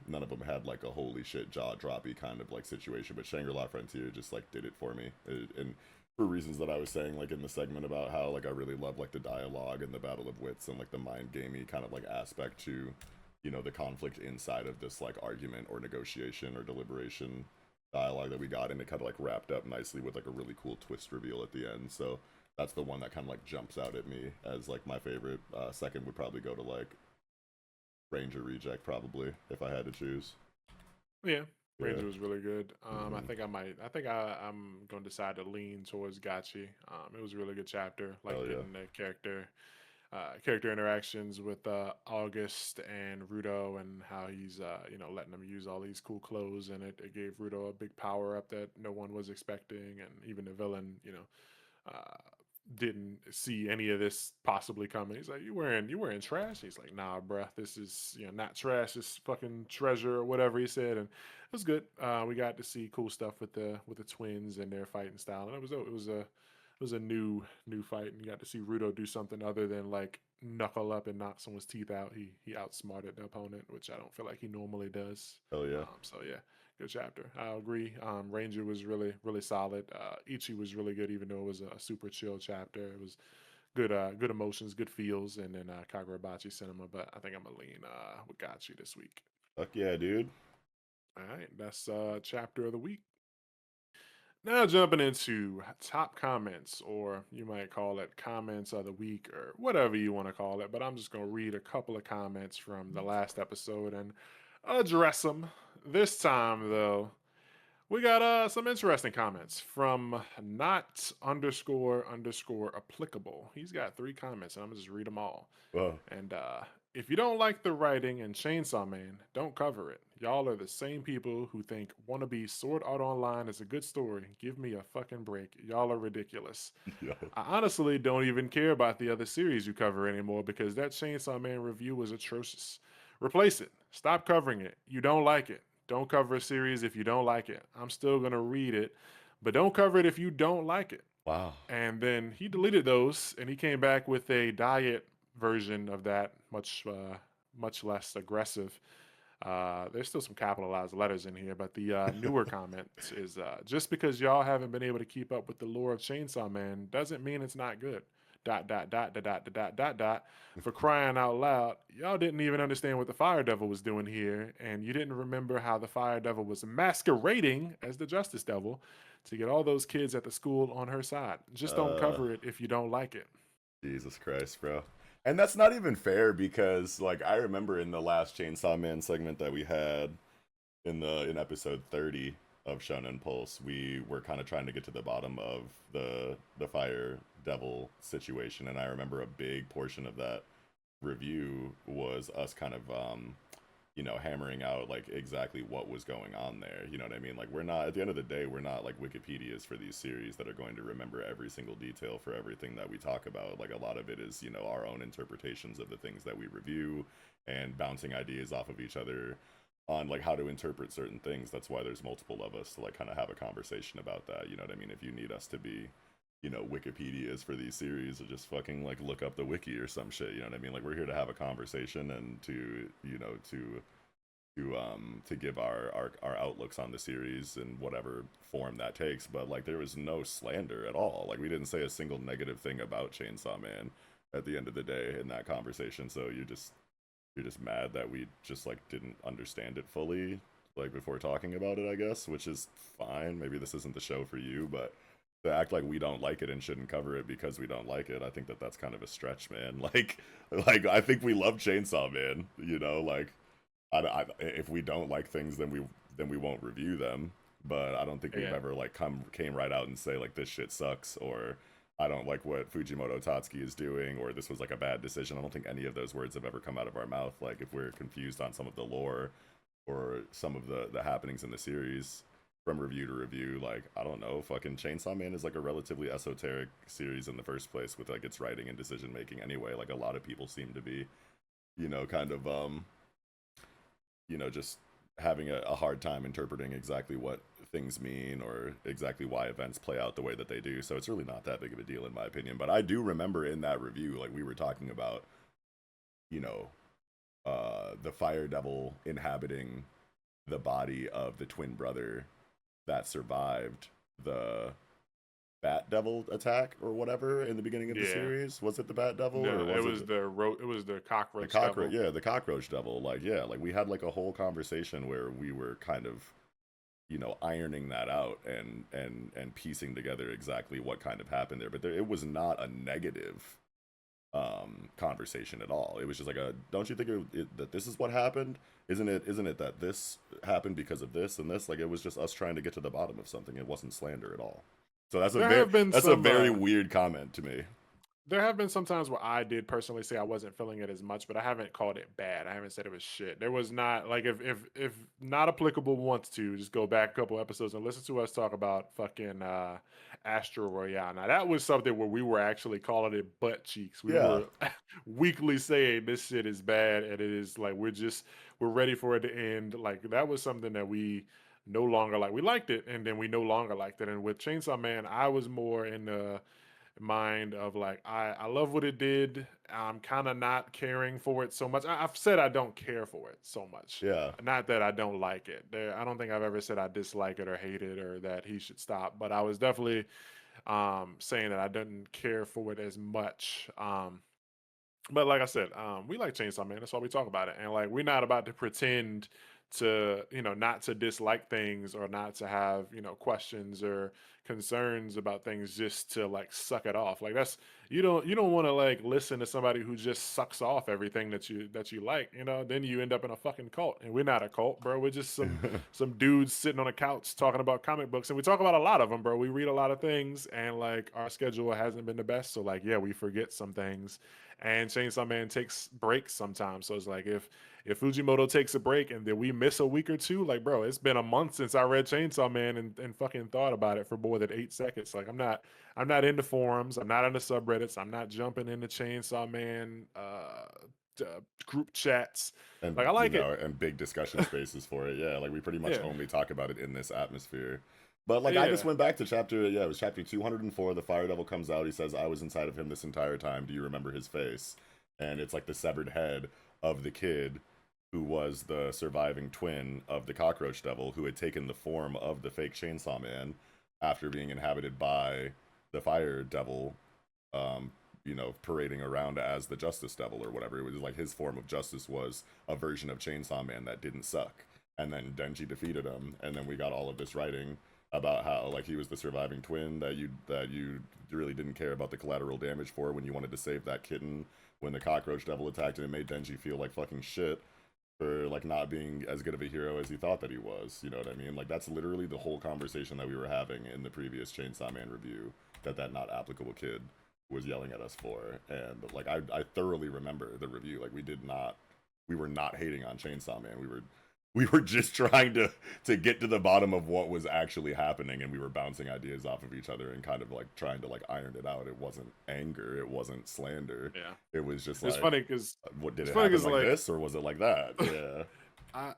none of them had like a holy shit jaw droppy kind of like situation. But Shangri-La Frontier just like did it for me. And for reasons that I was saying like in the segment about how like I really love like the dialogue and the battle of wits and like the mind gamey kind of like aspect to the conflict inside of this like argument or negotiation or deliberation dialogue that we got, and it kind of like wrapped up nicely with like a really cool twist reveal at the end. So that's the one that kind of like jumps out at me as like my favorite. Second would probably go to like Ranger Reject, probably, if I had to choose. Yeah, Yeah. Ranger was really good. I Mhm. think I'm gonna decide to lean towards Gachi. It was a really good chapter, like Hell yeah. getting the character interactions with August and Rudo, and how he's letting them use all these cool clothes, and it gave Rudo a big power up that no one was expecting, and even the villain uh, didn't see any of this possibly coming. He's like, you wearing trash? He's like, nah, bruh, this is not trash, it's fucking treasure or whatever he said, and it was good. We got to see cool stuff with the twins and their fighting style, and it was a new fight, and you got to see Rudo do something other than like knuckle up and knock someone's teeth out. He outsmarted the opponent, which I don't feel like he normally does. Hell yeah. So yeah, good chapter. I agree. Ranger was really solid. Ichi was really good, even though it was a super chill chapter. It was good emotions, good feels, and then Kagurabachi Cinema. But I think I'm gonna lean with Gachi this week. Fuck yeah, dude. All right, that's chapter of the week. Now jumping into top comments, or you might call it comments of the week, or whatever you want to call it. But I'm just gonna read a couple of comments from the last episode and address them. This time, though, we got some interesting comments from not underscore applicable. He's got 3 comments, and I'm gonna just read them all. Well, And if you don't like the writing in Chainsaw Man, don't cover it. Y'all are the same people who think Wannabe Sword Art Online is a good story. Give me a fucking break. Y'all are ridiculous. yo, I honestly don't even care about the other series you cover anymore because that Chainsaw Man review was atrocious. Replace it. Stop covering it. You don't like it. Don't cover a series if you don't like it. I'm still going to read it, but don't cover it if you don't like it. wow. And then he deleted those and he came back with a diet version of that, much less aggressive. There's still some capitalized letters in here, but the newer comment is just because y'all haven't been able to keep up with the lore of Chainsaw Man doesn't mean it's not good. Dot dot dot dot dot dot dot dot. For crying out loud, y'all didn't even understand what the Fire Devil was doing here, and you didn't remember how the Fire Devil was masquerading as the Justice Devil to get all those kids at the school on her side. Just don't Uh, cover it if you don't like it. Jesus Christ, bro. And that's not even fair because, like, I remember in the last Chainsaw Man segment that we had in episode 30 of Shonen Pulse, we were kind of trying to get to the bottom of the Fire Devil situation, and I remember a big portion of that review was us kind of hammering out like exactly what was going on there. You know what I mean? Like, we're not, at the end of the day, we're not like Wikipedias for these series that are going to remember every single detail for everything that we talk about. Like, a lot of it is, our own interpretations of the things that we review and bouncing ideas off of each other on like how to interpret certain things. That's why there's multiple of us to like kind of have a conversation about that. You know what I mean? If you need us to be Wikipedias for these series, or just fucking like look up the wiki or some shit. You know what I mean? Like, we're here to have a conversation and to to give our outlooks on the series in whatever form that takes. But like, there was no slander at all. Like, we didn't say a single negative thing about Chainsaw Man at the end of the day in that conversation. So you're just mad that we just like didn't understand it fully like before talking about it, I guess, which is fine. Maybe this isn't the show for you, but to act like we don't like it and shouldn't cover it because we don't like it, I think that that's kind of a stretch, man. Like I think we love Chainsaw Man, like if we don't like things, then we won't review them. But I don't think we've Yeah. ever like came right out and say like this shit sucks, or I don't like what Fujimoto Tatsuki is doing, or this was like a bad decision. I don't think any of those words have ever come out of our mouth. Like, if we're confused on some of the lore or some of the happenings in the series from review to review, like, I don't know, fucking Chainsaw Man is like a relatively esoteric series in the first place with like its writing and decision making anyway. Like, a lot of people seem to be, kind of just having a hard time interpreting exactly what things mean or exactly why events play out the way that they do. So it's really not that big of a deal in my opinion. But I do remember in that review, like, we were talking about, you know, the Fire Devil inhabiting the body of the twin brother that survived the Bat Devil attack or whatever in the beginning of the Yeah. series. Was it the Bat Devil, or No, it was was it it was the the cockroach cockroach? devil. Yeah, the cockroach devil. Like, yeah, like we had like a whole conversation where we were kind of ironing that out and piecing together exactly what kind of happened there. But it was not a negative conversation at all. It was just like a, don't you think that this is what happened? Isn't it that this happened because of this and this? Like, it was just us trying to get to the bottom of something. It wasn't slander at all. So There have been that's a some very weird comment to me. there have been some times where I did personally say I wasn't feeling it as much, but I haven't called it bad. I haven't said it was shit. There was not like, if not applicable wants to just go back a couple episodes and listen to us talk about fucking Astro Royale. Now that was something where we were actually calling it butt cheeks. We Yeah, were weekly saying this shit is bad and it is like we're ready for it to end. Like, that was something that we no longer like. We liked it and then we no longer liked it. And with Chainsaw Man, I was more in the mind of like, I love what it did. I'm kind of not caring for it so much. I've said I don't care for it so much. yeah, Not that I don't like it. I don't think I've ever said I dislike it or hate it or that he should stop. But I was definitely saying that I didn't care for it as much. But like I said, we like Chainsaw Man. That's why we talk about it. And like, we're not about to pretend to, you know, not to dislike things or not to have, you know, questions or concerns about things just to like suck it off. Like that's you don't want to like listen to somebody who just sucks off everything that you like, you know, then you end up in a fucking cult. And we're not a cult, bro. We're just some dudes sitting on a couch talking about comic books, and we talk about a lot of them, bro. We read a lot of things, and like our schedule hasn't been the best, so like yeah, we forget some things. And Chainsaw Man takes breaks sometimes. So it's like if Fujimoto takes a break and then we miss a week or two, like bro, it's been a month since I read Chainsaw Man and fucking thought about it for more than 8 seconds. Like I'm not into forums, I'm not into subreddits, I'm not jumping into Chainsaw Man group chats. Like And I like it. and big discussion spaces for it. Yeah, like we pretty much Yeah. only talk about it in this atmosphere. But like I just Yeah. went back to chapter, yeah, it was chapter 204. The Fire Devil comes out. He says, "I was inside of him this entire time. Do you remember his face?" And it's like the severed head of the kid who was the surviving twin of the Cockroach Devil, who had taken the form of the fake Chainsaw Man after being inhabited by the Fire Devil, um, parading around as the Justice Devil or whatever. It was like his form of justice was a version of Chainsaw Man that didn't suck. And then Denji defeated him, and then we got all of this writing about how like he was the surviving twin that you really didn't care about the collateral damage for when you wanted to save that kitten when the Cockroach Devil attacked, and it made Denji feel like fucking shit for like not being as good of a hero as he thought that he was. You know what I mean? Like that's literally the whole conversation that we were having in the previous Chainsaw Man review that not applicable kid was yelling at us for. And like I thoroughly remember the review. Like we were not hating on Chainsaw Man. We were just trying to get to the bottom of what was actually happening, and we were bouncing ideas off of each other and kind of like trying to like iron it out. It wasn't anger, it wasn't slander. Yeah. It was just It's like, funny because what did it's it funny happen because like like this or was it like that? Yeah.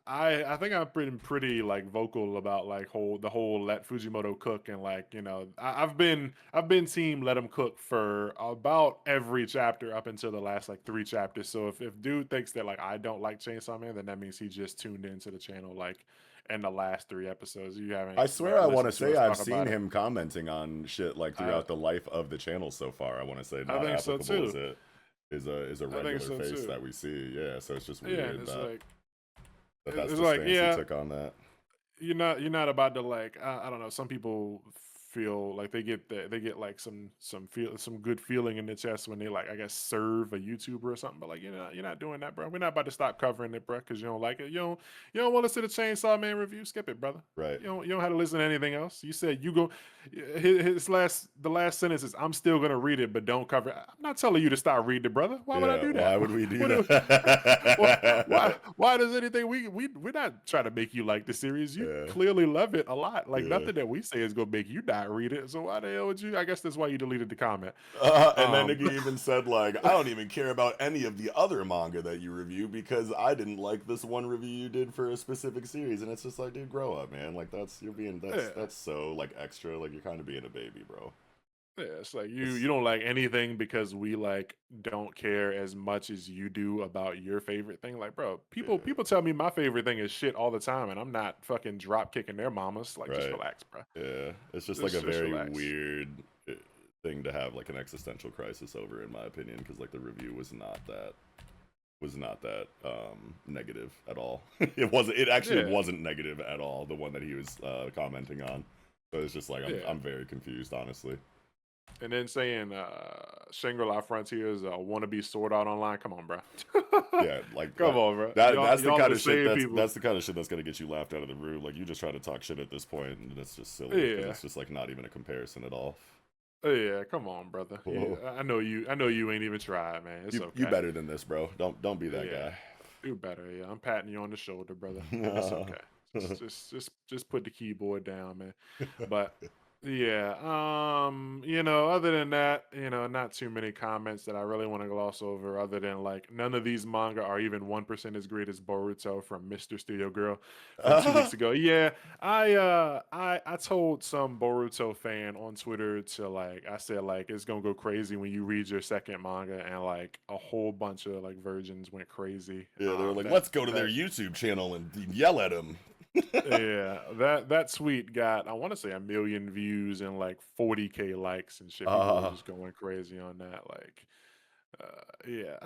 I think I've been pretty like vocal about like the whole let Fujimoto cook, and like you know I've been team let him cook for about every chapter up until the last like 3 chapters. So if dude thinks that like I don't like Chainsaw Man, then that means he just tuned into the channel like in the last 3 episodes. You haven't I swear like I want to listened to say us I've talk seen about it. him commenting on shit like I throughout the life of the channel so far. I want to say I not think so applicable too. is a I think regular so face too. that we see. Yeah, so it's just Yeah, and weird it's that like that's it's the like stance he yeah, took on that. you're not about to like I don't know, some people feel like they get like some good feeling in their chest when they like I guess serve a YouTuber or something, but like you're not doing that, bro. We're not about to stop covering it, bro, because you don't like it. You don't want to listen to Chainsaw Man review, skip it, brother. Right. You don't have to listen to anything else. You said you go the last sentence is I'm still gonna read it, but don't cover it. I'm not telling you to stop reading it, brother. Why would I Yeah, do that? why would we do What do, that? why does anything we're not trying to make you like the series. You Yeah, clearly love it a lot. Like yeah. nothing that we say is gonna make you not read it. So why the hell would you? I guess that's why you deleted the comment. And then Um, Nikki even said like, I don't even care about any of the other manga that you review because I didn't like this one review you did for a specific series, and it's just like, dude, grow up, man. Like yeah, that's so like extra. Like you're kind of being a baby, bro. yeah. It's like It's you don't like anything because we like don't care as much as you do about your favorite thing. Like, bro, yeah, people tell me my favorite thing is shit all the time, and I'm not fucking drop kicking their mamas. Like, just right. relax, bro. Yeah, it's just like a Just very relax. weird thing to have like an existential crisis over, in my opinion, because like the review was not that negative at all. It actually Yeah, wasn't negative at all. The one that he was commenting on. So it's just like yeah. I'm very confused, honestly. And then saying Shangri-La Frontier is a wannabe Sword Art Online. Come on, bro. Yeah, like Come on, bro. that's the Y'all are kind the of shit same people. that's the kind of shit that's gonna get you laughed out of the room. Like you just try to talk shit at this point, and it's just silly because Yeah. it's just like not even a comparison at all. Yeah, come on, brother. Yeah, Whoa. I know you ain't even tried, man. It's You okay. better than this, bro. Don't be that Yeah. guy. Do better. Yeah. I'm patting you on the shoulder, brother. It's okay. Just put the keyboard down, man. But yeah, you know, other than that, you know, not too many comments that I really want to gloss over, other than like none of these manga are even 1% as great as Boruto from Mr. Studio Girl from 2 weeks ago. Yeah, I told some Boruto fan on Twitter to like I said like it's gonna go crazy when you read your second manga, and like a whole bunch of like virgins went crazy. Yeah, they were like, let's go to their That YouTube channel and yell at them. yeah, that tweet got I want to say 1 million views and like 40K likes and shit. People were uh, just going crazy on that. Like Yeah,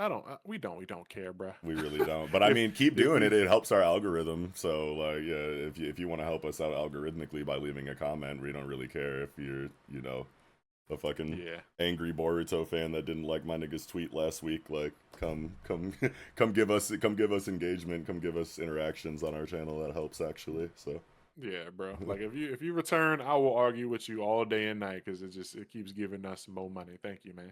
we don't care, bruh. We really don't. But I mean, keep if doing we, it. It helps our algorithm. So like, yeah, if you want to help us out algorithmically by leaving a comment, we don't really care if you're, a fucking yeah, angry Boruto fan that didn't like my nigga's tweet last week. Like, come come give us engagement, come give us interactions on our channel. That helps actually. So yeah, bro. Like if you return, I will argue with you all day and night because it keeps giving us more money. Thank you, man.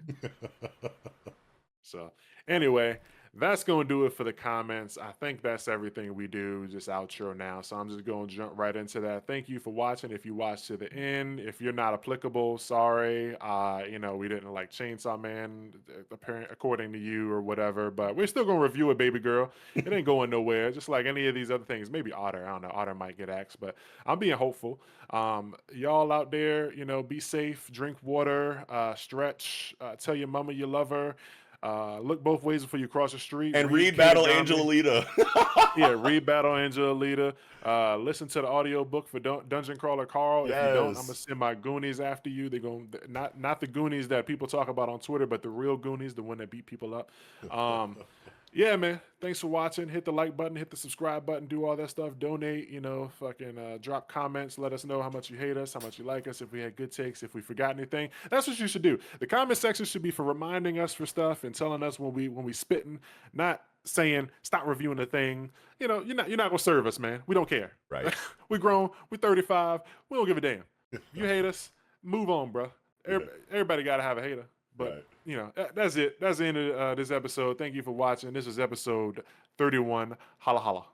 So anyway, that's going to do it for the comments. I think that's everything we do. Just outro now. So I'm just going to jump right into that. Thank you for watching. If you watched to the end, if you're not applicable, sorry. We didn't like Chainsaw Man, according to you or whatever, but we're still going to review it, baby girl. It ain't going nowhere. Just like any of these other things. Maybe Otter. I don't know. Otter might get axed, but I'm being hopeful. Y'all out there, be safe, drink water, stretch, tell your mama you love her. Look both ways before you cross the street. and read Battle Angel Kigami. Alita. Yeah, read Battle Angel Alita. Listen to the audiobook for Dungeon Crawler Carl. If you don't, I'm gonna Yes. send my Goonies after you. They're going not the Goonies that people talk about on Twitter, but the real Goonies, the one that beat people up. Yeah, man. Thanks for watching. Hit the like button, hit the subscribe button, do all that stuff. Donate, fucking drop comments. Let us know how much you hate us, how much you like us, if we had good takes, if we forgot anything. That's what you should do. The comment section should be for reminding us for stuff and telling us when we spitting, not saying stop reviewing the thing. You're not gonna serve us, man. We don't care. Right. We grown. We 35. We don't give a damn. If you hate us, move on, bro. Everybody gotta have a hater. But Right. that's it. That's the end of this episode. Thank you for watching. This is episode 31. Holla holla.